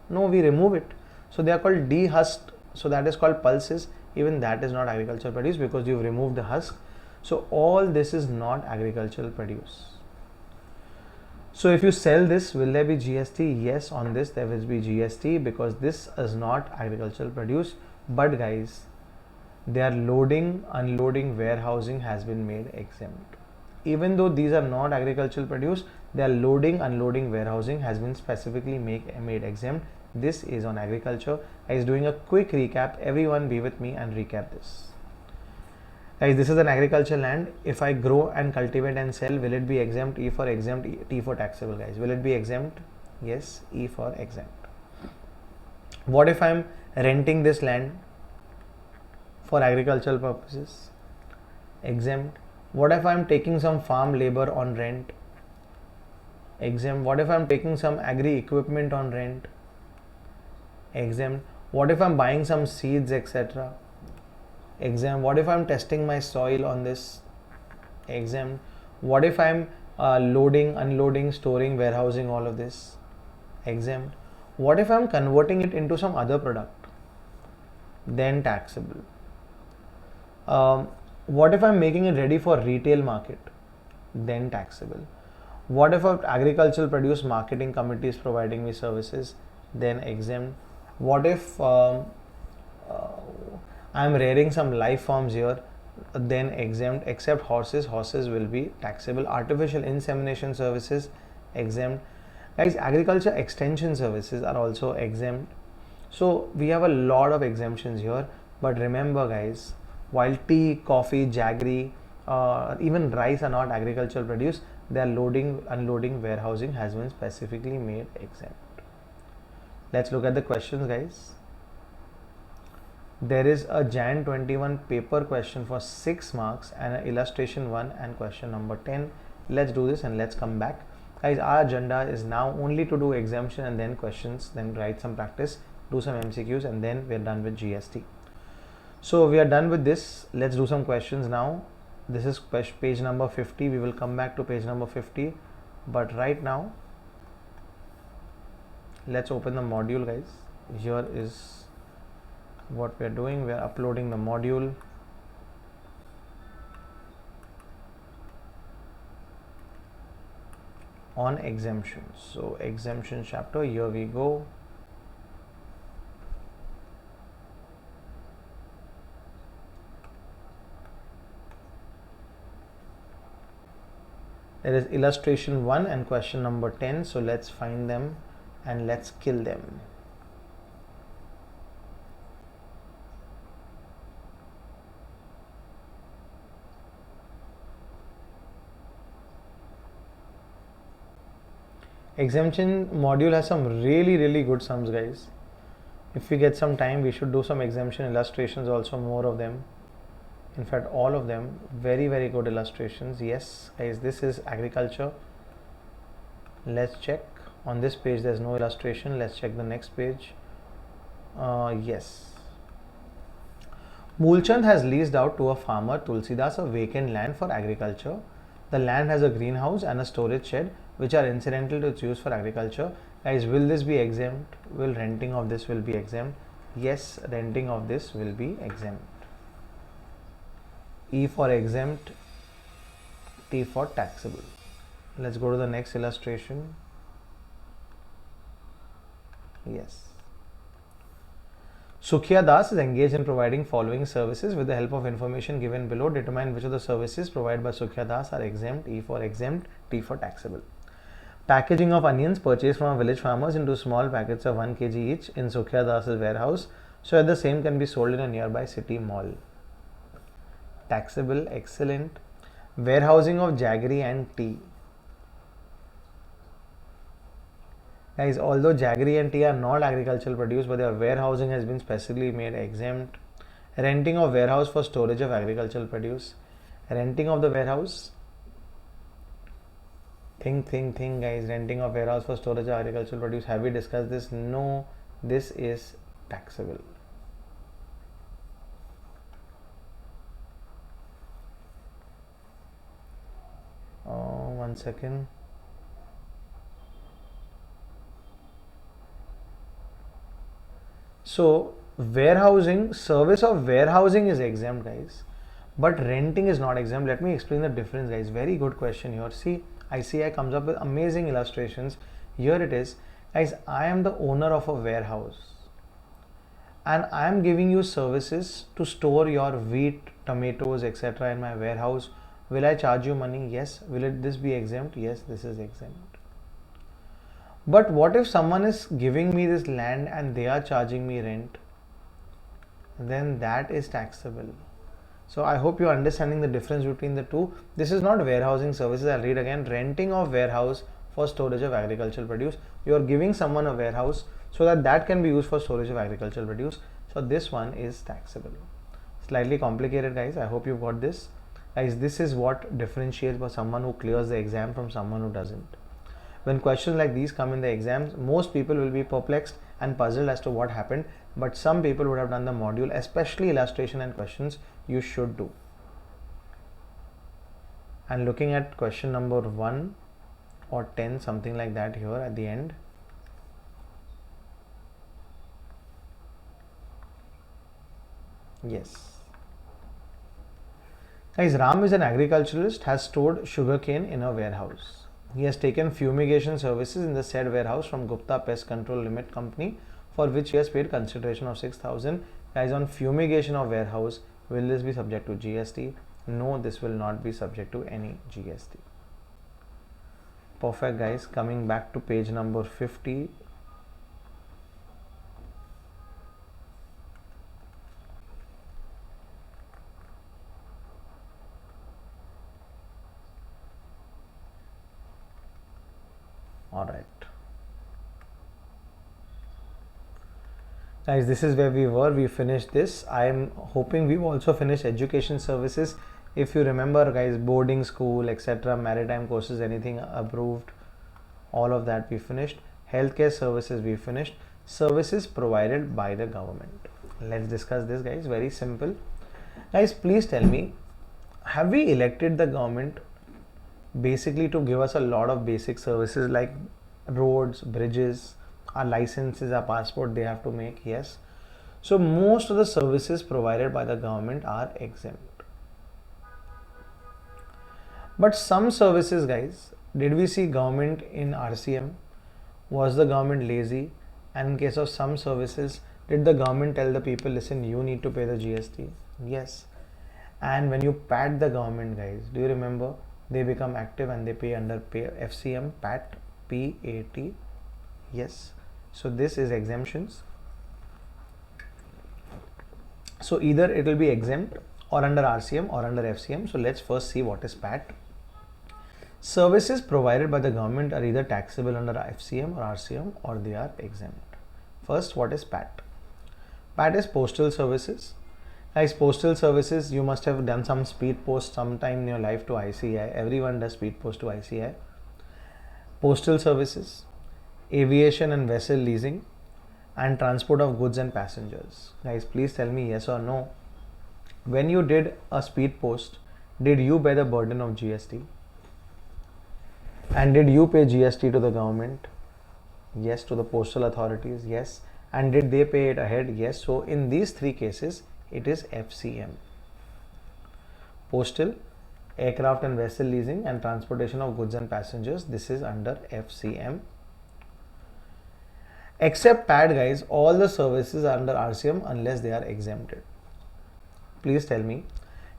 No, we remove it. So they are called dehusked. So that is called pulses. Even that is not agricultural produce because you've removed the husk. So all this is not agricultural produce. So if you sell this, will there be GST? Yes, on this there will be GST because this is not agricultural produce. But guys, their loading, unloading, warehousing has been made exempt. Even though these are not agricultural produce, their loading, unloading, warehousing has been specifically made exempt. This is on agriculture. I is doing a quick recap. Everyone be with me and recap this. Guys, this is an agricultural land. If I grow and cultivate and sell, will it be exempt? E for exempt, T for taxable guys. Will it be exempt? Yes, E for exempt. What if I'm renting this land for agricultural purposes? Exempt. What if I'm taking some farm labor on rent? Exempt. What if I'm taking some agri equipment on rent? Exempt. What if I'm buying some seeds etc.? Exempt. What if I'm testing my soil on this? Exempt. What if I'm loading, unloading, storing, warehousing all of this? Exempt. What if I'm converting it into some other product? Then taxable. What if I'm making it ready for retail market? Then taxable. What if an agricultural produce marketing committee is providing me services? Then exempt. What if I'm rearing some live forms here? then exempt. Except horses, horses will be taxable. Artificial insemination services, exempt. Guys, agriculture extension services are also exempt. So we have a lot of exemptions here, but remember guys, while tea, coffee, jaggery, even rice are not agricultural produce, their loading, unloading, warehousing has been specifically made exempt. Let's look at the questions, guys. There is a Jan 21 paper question for 6 marks and an illustration 1 and question number 10. Let's do this and let's come back. Guys, our agenda is now only to do exemption and then questions, then write some practice, do some MCQs, and then we're done with GST. So we are done with this. Let's do some questions now. This is page number 50. We will come back to page number 50, but right now let's open the module, guys. Here is what we are doing. We are uploading the module. On exemptions. So exemption chapter, here we go. There is illustration 1 and question number 10. So let's find them and let's kill them. Exemption module has some really good sums, guys. If we get some time, we should do some exemption illustrations also, more of them. In fact, all of them, very good illustrations. Yes, guys, this is agriculture. Let's check. On this page, there's no illustration. Let's check the next page. Yes. Mulchand has leased out to a farmer, Tulsidas, a vacant land for agriculture. The land has a greenhouse and a storage shed, which are incidental to its use for agriculture. Guys, will this be exempt? Will renting of this will be exempt? Yes, renting of this will be exempt. E for exempt, T for taxable. Let's go to the next illustration. Yes. Sukhya Das is engaged in providing following services. With the help of information given below, determine which of the services provided by Sukhya Das are exempt. E for exempt, T for taxable. Packaging of onions purchased from village farmers into small packets of 1 kg each in Sukhya Das's warehouse, so that the same can be sold in a nearby city mall. Taxable, excellent. Warehousing of jaggery and tea. Guys, although jaggery and tea are not agricultural produce, but their warehousing has been specifically made exempt. Renting of warehouse for storage of agricultural produce. Renting of the warehouse. Think guys. Renting of warehouse for storage of agricultural produce. Have we discussed this? No. This is taxable. One second. So warehousing, service of warehousing is exempt, guys, but renting is not exempt. Let me explain the difference, guys. Very good question here. See, ICI comes up with amazing illustrations. Here it is, guys. I am the owner of a warehouse and I am giving you services to store your wheat, tomatoes, etc. in my warehouse. Will I charge you money? Yes. Will this be exempt? Yes, this is exempt. But what if someone is giving me this land and they are charging me rent? Then that is taxable. So I hope you are understanding the difference between the two. This is not warehousing services. I'll read again. Renting of warehouse for storage of agricultural produce. You are giving someone a warehouse so that that can be used for storage of agricultural produce. So this one is taxable. Slightly complicated, guys. I hope you got this. Guys, this is what differentiates for someone who clears the exam from someone who doesn't. When questions like these come in the exams, most people will be perplexed and puzzled as to what happened, but some people would have done the module, especially illustration and questions. You should do. And looking at question number 1 or 10, something like that here at the end. Yes. Guys, Ram is an agriculturalist, has stored sugarcane in a warehouse. He has taken fumigation services in the said warehouse from Gupta Pest Control Limited Company, for which he has paid consideration of 6,000. Guys, on fumigation of warehouse, Will this be subject to GST? No, this will not be subject to any GST. Perfect, guys. Coming back to page number 50. All right. Guys, this is where we were. We finished this. I am hoping we've also finished education services. If you remember, guys, boarding school, etc., maritime courses, anything approved, all of that we finished. Healthcare services we finished. Services provided by the government. Let's discuss this, guys. Very simple. Guys, please tell me, have we elected the government basically to give us a lot of basic services like roads, bridges, our licenses, our passport they have to make? Yes. So most of the services provided by the government are exempt. But some services, guys, did we see government in RCM? Was the government lazy? And in case of some services, did the government tell the people, listen, you need to pay the GST? Yes. And when you pat the government, guys, do you remember? They become active and they pay under FCM, PAT, PAT. Yes. So this is exemptions. So either it will be exempt or under RCM or under FCM. So let's first see what is PAT. Services provided by the government are either taxable under FCM or RCM or they are exempt. First, what is PAT? PAT is postal services. Guys, postal services, you must have done some speed post sometime in your life to ICI. Everyone does speed post to ICI. Postal services, aviation and vessel leasing, and transport of goods and passengers. Guys, please tell me yes or no. When you did a speed post, did you bear the burden of GST? And did you pay GST to the government? Yes. To the postal authorities? Yes. And did they pay it ahead? Yes. So in these three cases, it is FCM. Postal, aircraft and vessel leasing, and transportation of goods and passengers. This is under FCM. Except PAT, guys, all the services are under RCM unless they are exempted. Please tell me,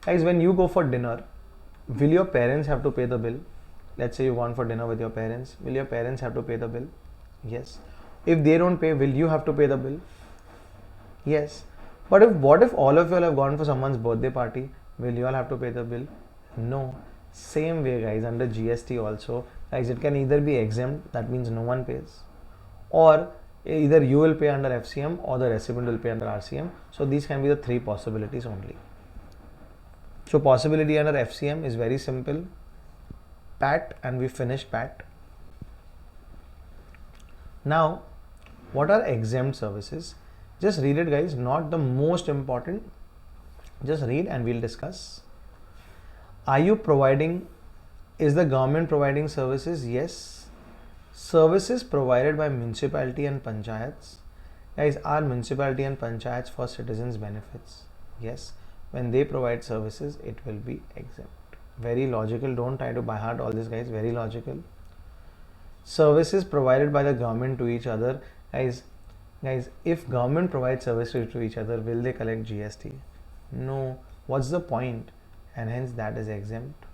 guys, when you go for dinner, will your parents have to pay the bill? Let's say you gone for dinner with your parents. Will your parents have to pay the bill? Yes. If they don't pay, will you have to pay the bill? Yes. But what if all of you all have gone for someone's birthday party? Will you all have to pay the bill? No. Same way, guys, under GST also, guys, it can either be exempt, that means no one pays, or either you will pay under FCM or the recipient will pay under RCM. So these can be the three possibilities only. So possibility under FCM is very simple. PAT, and we finished PAT. Now, what are exempt services? Just read it, guys, not the most important. Just read and we'll discuss. Are you providing, is the government providing services? Yes. Services provided by municipality and panchayats. Guys, are municipality and panchayats for citizens' benefits? Yes. When they provide services, it will be exempt. Very logical. Don't try to by heart all this, guys. Very logical. Services provided by the government to each other. Guys, if government provides services to each other, will they collect GST? No. What's the point? And hence that is exempt.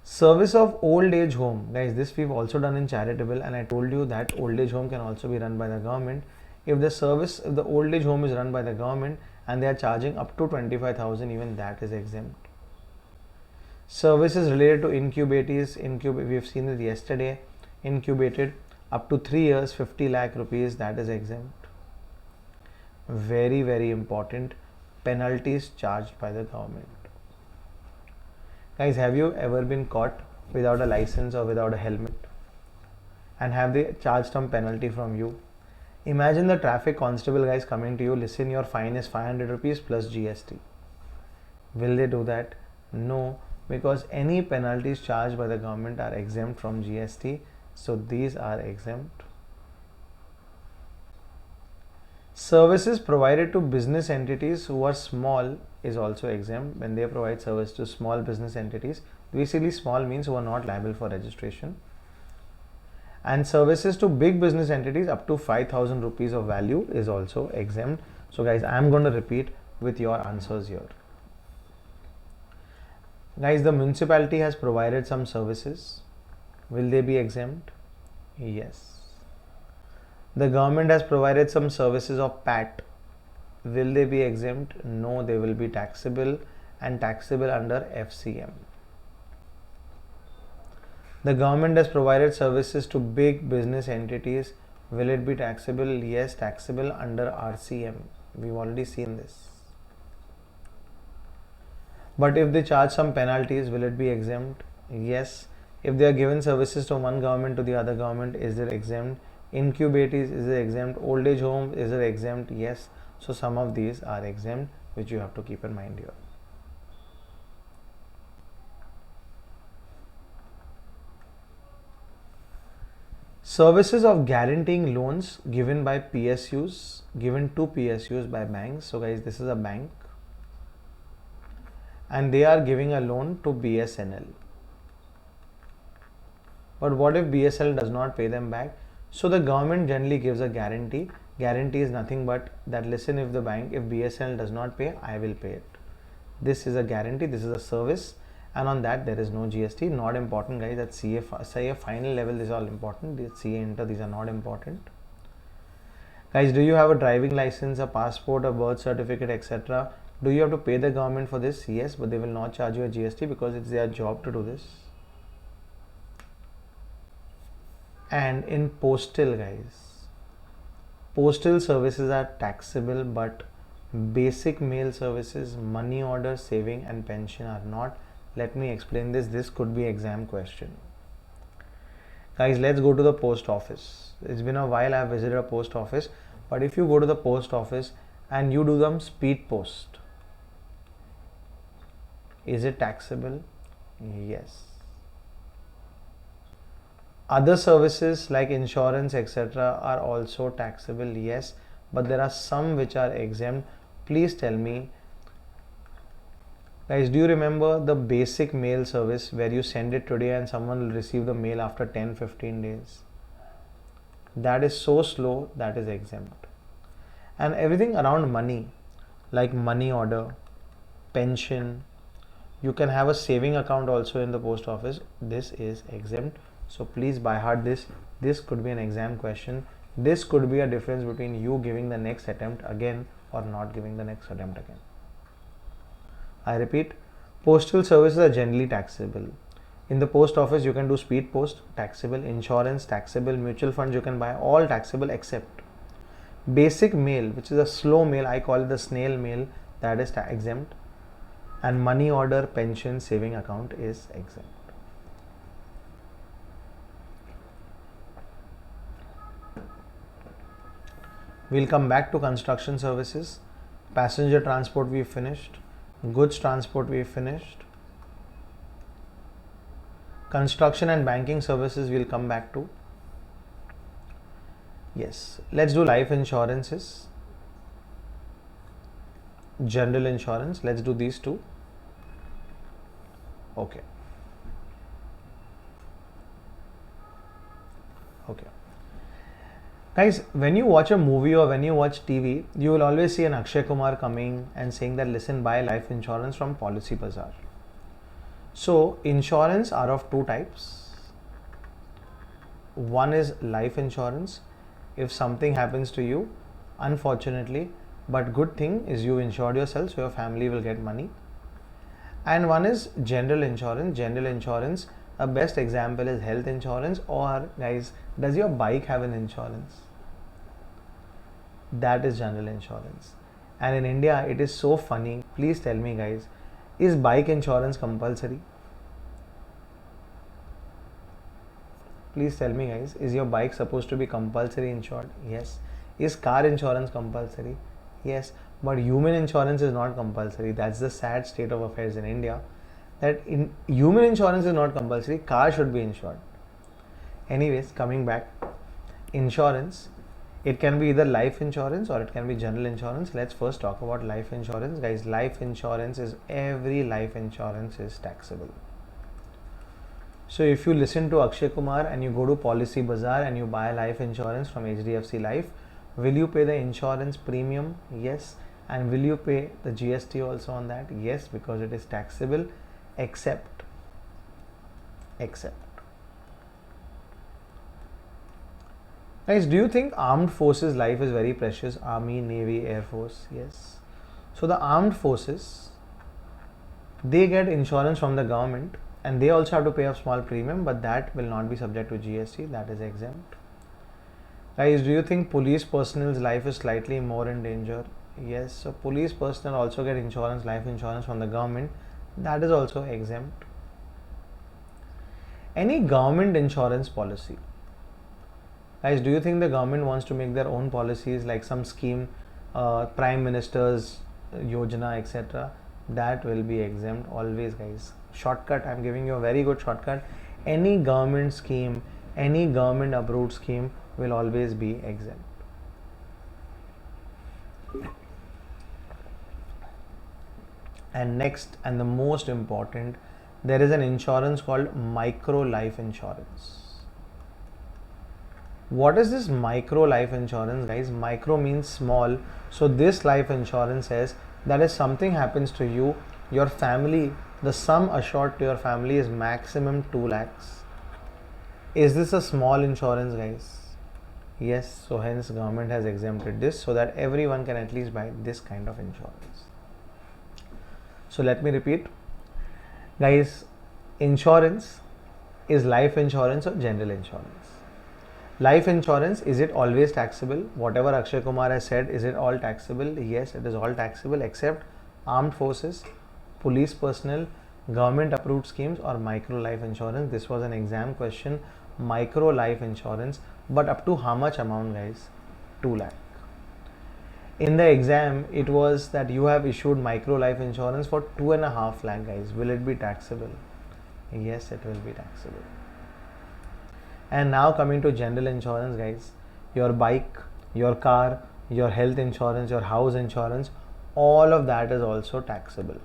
Service of old age home. Guys, this we've also done in charitable, and I told you that old age home can also be run by the government. If the old age home is run by the government and they are charging up to 25,000, even that is exempt. Services related to incubatees, we've seen it yesterday, incubated up to 3 years, 50 lakh rupees, that is exempt. Very, very important, penalties charged by the government. Guys, have you ever been caught without a license or without a helmet? And have they charged some penalty from you? Imagine the traffic constable, guys, coming to you, listen, your fine is 500 rupees plus GST. Will they do that? No. Because any penalties charged by the government are exempt from GST. So these are exempt. Services provided to business entities who are small is also exempt. When they provide service to small business entities, basically small means who are not liable for registration. And services to big business entities up to 5,000 rupees of value is also exempt. So guys, I am going to repeat, with your answers here. Guys, the municipality has provided some services. Will they be exempt? Yes. The government has provided some services of PAT. Will they be exempt? No, they will be taxable and taxable under FCM. The government has provided services to big business entities. Will it be taxable? Yes, taxable under RCM. We've already seen this. But if they charge some penalties, will it be exempt? Yes. If they are given services from one government to the other government, is it exempt? Incubators, is it exempt? Old age home, is it exempt? Yes. So some of these are exempt, which you have to keep in mind here. Services of guaranteeing loans given by PSUs, given to PSUs by banks. So guys, this is a bank and they are giving a loan to BSNL. But what if BSNL does not pay them back? So the government generally gives a guarantee. Guarantee is nothing but that, listen, if BSNL does not pay, I will pay it. This is a guarantee, this is a service, and on that there is no GST. Not important, guys. At CA final level, these are all important. The CA inter, these are not important. Guys, do you have a driving license, a passport, a birth certificate, etc.? Do you have to pay the government for this? Yes, but they will not charge you a GST because it's their job to do this. And in postal, guys, postal services are taxable, but basic mail services, money order, saving and pension are not. Let me explain this. This could be exam question. Guys, let's go to the post office. It's been a while I have visited a post office, but if you go to the post office and you do them speed post, is it taxable? Yes. Other services like insurance, etc. are also taxable, yes, but there are some which are exempt. Please tell me, guys, do you remember the basic mail service where you send it today and someone will receive the mail after 10-15 days? That is so slow, that is exempt. And everything around money, like money order, pension, you can have a saving account also in the post office. This is exempt. So please by heart this. This could be an exam question. This could be a difference between you giving the next attempt again or not giving the next attempt again. I repeat, postal services are generally taxable. In the post office, you can do speed post, taxable, insurance, taxable, mutual funds, you can buy, all taxable except basic mail, which is a slow mail. I call it the snail mail, that is exempt. And money order, pension, saving account is exempt. We'll come back to construction services. Passenger transport we finished. Goods transport we finished. Construction and banking services we'll come back to. Yes, let's do life insurances. General insurance, let's do these two. Okay. Guys, when you watch a movie or when you watch TV, you will always see an Akshay Kumar coming and saying that, listen, buy life insurance from Policy Bazaar. So insurance are of two types. One is life insurance. If something happens to you, unfortunately, but good thing is you insured yourself, so your family will get money. And one is general insurance. General insurance, a best example is health insurance, or guys, does your bike have an insurance? That is general insurance. And in India, it is so funny. Please tell me, guys, is bike insurance compulsory? Please tell me, guys, is your bike supposed to be compulsory insured? Yes. Is car insurance compulsory? Yes. But human insurance is not compulsory. That's the sad state of affairs in India. That human insurance is not compulsory. Car should be insured. Anyways, coming back, insurance, it can be either life insurance or it can be general insurance. Let's first talk about life insurance. Guys, life insurance is, every life insurance is taxable. So if you listen to Akshay Kumar and you go to Policy Bazaar and you buy life insurance from HDFC Life, will you pay the insurance premium? Yes. And will you pay the GST also on that? Yes, because it is taxable, except. Guys, do you think armed forces life is very precious? Army, Navy, Air Force? Yes. So the armed forces, they get insurance from the government and they also have to pay a small premium, but that will not be subject to GST, that is exempt. Guys, do you think police personnel's life is slightly more in danger? Yes. So police personnel also get insurance, life insurance from the government, that is also exempt. Any government insurance policy. Guys, do you think the government wants to make their own policies like some scheme, Prime Minister's Yojana, etc.? That will be exempt always, guys. Shortcut, I'm giving you a very good shortcut. Any government scheme, any government approved scheme will always be exempt. And next, and the most important, there is an insurance called micro life insurance. What is this micro life insurance, guys? Micro means small. So this life insurance says that if something happens to you, your family, the sum assured to your family is maximum 2 lakhs. Is this a small insurance, guys? Yes. So hence government has exempted this so that everyone can at least buy this kind of insurance. So let me repeat. Guys, insurance is life insurance or general insurance. Life insurance, is it always taxable? Whatever Akshay Kumar has said, is it all taxable? Yes, it is all taxable except armed forces, police personnel, government approved schemes or micro life insurance. This was an exam question, micro life insurance, but up to how much amount, guys? 2 lakh. In the exam, it was that you have issued micro life insurance for 2.5 lakh, guys. Will it be taxable? Yes, it will be taxable. And now coming to general insurance, guys, your bike, your car, your health insurance, your house insurance, all of that is also taxable.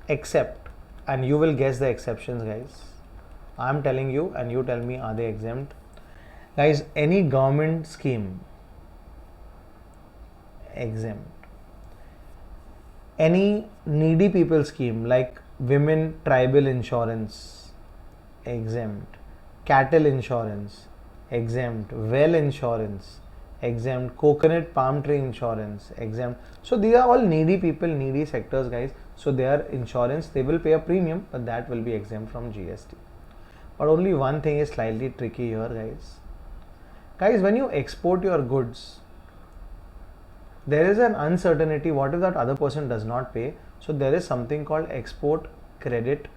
Except, and you will guess the exceptions, guys. I'm telling you and you tell me, are they exempt? Guys, any government scheme, exempt. Any needy people scheme like women tribal insurance, exempt. Cattle insurance, exempt. Well insurance, exempt. Coconut palm tree insurance, exempt. So these are all needy people, needy sectors, guys. So their insurance, they will pay a premium, but that will be exempt from GST. But only one thing is slightly tricky here, guys. Guys, when you export your goods, there is an uncertainty. What if that other person does not pay? So there is something called export credit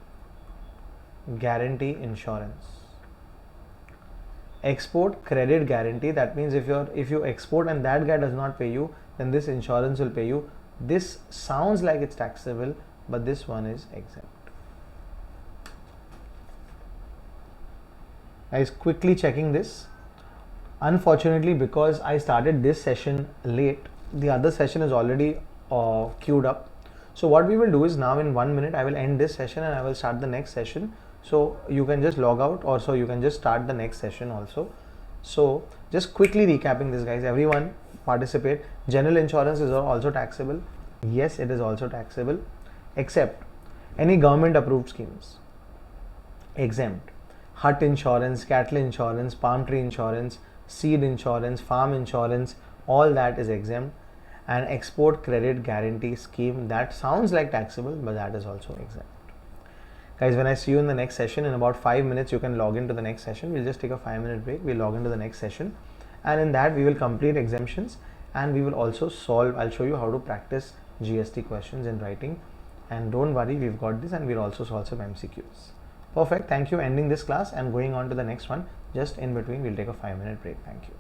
guarantee insurance. Export credit guarantee, that means if you export and that guy does not pay you, then this insurance will pay you. This sounds like it's taxable, but this one is exempt. Guys, quickly checking this. Unfortunately, because I started this session late, the other session is already queued up. So what we will do is now in 1 minute, I will end this session and I will start the next session. So you can just log out or so you can just start the next session also. So just quickly recapping this, guys, everyone participate. General insurance is also taxable. Yes, it is also taxable, except any government approved schemes, exempt. Hut insurance, cattle insurance, palm tree insurance, seed insurance, farm insurance, all that is exempt. And export credit guarantee scheme, that sounds like taxable, but that is also exempt. Guys, when I see you in the next session, in about 5 minutes, you can log into the next session. We'll just take a 5-minute break. We'll log into the next session. And in that, we will complete exemptions and we will also solve, I'll show you how to practice GST questions in writing. And don't worry, we've got this and we'll also solve some MCQs. Perfect. Thank you. Ending this class and going on to the next one. Just in between, we'll take a 5-minute break. Thank you.